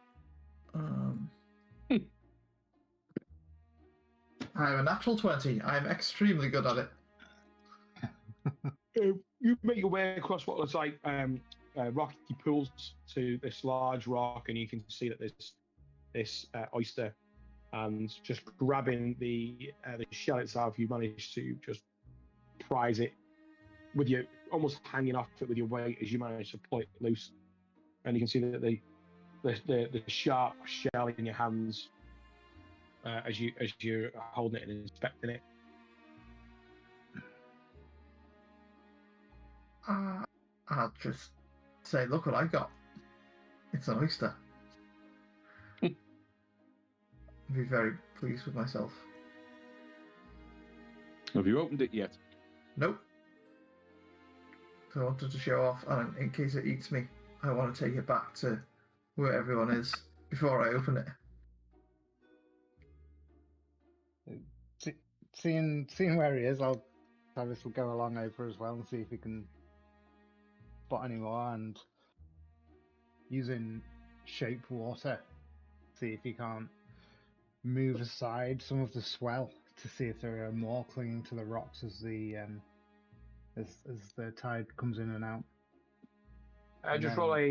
I have a natural 20. I'm extremely good at it. You make your way across what looks like rocky pools to this large rock, and you can see that there's this oyster. And just grabbing the shell itself, you manage to just prise it with your almost hanging off it with your weight as you manage to pull it loose. And you can see that the sharp shell in your hands as you're holding it and inspecting it. I'll just say, look what I got. It's an oyster. I'd be very pleased with myself. Have you opened it yet? Nope. So I wanted to show off, and in case it eats me, I want to take it back to where everyone is before I open it. Seeing where he is, Travis will go along over as well and see if he can spot any more, and using shape water, see if he can't move aside some of the swell to see if there are more clinging to the rocks as the tide comes in and out. Just roll a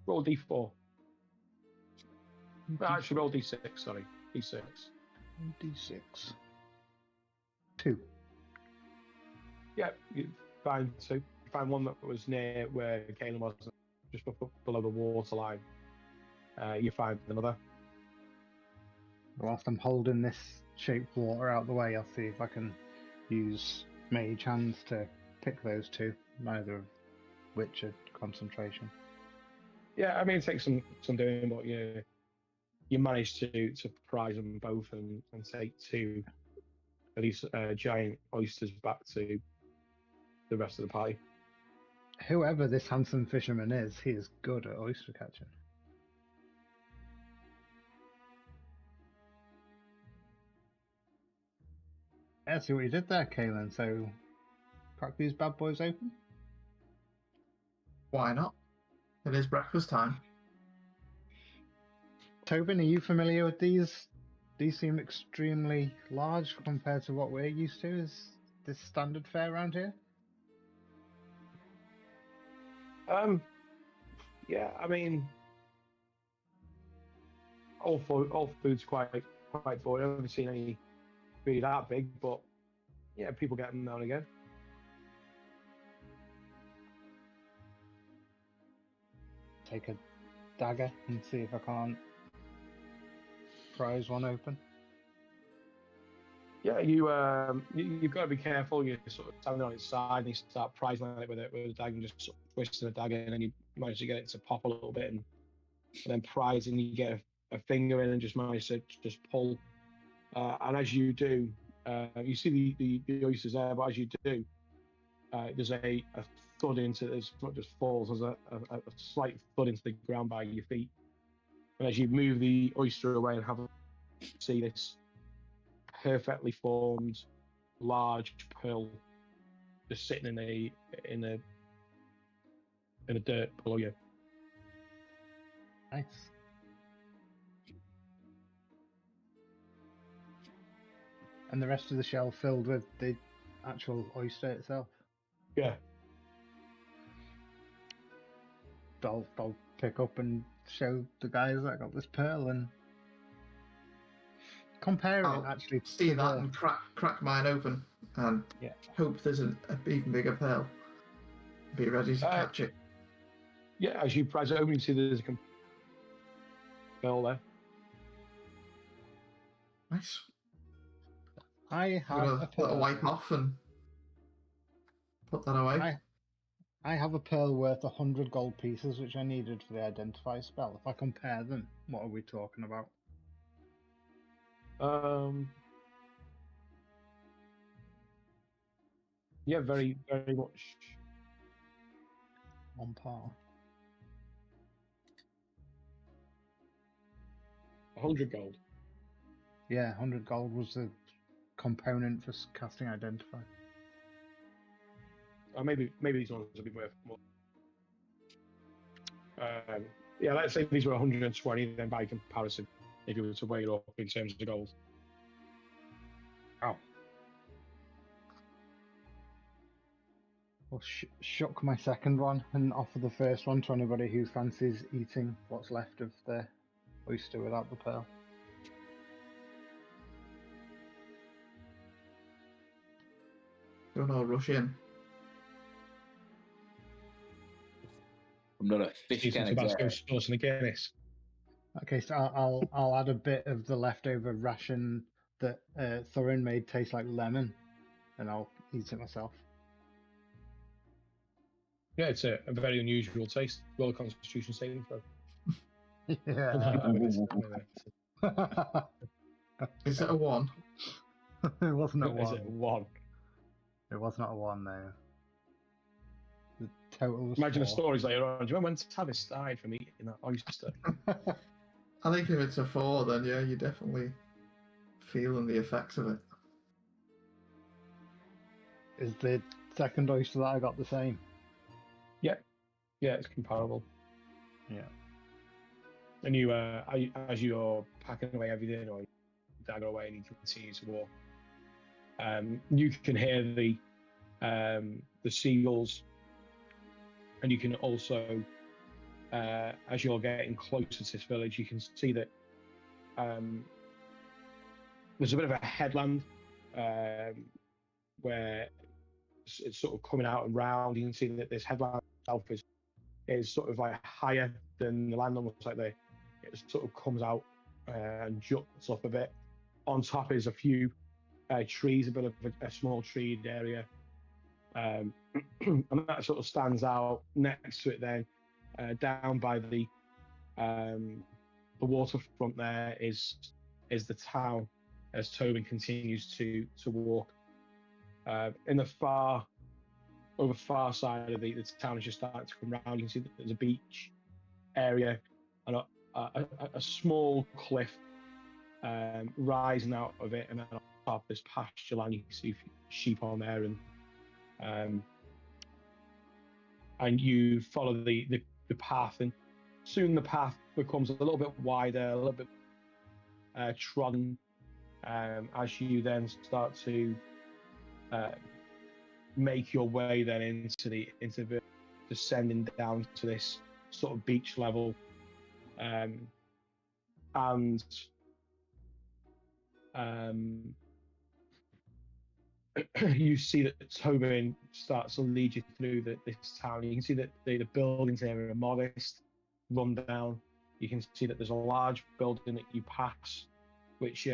d4. Actually, roll d6. Sorry, d6. D6. 2. Yeah, you find two. You find one that was near where Caelan was, just below the waterline. You find another. Whilst I'm holding this shaped water out the way, I'll see if I can use mage hands to pick those two, neither of which are concentration. Yeah, I mean, it takes some doing, but you manage to prize them both and take two of these giant oysters back to the rest of the party. Whoever this handsome fisherman is, he is good at oyster catching. Yeah, see what you did there, Caelan. So, crack these bad boys open? Why not? It is breakfast time. Tobin, are you familiar with these? These seem extremely large compared to what we're used to. Is this standard fare around here? Yeah, I mean, all food's quite boring. I haven't seen any really that big, but yeah, people get them now and again. Take a dagger and see if I can't prise one open. Yeah, you've got to be careful. You're sort of standing on its side and you start prizing at it with a dagger and just sort of twisting the dagger, and then you manage to get it to pop a little bit, and then prizing, you get a finger in and just manage to just pull. And as you do, you see the oysters there, but as you do, there's a thud into it. It's not just falls, there's a slight thud into the ground by your feet. And as you move the oyster away and have a see this perfectly formed large pearl just sitting in the dirt below you. Nice. And the rest of the shell filled with the actual oyster itself. Yeah. I'll pick up and show the guys that got this pearl and compare it I'll actually. See that and crack mine open and hope there's an even bigger pearl. Be ready to catch it. Yeah, as you prise it open, you see there's a pearl there. Nice. I have a little pearl. wipe off and put that away. I have a pearl worth 100 gold pieces, which I needed for the identify spell. If I compare them, what are we talking about? Yeah, very, very much on par. 100 gold. Yeah, 100 gold was the component for casting Identify. Or maybe these ones will be worth more. Yeah, let's say these were 120 then by comparison, if you were to weigh it up in terms of gold. Oh. I'll shuck my second one and offer the first one to anybody who fancies eating what's left of the oyster without the pearl. Don't all rush in. I'm not a fish See some kind of Tabasco guy. sauce and a Guinness. Okay, so I'll add a bit of the leftover ration that Thorin made taste like lemon, and I'll eat it myself. Yeah, it's a very unusual taste. Roll a Constitution saving throw. Yeah. Is it a 1? It wasn't a Is it one. 1? It was not a 1, no. The total was Imagine the 4. stories later on. Do you remember when Tavis died from eating that oyster? I think if it's a 4, then yeah, you're definitely feeling the effects of it. Is the second oyster that I got the same? Yeah, it's comparable. Yeah. And you, as you're packing away everything or dagger away and you continue to walk, you can hear the seagulls, and you can also, as you're getting closer to this village, you can see that there's a bit of a headland where it's sort of coming out and round. You can see that this headland itself is sort of like higher than the land, almost like it sort of comes out and juts up a bit. On top is a few trees, a bit of a small treed area, and that sort of stands out. Next to it, then down by the waterfront, there is the town. As Tobin continues to walk, in the far side of the town is just starting to come round. You can see that there's a beach area and a small cliff rising out of it, and then on top there's pasture land. You can see sheep on there, and you follow the path, and soon the path becomes a little bit wider, a little bit trodden, as you then start to make your way then into the descending down to this sort of beach level, and you see that Tobin starts to lead you through this town. You can see that the buildings here are modest, run down. You can see that there's a large building that you pass, which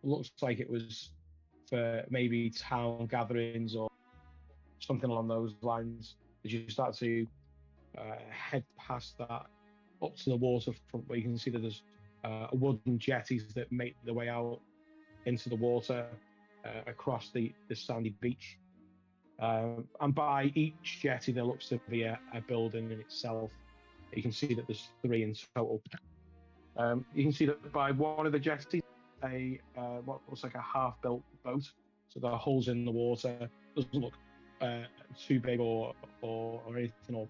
looks like it was for maybe town gatherings or something along those lines. As you start to head past that up to the waterfront, where you can see that there's wooden jetties that make their way out into the water across the sandy beach. And by each jetty, there looks to be a building in itself. You can see that there's 3 in total. You can see that by one of the jetties, what looks like a half-built boat. So there are holes in the water. Doesn't look too big or anything or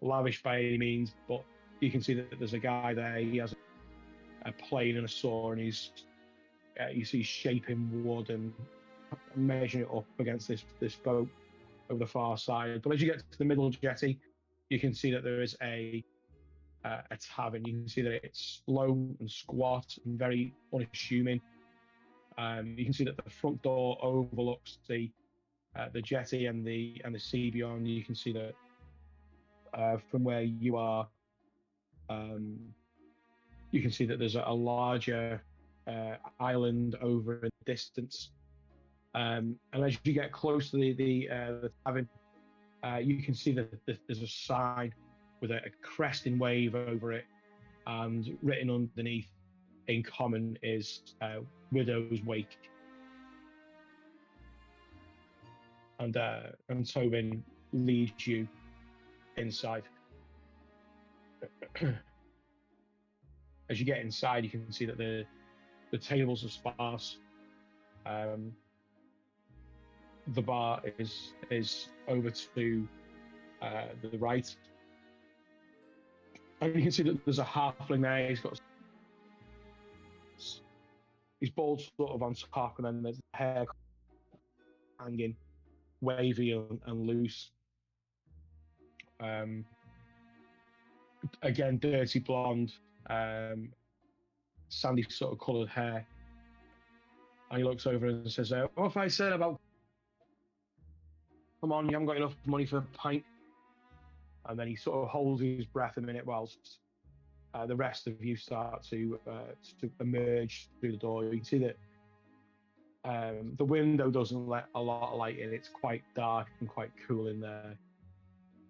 lavish by any means, but you can see that there's a guy there. He has a plane and a saw, and he's you see shaping wood and measuring it up against this boat over the far side. But as you get to the middle jetty, you can see that there is a tavern. You can see that it's low and squat and very unassuming. You can see that the front door overlooks the jetty and the sea beyond. You can see that from where you are, you can see that there's a larger island over in the distance. And as you get close to the tavern, you can see that there's a sign with a cresting wave over it, and written underneath in common is Widow's Wake. And Tobin leads you inside. As you get inside, you can see that The tables are sparse. The bar is over to the right, and you can see that there's a halfling there. He's bald sort of on top, and then there's hair hanging, wavy and loose. Again, dirty blonde, sandy sort of coloured hair. And he looks over and says, "What have I said about? Come on, you haven't got enough money for a pint." And then he sort of holds his breath a minute whilst the rest of you start to emerge through the door. You can see that the window doesn't let a lot of light in. It's quite dark and quite cool in there.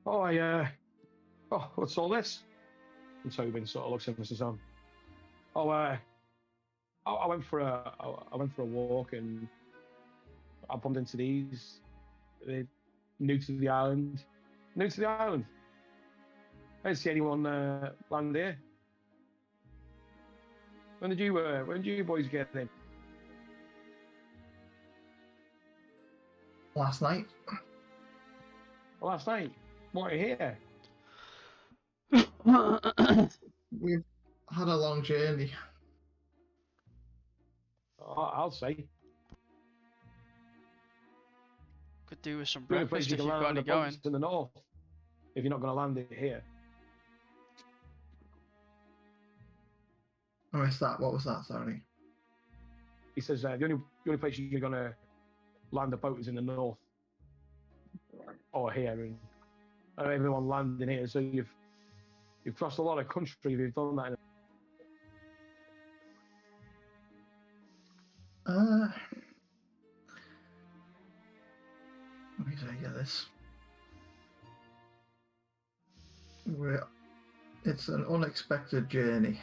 What's all this? And Tobin sort of looks at him and says, I went for a walk and I bumped into these. They're new to the island. New to the island. I didn't see anyone land here. When did you boys get in? Last night. Last night. What, here? We've had a long journey. I'll say. Could do with some The only breakfast place if you you've can got land any a going. boat's in the north. If you're not going to land it here. I missed that. What was that? Sorry. He says the only place you're going to land a boat is in the north. Or here, and everyone landing here. So you've crossed a lot of country if you've done that. Let me tell you this. It's an unexpected journey.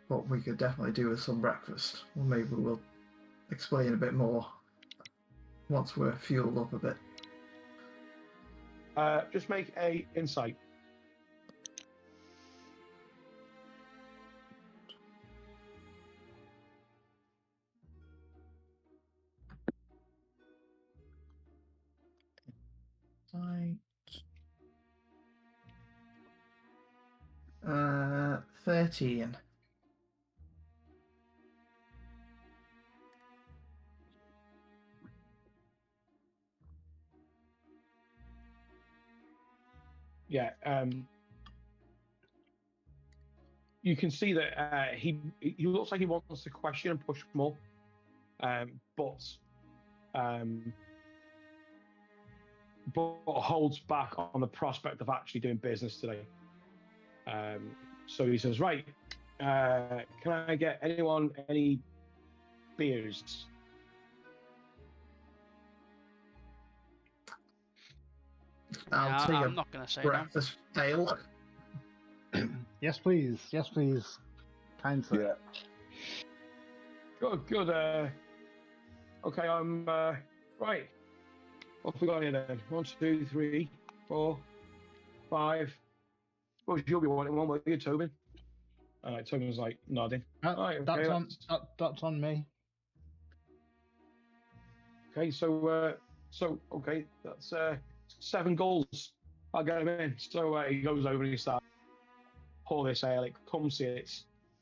But we could definitely do with some breakfast. Or maybe we'll explain a bit more once we're fueled up a bit. Just make a insight. Right. 13. Yeah. You can see that he looks like he wants to question and push more, but holds back on the prospect of actually doing business today. So he says, "Right, can I get anyone any beers?" I'll take I'm a not going to say no. breakfast ale. Yes, please. Yes, please. Kind sir. Yeah. Good. Okay, I'm right. What have we got here then? 1, 2, 3, 4, 5. Well, you'll be wanting one, won't you, Tobin? All right, Tobin's like nodding. Right, okay, That's on me. Okay, so okay, that's 7 goals. I'll get him in. So he goes over and he starts pour this ale. It comes to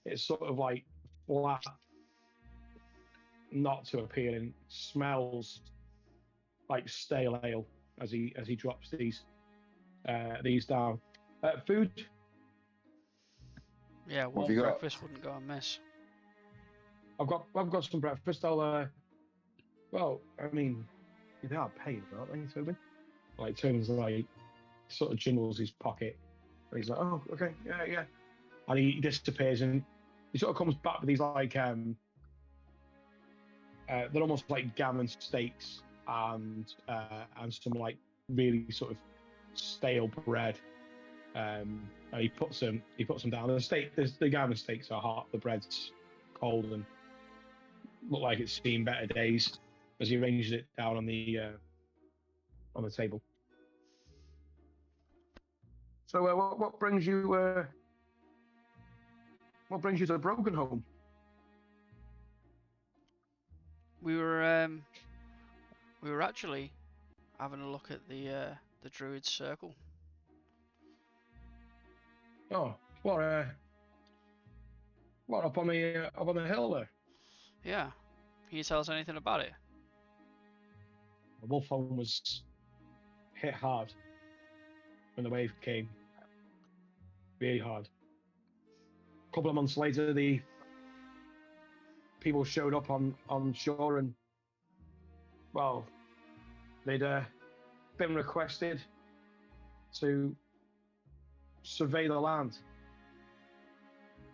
it's sort of like flat, not too appealing. Smells like stale ale as he drops these down. Food. Yeah, have warm you got? breakfast wouldn't go amiss. I've got some breakfast. Well, I mean, they are paid, aren't they, Tobin? Like Tobin's like sort of jingles his pocket. And he's like, "Oh, okay, yeah." And he disappears and he sort of comes back with these like they're almost like gammon steaks and some like really sort of stale bread. And he puts them down. The gammon steaks are hot. The bread's cold and look like it's seen better days. As he arranges it down on the table. So what brings you What brings you to Broken Home? We were actually having a look at the Druid's Circle. Oh, what up on the hill there? Yeah. Can you tell us anything about it? The wolf home was hit hard when the wave came. Really hard. A couple of months later, the people showed up on shore and, well, they'd been requested to survey the land.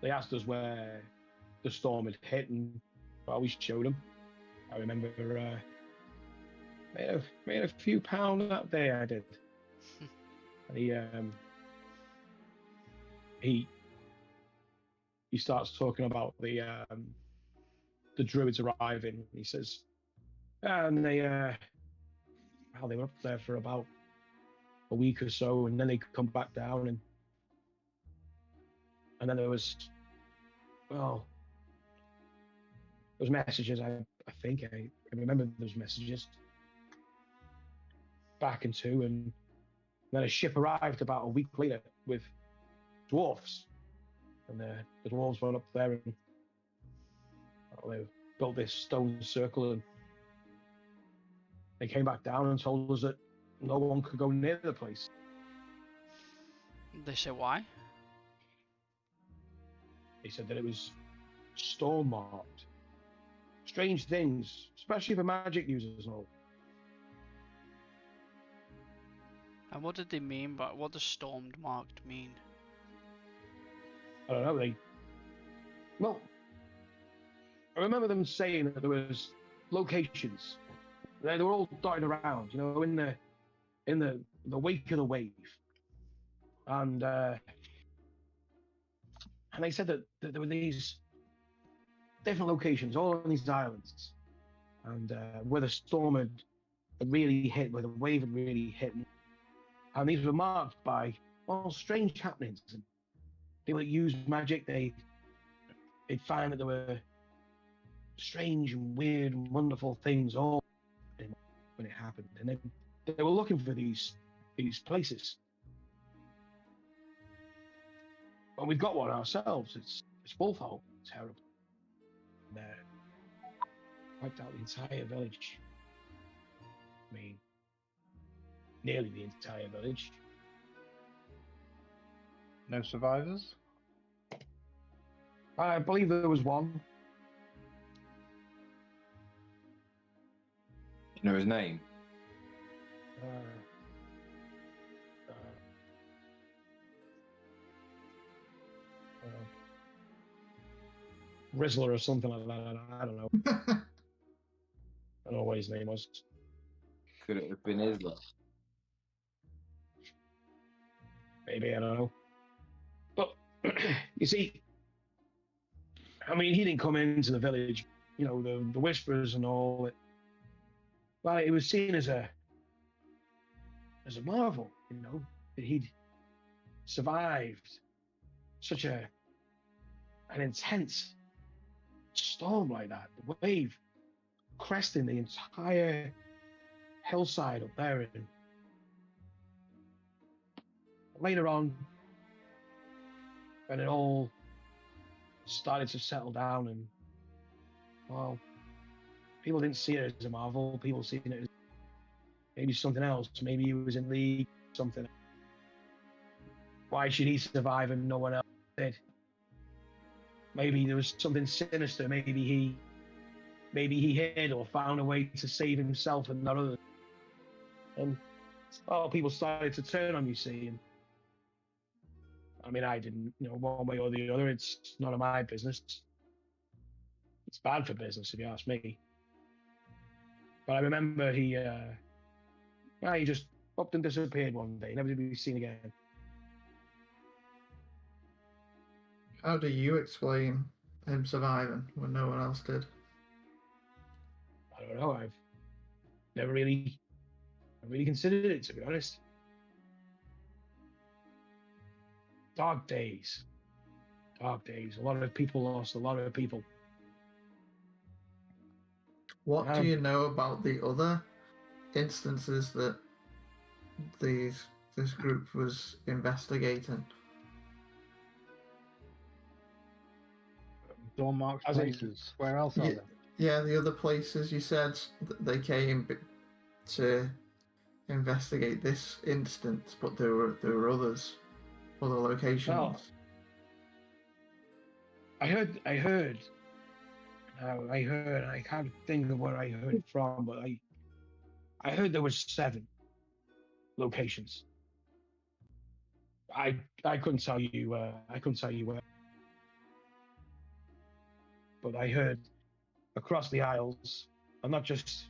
They asked us where the storm had hit, and well, we showed them. I remember made a few pounds that day. I did. And he starts talking about the druids arriving. He says, and they were up there for about a week or so, and then they come back down, and then there was, well, those messages. I think I remember those messages back and two, and then a ship arrived about a week later with dwarfs, and the dwarves went up there and they built this stone circle, and they came back down and told us that no one could go near the place. They say why? They said that it was storm marked. Strange things, especially for magic users and all. And what did they mean by what does stormed marked mean? I don't know. Well, I remember them saying that there was locations. They were all dotted around, you know, in the wake of the wave, and they said that there were these different locations all on these islands, and where the storm had really hit, where the wave had really hit, and these were marked by all strange happenings. And people that used magic, they'd find that there were strange and weird and wonderful things all when it happened, and then they were looking for these places. Well, we've got one ourselves. It's Wolfhole. Terrible. And wiped out the entire village. I mean, nearly the entire village. No survivors? I believe there was one. You know his name? Rizzler or something like that. I don't know. I don't know what his name was. Could it have been Isla? Maybe, I don't know. But you see, I mean, he didn't come into the village. You know, the whispers and all. Well, it was seen as a marvel. You know, that he'd survived such an intense storm like that. The wave cresting the entire hillside up there, and later on, when it all started to settle down, and well, people didn't see it as a marvel. People seen it as maybe something else. Maybe he was in league, something. Why should he survive and no one else did? Maybe there was something sinister. Maybe he hid or found a way to save himself and not others. And people started to turn on you, see. And I mean, I didn't, you know, one way or the other. It's none of my business. It's bad for business, if you ask me. But I remember he just up and disappeared one day, never to be seen again. How do you explain him surviving when no one else did? I don't know. I've never really considered it, to be honest. Dark days. dark days. A lot of people lost. A lot of people. What do you know about the other instances that this group was investigating? Dormark's As in- places. Where else are Yeah, there? yeah, the other places you said that they came to investigate this instance, but there were others, other locations. Well, I heard. I can't think of where I heard it from, but I heard there was 7 locations. I couldn't tell you. I couldn't tell you where, but I heard across the Isles, and not just,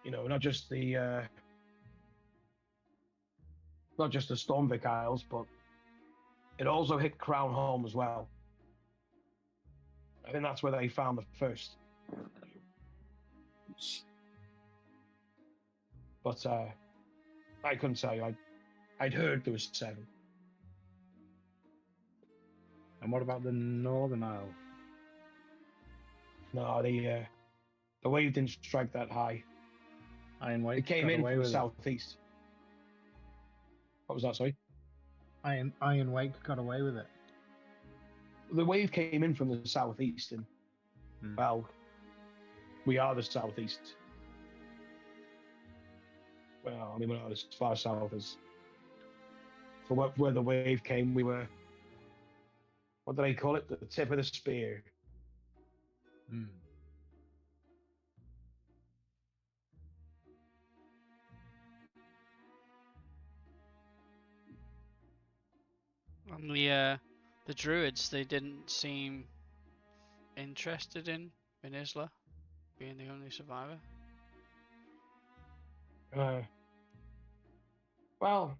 not just the Stormvik Isles, but it also hit Crown Home as well. I think that's where they found the first. But I couldn't tell you. I'd heard there was 7. And what about the Northern Isle? No, the wave didn't strike that high. Iron Wake It came got in away from the with it. southeast. What was that? Sorry. Iron Wake got away with it. The wave came in from the southeast, and well, we are the southeast. Well, I mean, we're not as far south as. For where the wave came, we were. What do they call it? The tip of the spear. And the druids, they didn't seem interested in Isla being the only survivor. Well,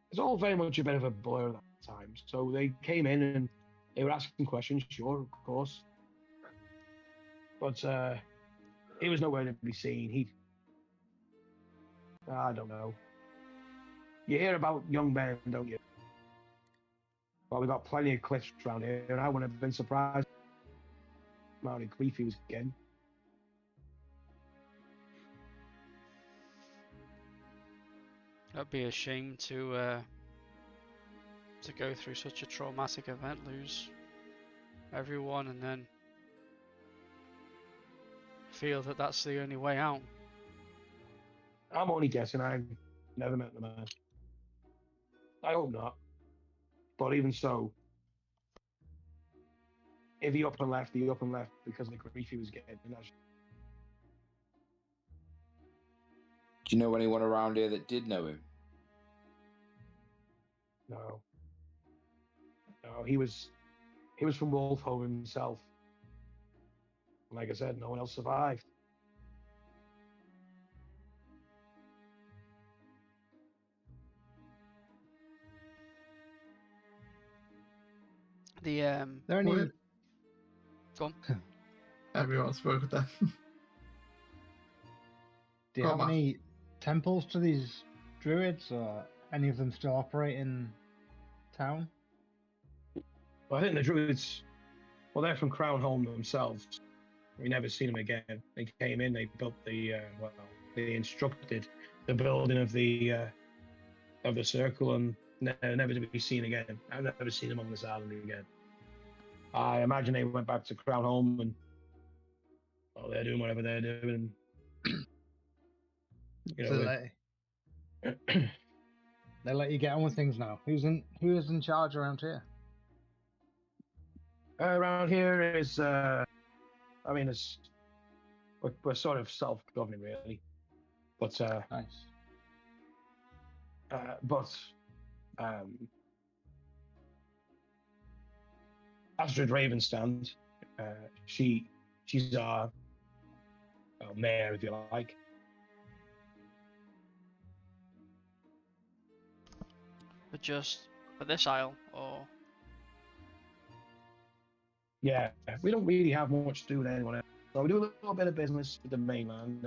it's all very much a bit of a blur at that time. So they came in and they were asking questions, sure, of course. But he was nowhere to be seen. I don't know. You hear about young men, don't you? Well, we got plenty of cliffs around here, and I wouldn't have been surprised how many grief he was getting. That'd be a shame to go through such a traumatic event, lose everyone, and then feel that that's the only way out. I'm only guessing. I've never met the man. I hope not. But even so, if he up and left, he up and left because of the grief he was getting. And that's... Do you know anyone around here that did know him? No. No, he was from Wolfholm himself. Like I said, no one else survived. The There any? What? Go on. Everyone spoke at that. Do you Go have on, Matt. any temples to these druids, or any of them still operate in town? Well, I think the druids, well, they're from Crown Home themselves. We never seen them again. They came in, they built they instructed the building of the circle, and never to be seen again. I've never seen them on this island again. I imagine they went back to Crown Home, and well, they're doing whatever they're doing. So they let you get on with things now. Who is in charge around here? Around here is, we're sort of self-governing, really. But Nice. Astrid Ravenstand, she's our mayor, if you like. But just for this isle, or Yeah, we don't really have much to do with anyone else. So we do a little bit of business with the mainland.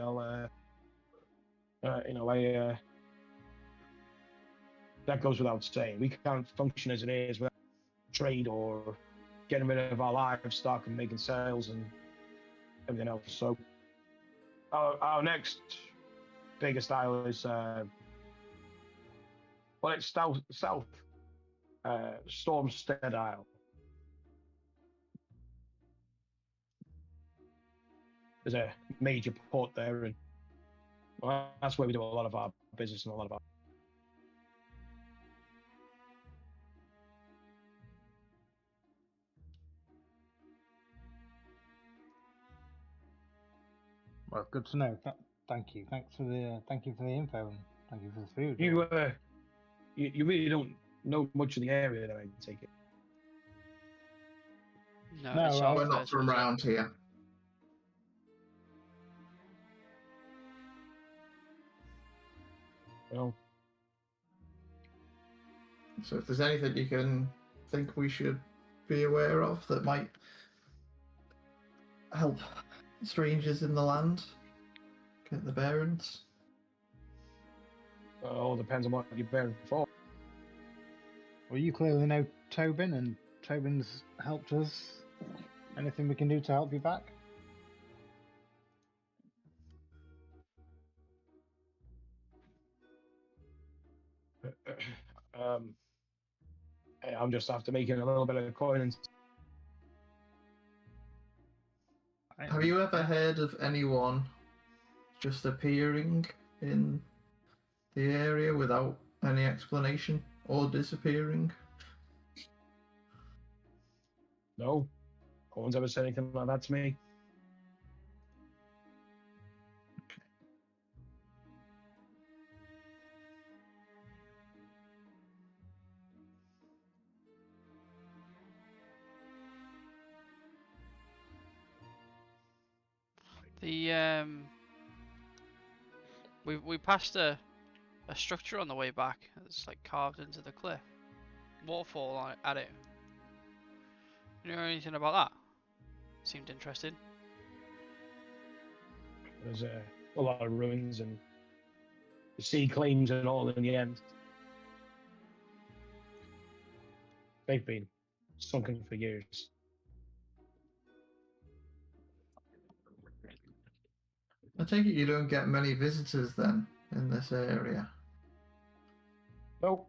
That goes without saying. We can't function as it is without trade or getting rid of our livestock and making sales and everything else. So our next biggest isle is it's south Stormstead Isle. There's a major port there, and that's where we do a lot of our business and a lot of our. Well, good to know. Thank you. Thank you for the info, and thank you for the food. You really don't know much of the area, then I take it. No, No, it's well, our We're not first from visit. around here. Well, So if there's anything you can think we should be aware of that might help strangers in the land get the bearings. it all depends on what you're bearing for. Well, you clearly know Tobin, and Tobin's helped us. Anything we can do to help you back? I'm just after making a little bit of coin. And Have you ever heard of anyone just appearing in the area without any explanation or disappearing? no one's ever said anything like that to me. The we passed a structure on the way back. It's like carved into the cliff. Waterfall on it, at it. You know anything about that? Seemed interesting. There's a lot of ruins and the sea claims it all in the end. They've been sunken for years. I take it you don't get many visitors then in this area. No,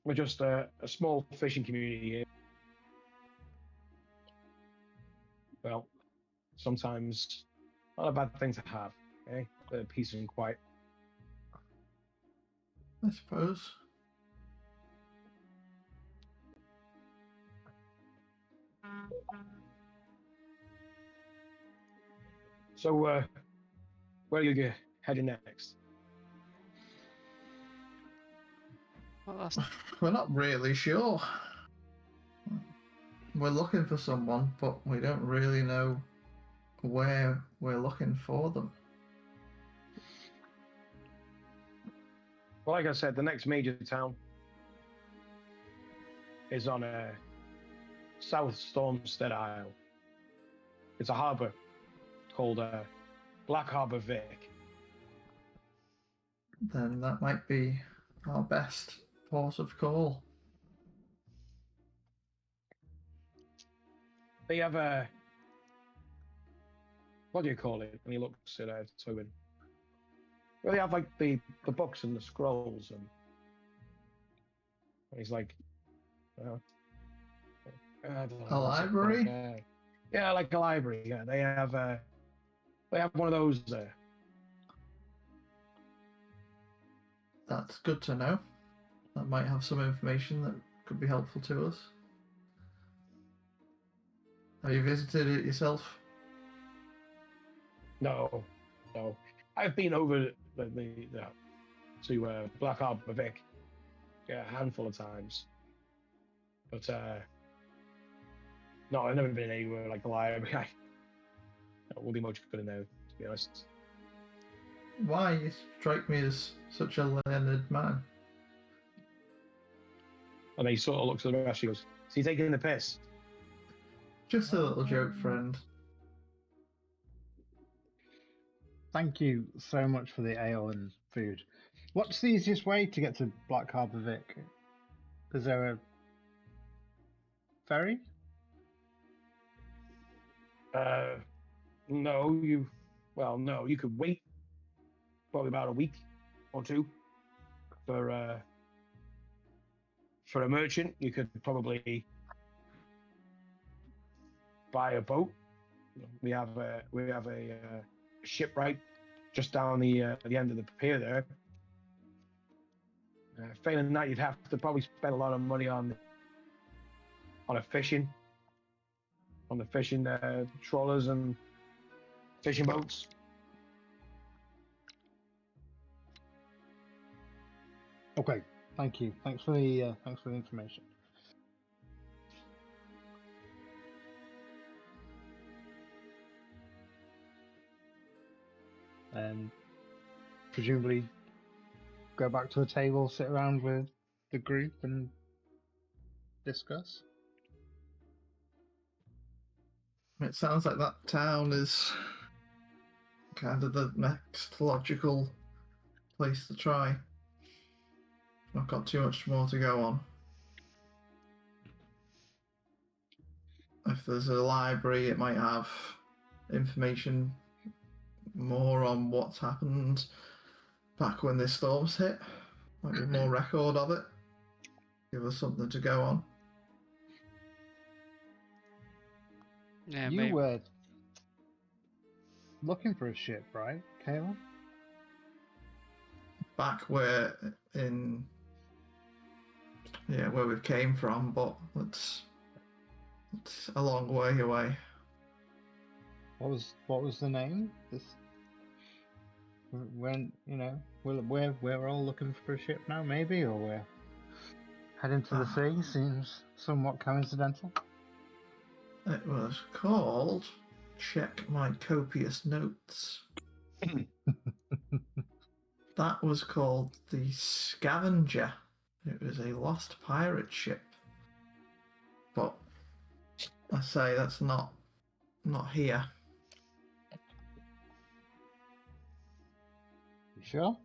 we're just a small fishing community here. Well, sometimes not a bad thing to have, eh? Peace and quiet. I suppose. So, where are you heading next? Well, that's We're not really sure. We're looking for someone, but we don't really know where we're looking for them. Well, like I said, the next major town is on South Stormstead Isle. It's a harbour called Black Harbour Vic. Then that might be our best port of call. They have a what do you call it? And he looks at Tobin. Well, they have like the books and the scrolls, and he's like, I don't know, A what's it library? called? Yeah, like a library. Yeah, they have one of those there. That's good to know. That might have some information that could be helpful to us. Have you visited it yourself? No. I've been over to Black Harbour Vic, a handful of times, but no, I've never been anywhere like the library. I wouldn't be much good to know, to be honest. Why? You strike me as such a learned man. And he sort of looks at the rest. He goes, "Is he taking the piss?" Just a little joke, friend. Thank you so much for the ale and food. What's the easiest way to get to Black Harbour Vic? Is there ferry? No, no, you could wait probably about a week or two for a merchant. You could probably buy a boat. We have a ship right just down the end of the pier there. Failing that, you'd have to probably spend a lot of money on the fishing trawlers and fishing boats. Okay, thank you. Thanks for the information. And presumably go back to the table, sit around with the group and discuss. It sounds like that town is kind of the next logical place to try. Not got too much more to go on. If there's a library, it might have information more on what's happened back when this storm's hit. Might be more record of it. Give us something to go on. Yeah, You maybe. were looking for a ship, right, Kayla? Back where where we came from, but it's a long way away. What was the name? When we're all looking for a ship now, maybe, or we're heading to the sea. Seems somewhat coincidental. It was called. Check my copious notes. That was called the Scavenger. It was a lost pirate ship. But I say that's not here. You sure?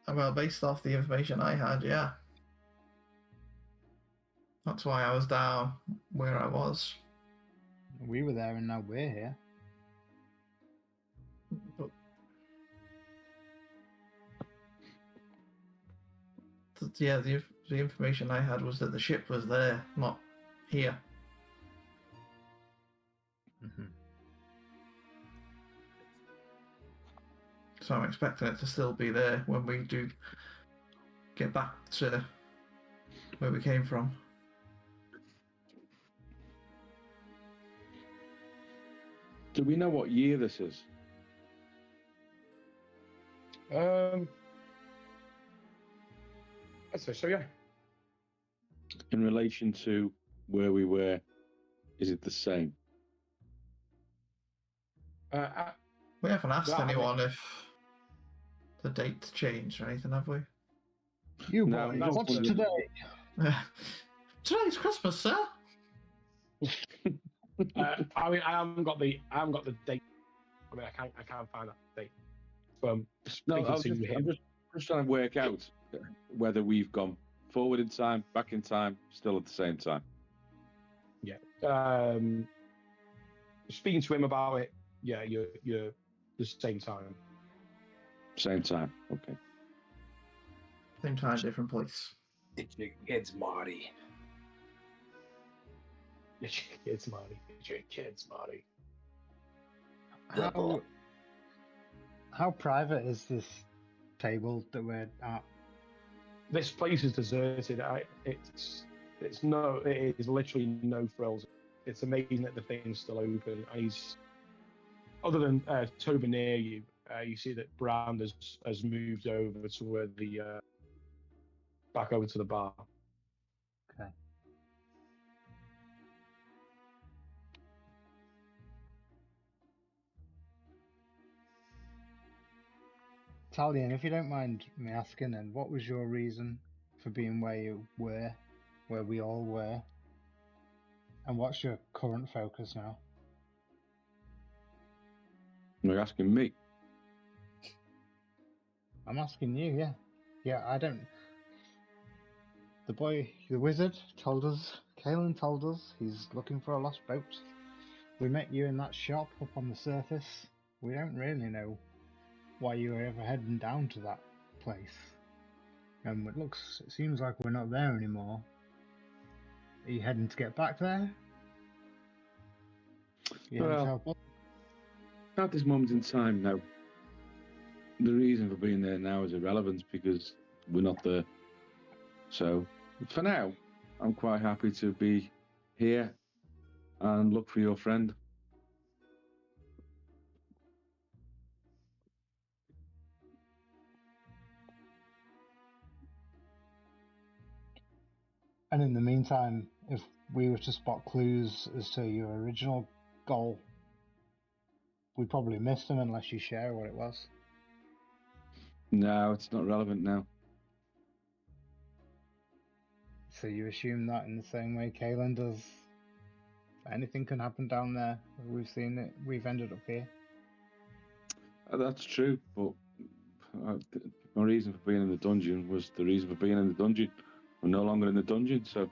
Well, based off the information I had, yeah. That's why I was down where I was. We were there, and now we're here. But yeah, the information I had was that the ship was there, not here. Mm-hmm. So I'm expecting it to still be there when we do get back to where we came from. Do we know what year this is? I'd say so, yeah. In relation to where we were, is it the same? We haven't asked Well, I mean- anyone if the date's changed or anything, have we? You No, boys, no, what's no. today? Today's Christmas, sir. I mean, I haven't got the date. I mean, I can't find that date. From No, speaking to him. I'm just trying to work out whether we've gone forward in time, back in time, still at the same time. Yeah. Speaking to him about it. Yeah, you're the same time. Same time. Okay. Same time, different place. It's your kids, Marty. It's your kids, Marty. It's your kids, Marty. How private is this table that we're at? This place is deserted. It is literally no frills. It's amazing that the thing's still open. And he's, other than Toby near you, you see that Brand has moved over to where back over to the bar. Okay. Talion, if you don't mind me asking, then what was your reason for being where you were, where we all were, and what's your current focus now? You're asking me. I'm asking you, yeah. Yeah, I don't... the wizard told us, Kalen told us he's looking for a lost boat. We met you in that shop up on the surface. We don't really know why you were ever heading down to that place. It seems like we're not there anymore. Are you heading to get back there? You heading to Well, help us? at this moment in time now, the reason for being there now is irrelevant because we're not there. So, for now, I'm quite happy to be here and look for your friend. And in the meantime, if we were to spot clues as to your original goal, we probably missed them unless you share what it was. No, it's not relevant now. So you assume that in the same way Kalen does. Anything can happen down there. We've seen it. We've ended up here. That's true, but my reason for being in the dungeon was the reason for being in the dungeon. I'm no longer in the dungeon, so...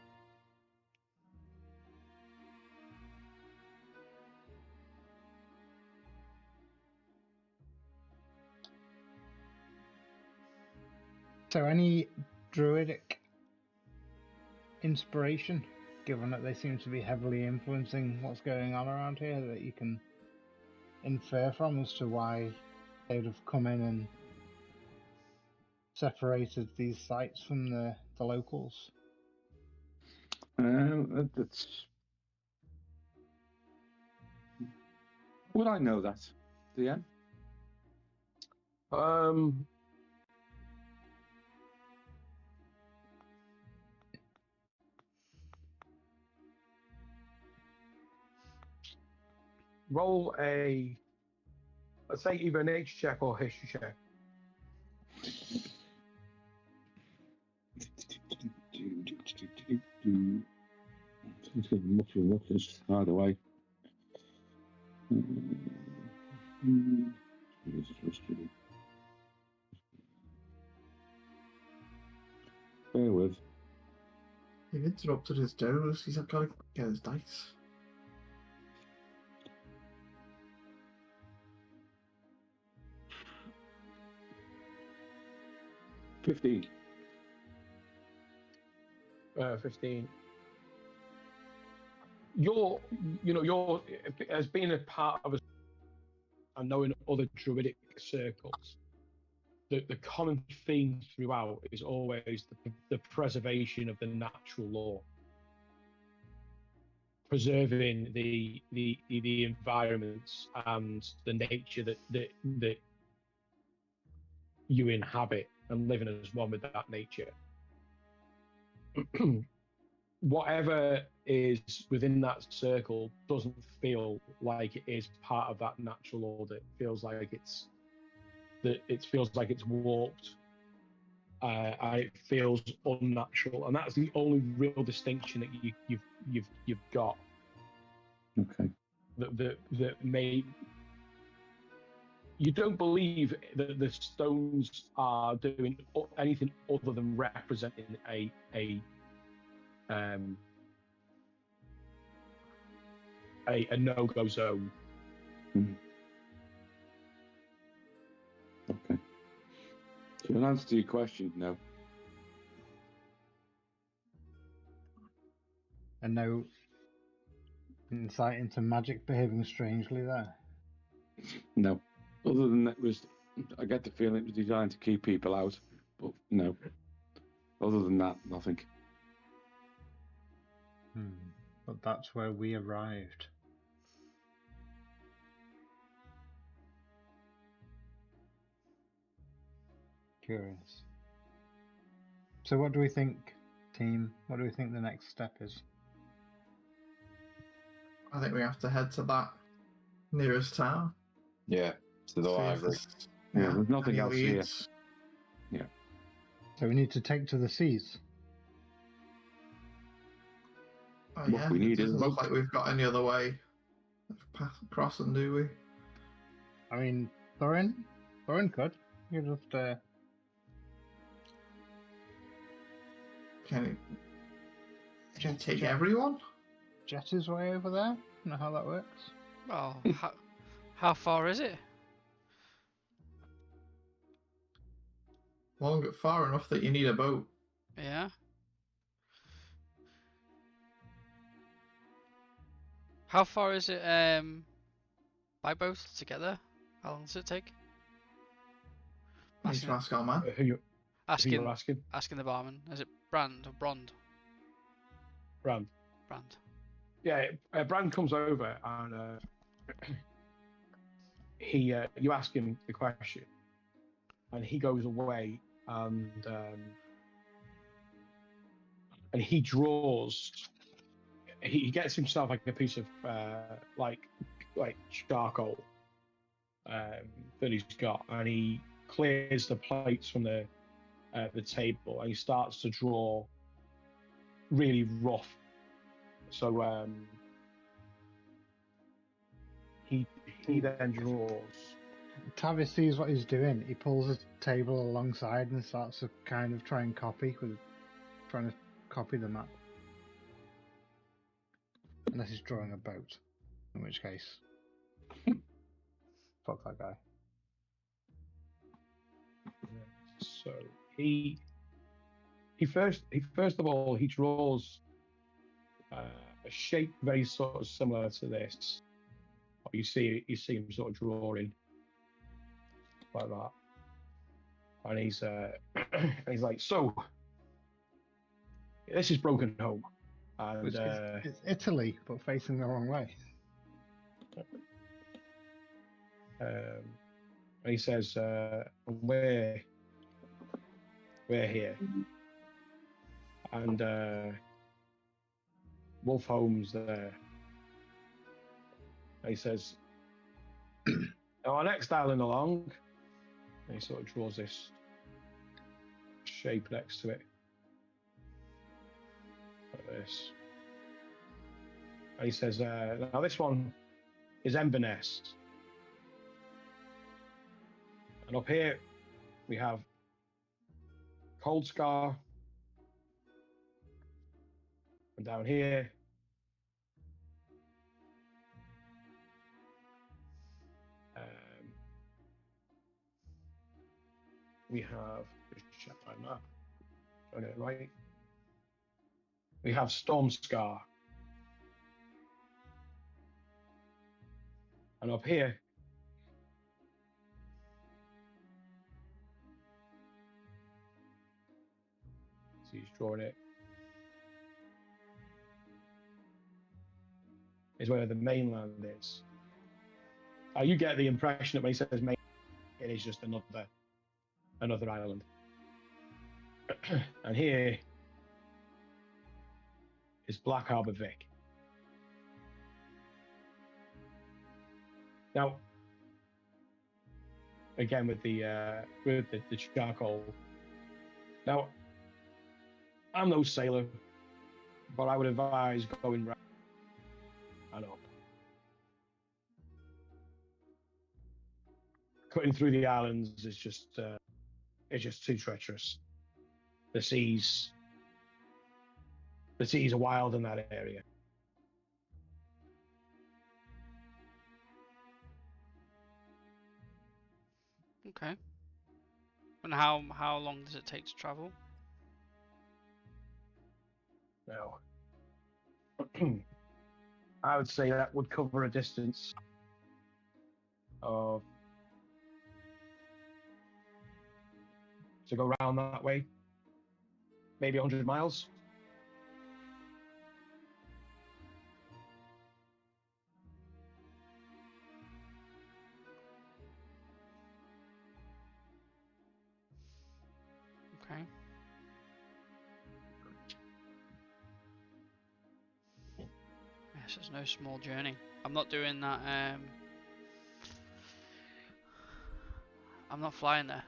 So any druidic inspiration, given that they seem to be heavily influencing what's going on around here, that you can infer from as to why they'd have come in and separated these sites from the locals? That's... Would I know that, DM? Roll a, let's say, either a nature check or history check. Let's get much of what is either way. Bear with. You've interrupted his doze. He's got to get his dice. $15. 15. You're as being a part of and knowing other druidic circles, the common theme throughout is always the preservation of the natural law, preserving the environments and the nature that you inhabit and living as one with that nature. Whatever is within that circle doesn't feel like it is part of that natural order. It feels like it's warped. It feels unnatural, and that's the only real distinction that you've got. Okay. That may. You don't believe that the stones are doing anything other than representing a no-go zone. Okay. So in answer to your question, no. And no insight into magic behaving strangely there? No. Other than that, I get the feeling it was designed to keep people out, but no. Other than that, nothing. But that's where we arrived. Curious. So what do we think, team? What do we think the next step is? I think we have to head to that nearest town. Yeah, to the See if library. there's- Yeah, there's nothing any else here. leads. So we need to take to the seas. Oh, What yeah, we need it is a doesn't look boat. like we've got any other way of crossing, do we? I mean, Thorin could. You just Can it take Jet- everyone? Jet his way over there? Know how that works? Well, how far is it? Far enough that you need a boat. Yeah. How far is it by boat to get there? How long does it take? I need to ask our man. Who you Asking asking? asking the barman. Is it Brand or Brond? Brand. Brand. Yeah, Brand comes over and you ask him the question, and he goes away and he draws. He gets himself like a piece of like charcoal that he's got, and he clears the plates from the table, and he starts to draw really rough. So he then draws. Tavis sees what he's doing. He pulls a table alongside and starts to kind of trying to copy the map. Unless he's drawing a boat, in which case, fuck that guy. So he first of all he draws a shape very sort of similar to this. You see him sort of drawing like that, and he's he's like, so this is Broken Home, and It's Italy, but facing the wrong way. and he says, we're here, and Wolf Home's there. And he says, our next island along, and he sort of draws this shape next to it, like this. And he says, now this one is Inverness. And up here, we have Cold Scar. And down here, we have, just check my map, trying to get it right. We have Storm Scar. And up here, so he's drawing it, is where the mainland is. You get the impression that when he says main, it is just another island. And here is Black Harbour Vic. Now, again with the charcoal. Now, I'm no sailor, but I would advise going round and up. Cutting through the islands is just too treacherous. The seas are wild in that area. Okay. And how long does it take to travel? Now, I would say that would cover a distance of, to go around that way, maybe 100 miles. Okay. Yes, it's no small journey. I'm not doing that. I'm not flying there.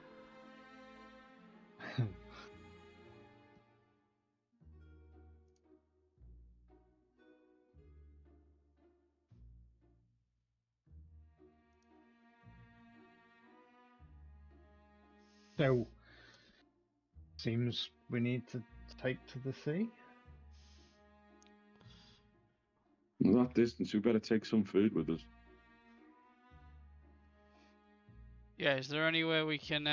So, seems we need to take to the sea? Well, that distance, we better take some food with us. Yeah, is there anywhere we can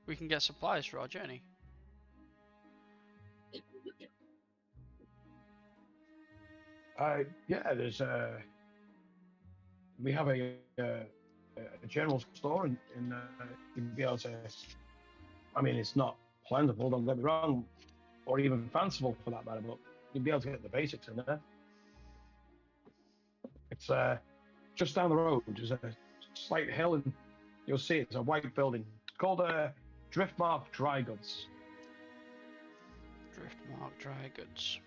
get supplies for our journey? Yeah, there's we have a general store, and you'd be able to. I mean, it's not plentiful, don't get me wrong, or even fanciful for that matter, but you'd be able to get the basics in there. It's just down the road. There's a slight hill, and you'll see it's a white building. It's called Driftmark Dry Goods. Driftmark Dry Goods.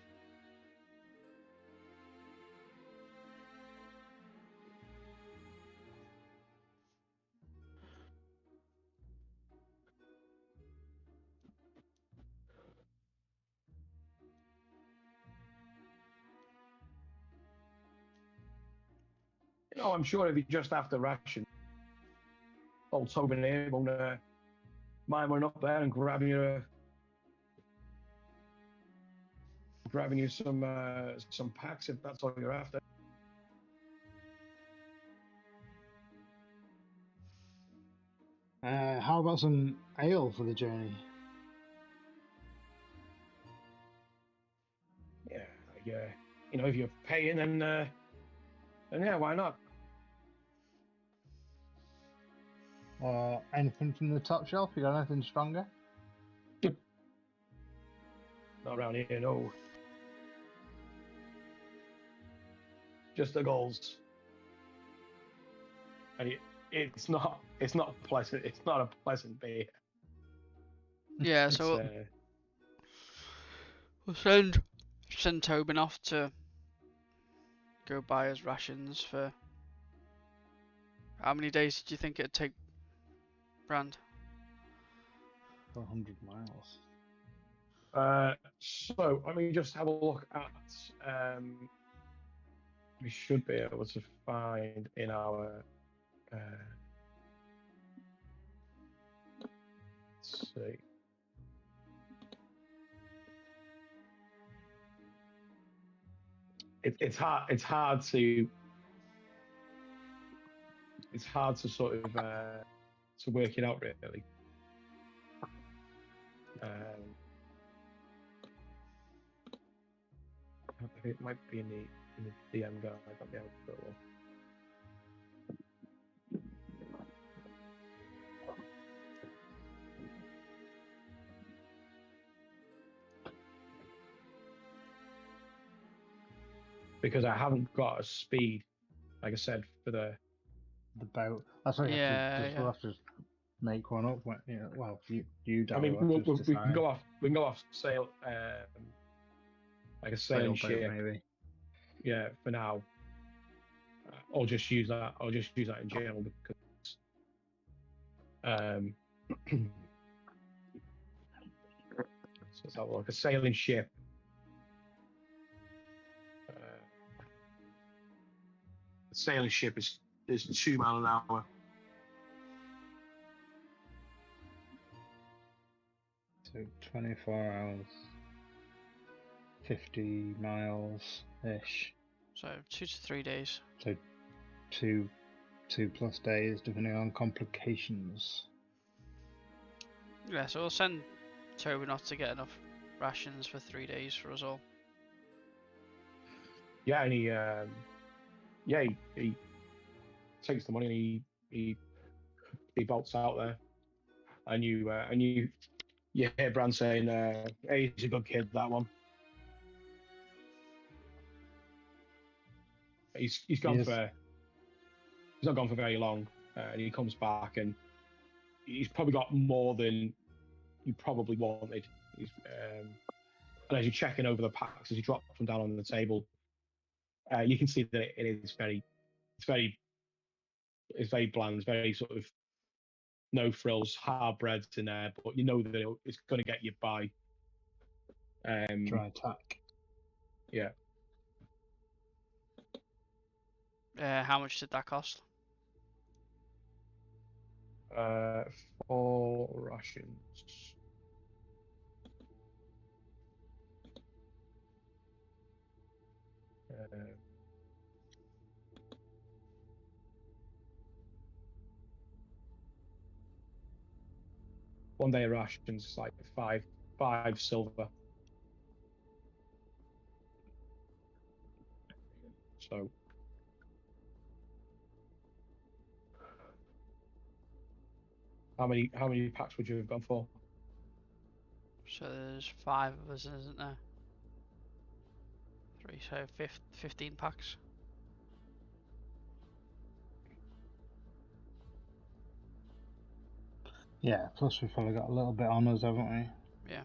You know, I'm sure if you just after ration, old Tobin here won't mind running up there and grabbing you some packs if that's all you're after. How about some ale for the journey? Yeah, you know, if you're paying, then yeah, why not? Or anything from the top shelf? You got anything stronger? Not around here, no. Just the goals. And it's not pleasant. It's not a pleasant beer. Yeah, It's, so we'll send Tobin off to go buy us rations for. How many days did you think it'd take, Brand? 400 miles. So let me just have a look at. We should be able to find in our. Let's see. It's hard. It's hard to. It's hard to sort of to work it out really. It might be in the DM guide. I might be able to put it. Because I haven't got a speed, like I said, for the boat. That's why Yeah, we'll have to make one up. When, you know, well, you I mean, will have to we can decide. go off. We can go off sail, like a sailing Sailboat, ship. maybe. Yeah, for now. I'll just use that. I'll just use that in general because, so let's have a look. A sailing ship. A sailing ship is 2 miles an hour. So 24 hours, 50 miles ish. so 2 to 3 days. So two plus days, depending on complications. Yeah, so we'll send Tobin off to get enough rations for 3 days for us all. Yeah, and he takes the money and he bolts out there, and you hear Bran saying, "Hey, he's a good kid, that one." He's gone Yes. for he's not gone for very long, and he comes back and he's probably got more than you probably wanted. And as you're checking over the packs, as you drop them down on the table, you can see that it is it's very bland, it's very sort of no frills, hard breads in there, but you know that it's going to get you by. Dry tack. Yeah. How much did that cost? 4 rations. One day rations is like five silver. So how many packs would you have gone for? So there's 5 of us, isn't there? 3, so 15 packs. Yeah, plus we've probably got a little bit on us, haven't we? Yeah.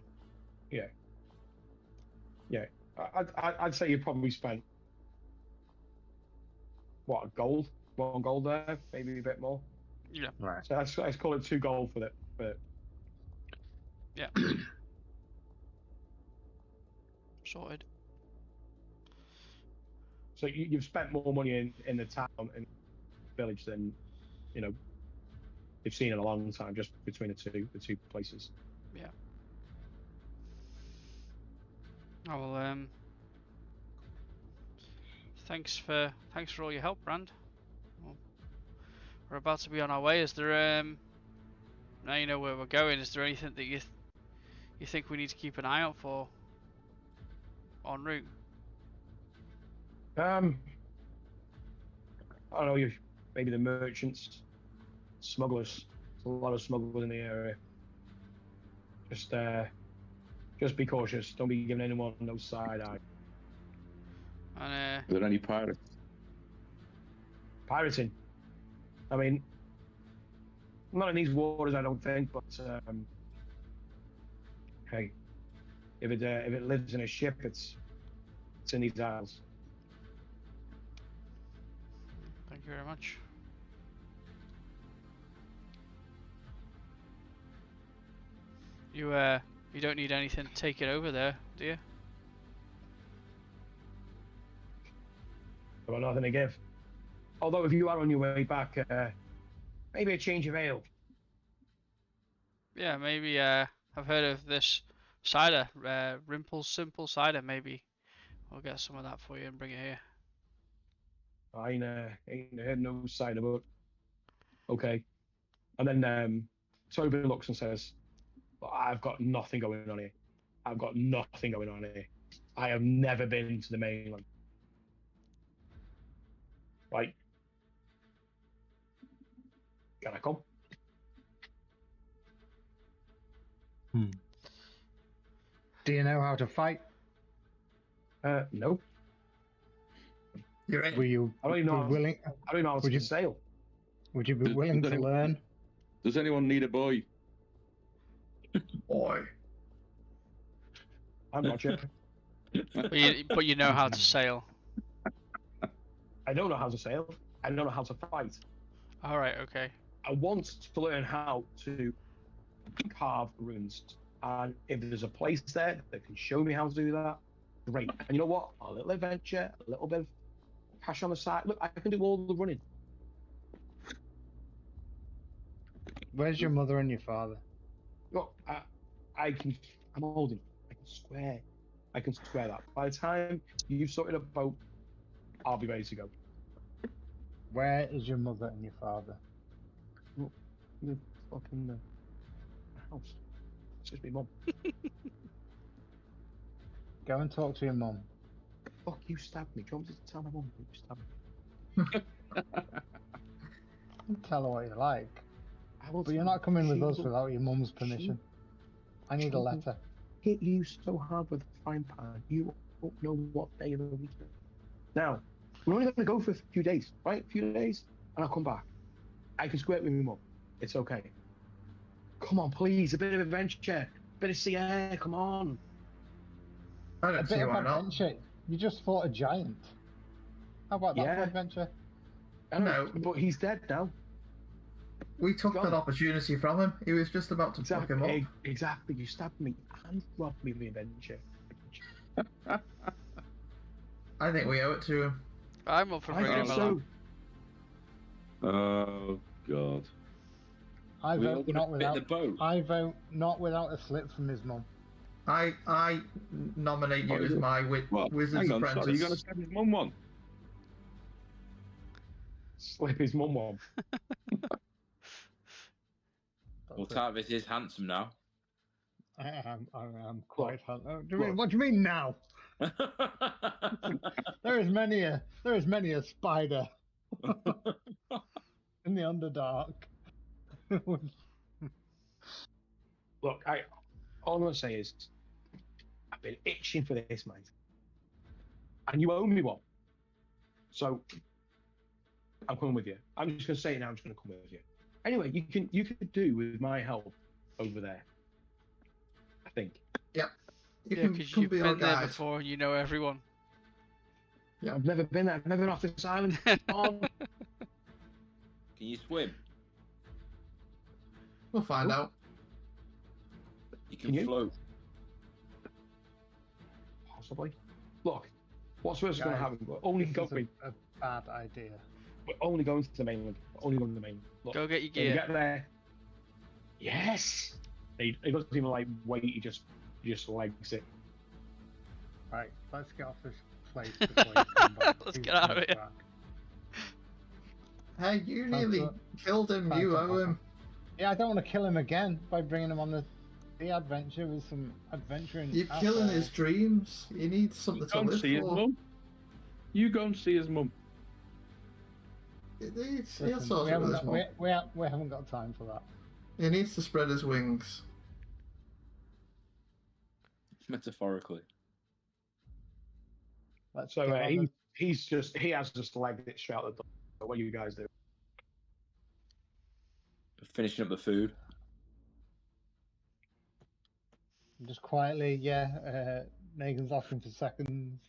I'd say you probably spent what, gold? 1 gold there, maybe a bit more. Yeah. Right. So let's call it 2 gold for it. Yeah. Sorted. So you've spent more money in the town and village than you've seen in a long time, just between the two places. Yeah. Oh well. Thanks for all your help, Brand. Well, we're about to be on our way. Is there now you know where we're going? Is there anything that you think we need to keep an eye out for en route? I don't know. Maybe the merchants, smugglers. There's a lot of smugglers in the area. Just be cautious. Don't be giving anyone no side eye. And Are there any pirates? Pirating. I mean, not in these waters, I don't think. But hey, if it lives in a ship, it's in these isles. thank you very much. You don't need anything to take it over there, do you? I've got nothing to give. Although if you are on your way back, maybe a change of ale. Yeah, maybe. I've heard of this cider, Rimple's Simple Cider. Maybe we'll get some of that for you and bring it here. I ain't heard no cider, but okay. And then Toby looks and says, I've got nothing going on here. I've got nothing going on here. I have never been to the mainland. Right? Can I come? Do you know how to fight? No. You're in. Will you I don't even know. be willing? I don't know how Would to you- sail. Would you be Does willing to anyone- learn? Does anyone need a boy? Boy. I'm Roger. But you know how to sail. I don't know how to sail. I don't know how to fight. All right. Okay. I want to learn how to carve runes. And if there's a place there that can show me how to do that, great. And you know what? A little adventure, a little bit of cash on the side. Look, I can do all the running. Where's your mother and your father? Look, I'm holding. I can square that. By the time you've sorted a boat, I'll be ready to go. Where is your mother and your father? The fucking house. It's just me, mum. Go and talk to your mum. Fuck, you stabbed me. Do you want me to tell my mum you stabbed me? Tell her what you like. I will But you're tell not coming with she us will- without your mum's permission. I need she a will letter. hit you so hard with a frying pan, you won't know what day of the week it is. Now, we're only going to go for a few days, right? A few days, and I'll come back. I can square it with my mum. It's okay. Come on, please, a bit of adventure, a bit of sea air, come on. I A don't bit see of why not. adventure. You just fought a giant. How about that for Yeah. adventure? I know, No. but he's dead now. We took Gone. that opportunity from him. He was just about to fuck him up. Exactly. You stabbed me and robbed me of the adventure. I think we owe it to him. I'm up for I bringing think him along. so. Oh God. I We all vote gonna not fit without. the boat. I vote not without a slip from his mum. I nominate you as my What? wizard's Hang on, apprentice. sorry, you're going to send his mum one? Slip his mum one. Well, Tarvis is handsome now. I am quite handsome. What do you mean now? There is many a spider in the Underdark. Look, all I'm gonna say is, I've been itching for this, mate, and you owe me one. So I'm coming with you. I'm just gonna say it now. I'm just gonna come with you. Anyway, you could do with my help over there. I think. Yep. You Yeah, can because come you've be our been there guide. before and you know everyone. Yeah. I've never been there. I've never been off this island. Can you swim? We'll find out. You Can can you? float. Possibly. Look, what's worse going to Guys, happen? We're only This is going. a bad idea. We're only going to the mainland. We're only going to the mainland. Look, Go get your when we gear. get there. Yes. He doesn't even like wait. He just legs it. Right, let's get off this place before you come back. Let's Please get out come of here. back. Hey, you Time nearly to- killed him. time You to owe pop him. Yeah, I don't want to kill him again by bringing him on the adventure with some adventuring. You're killing his assholes. dreams. He needs You something to go and live see his for. mum. You go and see his mum. He'll Listen, sort we it with haven't his got, mum. we haven't got time for that. He needs to spread his wings. Metaphorically. Let's So get on he has just legged it straight out the door. So what do you guys do? Finishing up the food. just quietly, Megan's asking for seconds.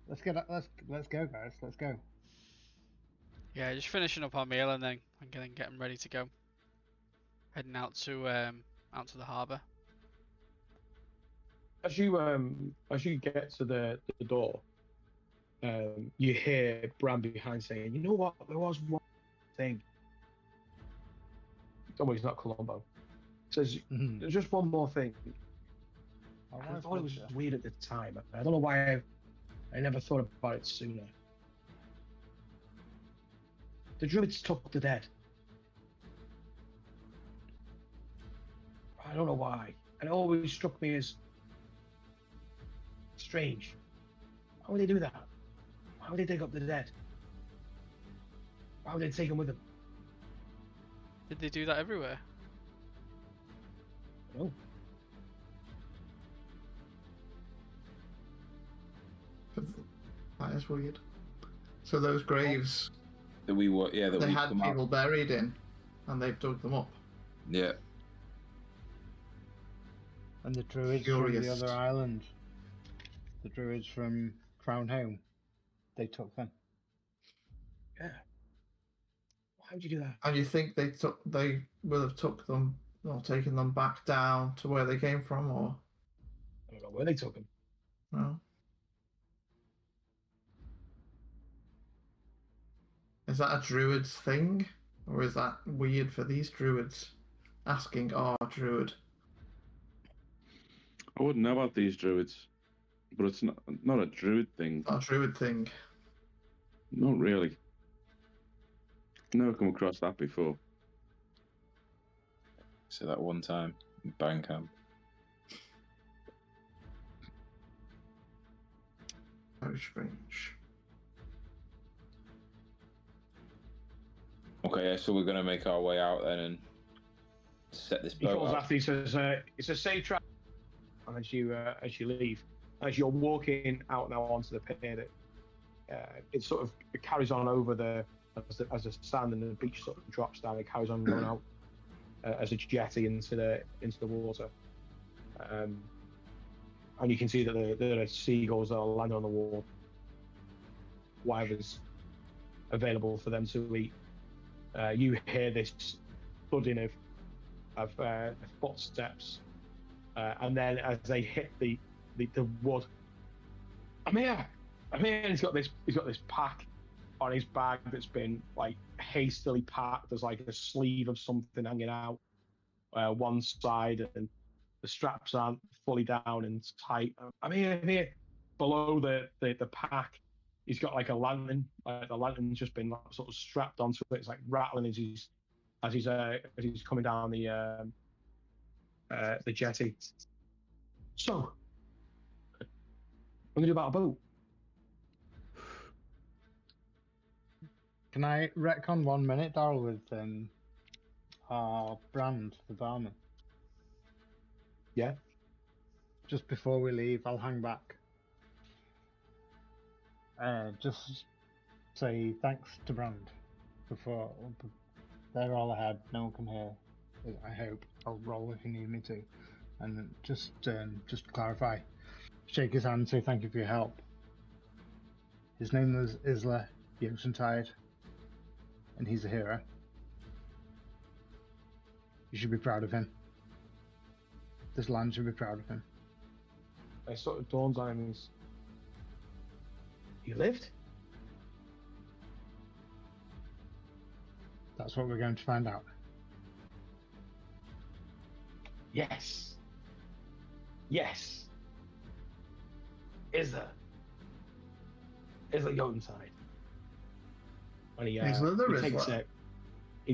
Let's go, guys. Let's go. Yeah, just finishing up our meal and then getting ready to go. Heading out to the harbour. As you get to the door, you hear Bram behind saying, "You know what? There was one thing." Oh, he's not Columbo. Says, "There's just one more thing." All I right, thought it was Butcher. weird at the time. I don't know why I never thought about it sooner. The druids took the dead. I don't know why. And it always struck me as strange. Why would they do that? Why would they dig up the dead? Why would they take them with them? Did they do that everywhere? No. That is weird. So those graves, That we were, yeah, that they we had come people out. buried in, and they've dug them up. Yeah. And the druids from the Curious. other island, the druids from Crown Home, they took them. Yeah. Why would you do that? And you think they will have took them or taken them back down to where they came from, or I don't know where they took them. no? Is that a druid's thing, or is that weird for these druids asking our druid? I wouldn't know about these druids, but it's not a druid thing. Not a druid thing. Not really. Never come across that before. So that one time in Bandcamp. Very strange. Okay, so we're gonna make our way out then and set this He boat calls up. after. He says, "It's a safe track." And as you leave, as you're walking out now onto the pier, it sort of carries on over as the sand and the beach sort of drops down. It carries on going out as a jetty into the water, and you can see that there are seagulls that are landing on the wall. Whatever's available for them to eat. You hear this thudding of footsteps, and then as they hit the wood, I'm here. And he's got this pack on his bag that's been like hastily packed. There's like a sleeve of something hanging out, one side, and the straps aren't fully down and tight. I'm here. Below the pack, he's got like a lantern. The lantern's just been like, sort of strapped onto it. It's like rattling as he's coming down the jetty. So, I'm gonna do about a boat. Can I retcon 1 minute, Daryl, with our brand, the barman? Yeah. Just before we leave, I'll hang back. Just say thanks to Brand before they're all ahead. No one can hear. I hope. I'll roll if you need me to. And just clarify. Shake his hand and say thank you for your help. His name was Isla Tide, and he's a hero. You should be proud of him. This land should be proud of him. It sort of dawns on him. You lived? That's what we're going to find out. Yes. Yes. Isla Yotenside. And he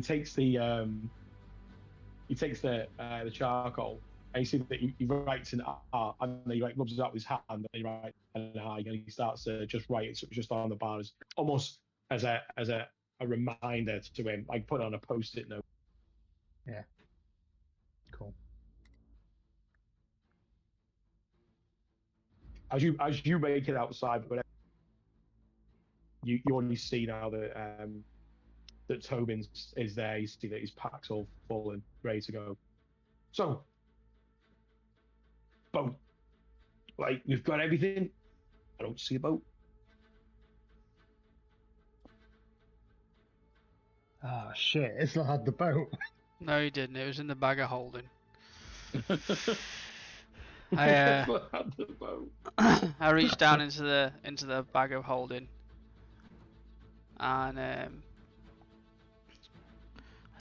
takes the charcoal, and you see that he writes an R, and then he rubs it out with his hand, and he writes an I, and he starts to just write it just on the bars, almost as a reminder to him, like put on a post-it note. Yeah. Cool. As you make it outside, but you already see now that Tobin's is there. You see that his pack's all full and ready to go. So, boat. Like, we've got everything. I don't see a boat. Oh shit, Isla had the boat. No, he didn't. It was in the bag of holding. Had the boat. I reached down into the bag of holding, and I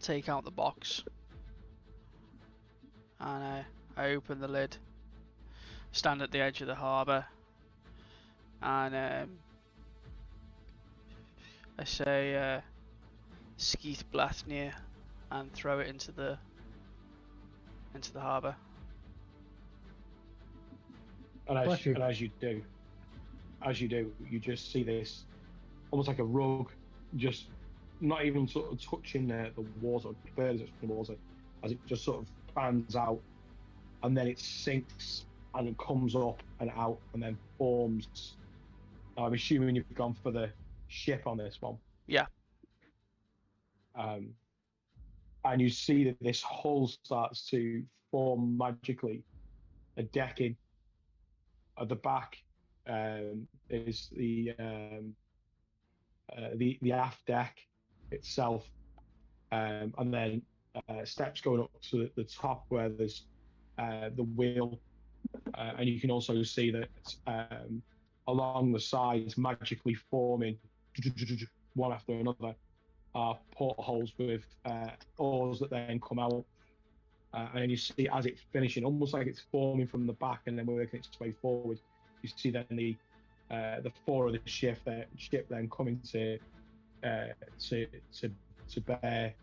take out the box, and I open the lid, stand at the edge of the harbour, and I say Skeet Blathnia, and throw it into the harbour. And as you do, you just see this almost like a rug, just not even sort of touching the water, barely touching the water, as it just sort of fans out, and then it sinks and it comes up and out and then forms. Now, I'm assuming you've gone for the ship on this one. Yeah. And you see that this hull starts to form magically. A decking at the back is the aft deck itself, and then steps going up to the top where there's the wheel, and you can also see that along the sides, magically forming one after another, are portholes with oars that then come out. And you see as it's finishing, almost like it's forming from the back and then working its way forward. You see then the fore of the ship then coming to bear,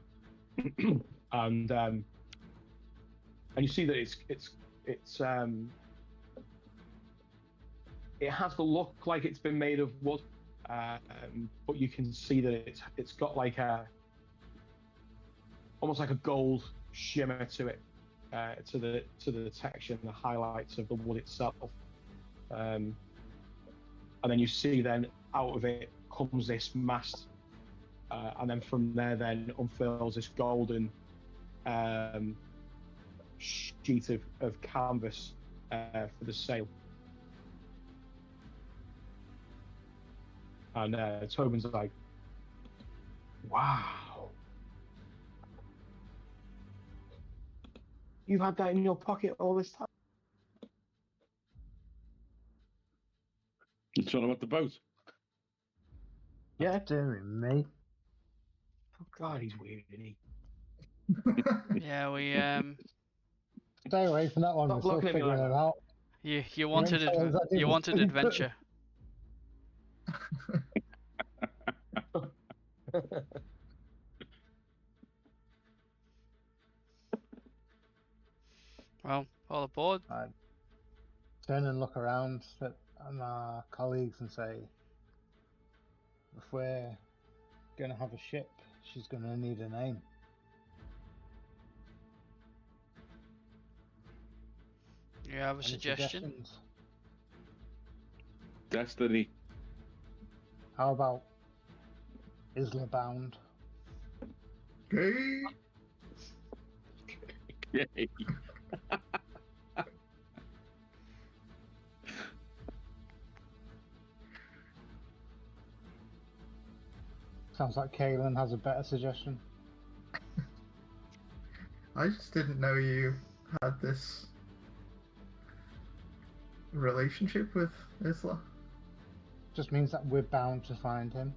and you see that it has the look like it's been made of wood, but you can see that it's got like almost like a gold shimmer to it, to the texture and the highlights of the wood itself, and then you see then out of it comes this mast, and then from there then unfurls this golden sheet of canvas for the sail. And Tobin's like, wow. You've had that in your pocket all this time? It's all about the boat. Yeah. Doing me. Oh God, he's weird, isn't he? Yeah, we Stay away from that one. Stop We're still looking at me figuring like it that. out. you don't wanted tell us that, do you we? wanted adventure. Well, all aboard. I turn and look around at my colleagues and say, if we're going to have a ship, she's going to need a name. You have a Any suggestion? suggestions? Destiny. How about Isla Bound? Okay. Yay. Sounds like Kaylin has a better suggestion. I just didn't know you had this relationship with Isla. Just means that we're bound to find him.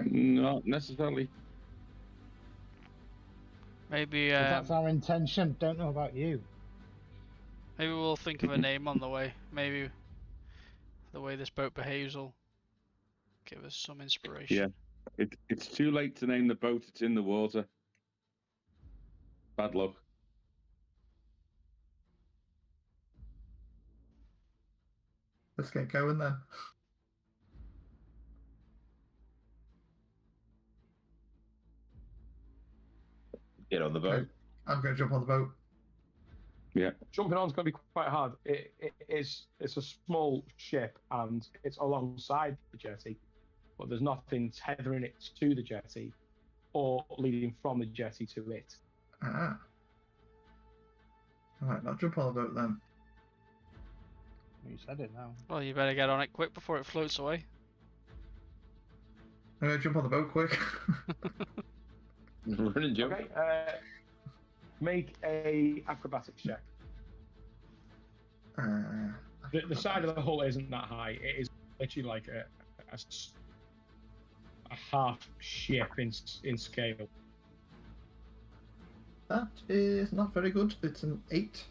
Not necessarily. Maybe But that's our intention. Don't know about you. maybe we'll think of a name on the way. Maybe the way this boat behaves will give us some inspiration. Yeah. It's too late to name the boat. It's in the water. Bad luck. Let's get going then. Get on the boat. I'm going to jump on the boat. Jumping on's going to be quite hard. It's a small ship and it's alongside the jetty, but there's nothing tethering it to the jetty or leading from the jetty to it. Ah. Alright, I'll jump on the boat then. You said it now. Well, you better get on it quick before it floats away. I'm going to jump on the boat quick. Run and jump. Okay, make a acrobatics check. The side of the hull isn't that high. It is literally like a half ship in scale. That is not very good. It's an 8.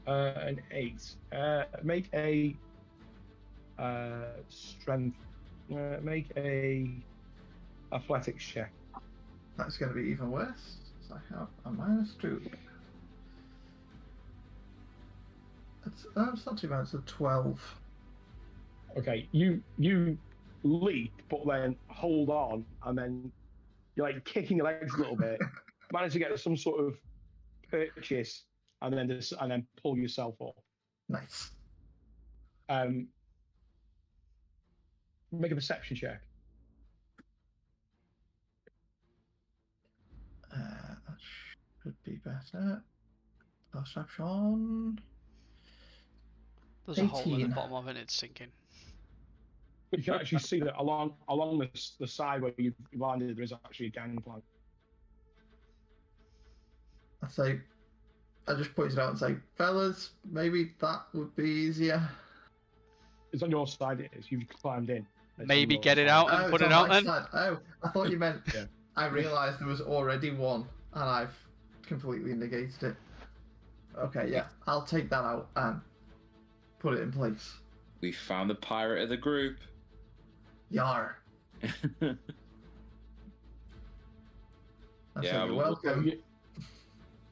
An 8. Make a strength. Make a athletics check. That's going to be even worse. So I have a -2. It's not too bad. It's a 12. Okay, you leap, but then hold on, and then you're like kicking your legs a little bit. Manage to get some sort of purchase, and then pull yourself up. Nice. Make a perception check. That should be better. Perception. There's a hole in the 18. bottom of it and it's sinking. You can actually see that along the side where you've landed, there is actually a gangplank. I just pointed out and say, fellas, maybe that would be easier. It's on your side. It is. You've climbed in. It's on Maybe your get it side. out and Oh, put it's it on out my then. side. Oh, I thought you meant. Yeah. I realised there was already one, and I've completely negated it. Okay, yeah, I'll take that out and put it in place. We found the pirate of the group. Yar. I Yeah, say you're we'll- welcome. You-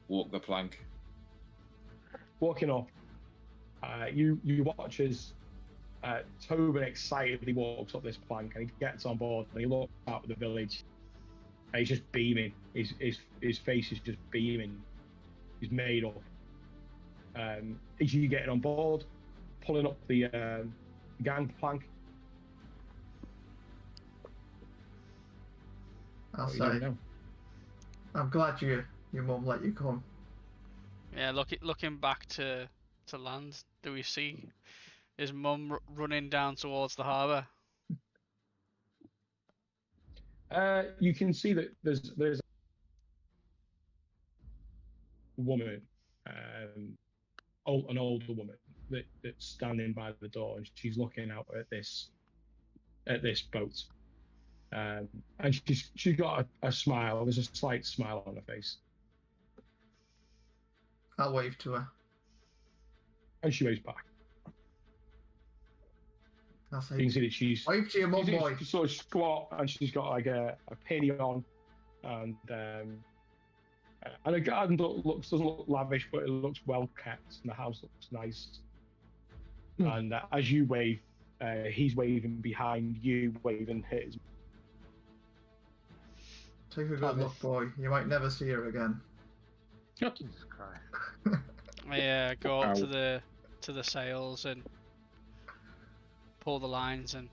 Walk the plank. Walking up, you watch as Tobin excitedly walks up this plank, and he gets on board and he looks out at the village, and he's just beaming. His face is just beaming. He's made up. As you getting on board, pulling up the gangplank. I'll What are you doing say, now? I'm glad your mum let you come. Yeah, looking back to land, do we see his mum running down towards the harbour? You can see that there's a woman, an older woman that's standing by the door, and she's looking out at this boat. And she's got a smile. There's a slight smile on her face, I'll wave to her. and she waves back. I'll You can say, see that she's wave to your mum, boy. she's sort of squat, and she's got like a penny on, and her garden doesn't look lavish, but it looks well kept, and the house looks nice. And as you wave, he's waving behind you, waving his. Take a good look, boy. You might never see her again. Jesus Christ. I go up Ow. to the sails and pull the lines and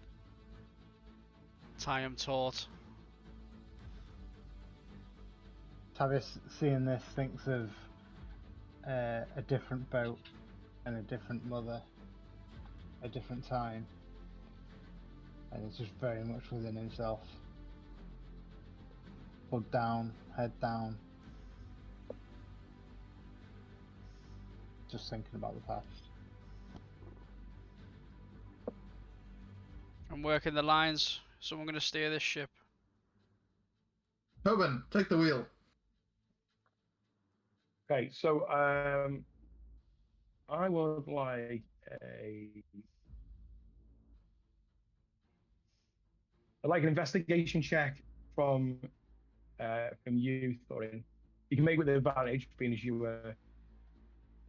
tie them taut. Tavis, seeing this, thinks of a different boat and a different mother, a different time, and it's just very much within himself. Head down, just thinking about the past. I'm working the lines. Someone gonna steer this ship. Tobin, take the wheel. Okay, so I would like an investigation check from you, Thorin. You can make it with advantage, being as you were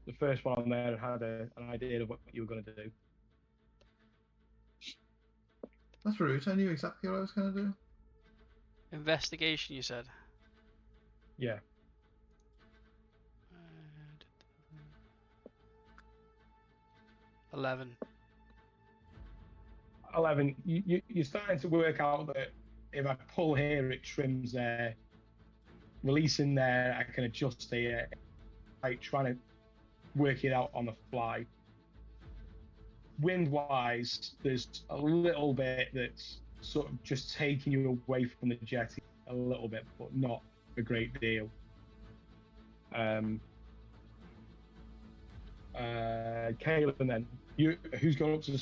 the first one on there and had an idea of what you were going to do. That's rude. I knew exactly what I was going to do. Investigation, you said. Yeah. 11. 11. You're starting to work out that if I pull here, it trims there. Releasing there, I can adjust here. Like trying to work it out on the fly. Wind-wise, there's a little bit that's sort of just taking you away from the jetty a little bit, but not a great deal. Caleb, then who's going up to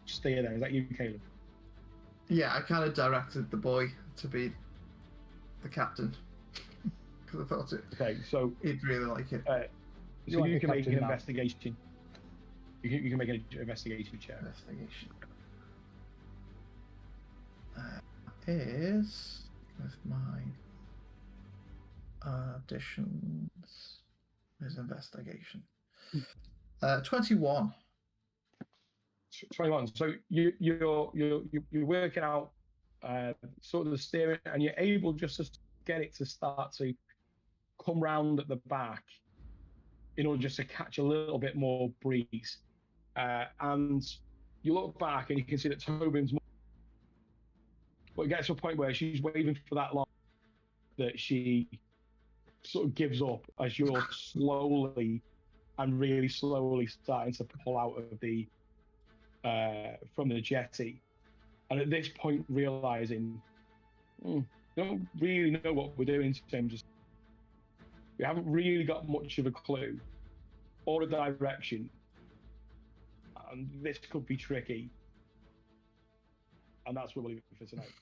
steer then? Is that you, Caleb? Yeah, I kind of directed the boy to be the captain because I thought Okay, so he'd really like it. so you can make an captain now. investigation. You can make an investigation check. Investigation is with my additions. Is investigation. 21. 21. So you're working out sort of the steering, and you're able just to get it to start to come round at the back in order just to catch a little bit more breeze. And you look back and you can see that Tobin's, but it gets to a point where she's waving for that long that she sort of gives up as you're slowly and really slowly starting to pull out of the from the jetty. And at this point realizing we don't really know what we're doing in terms of, we haven't really got much of a clue or a direction, and this could be tricky, and that's what we'll leave it for tonight.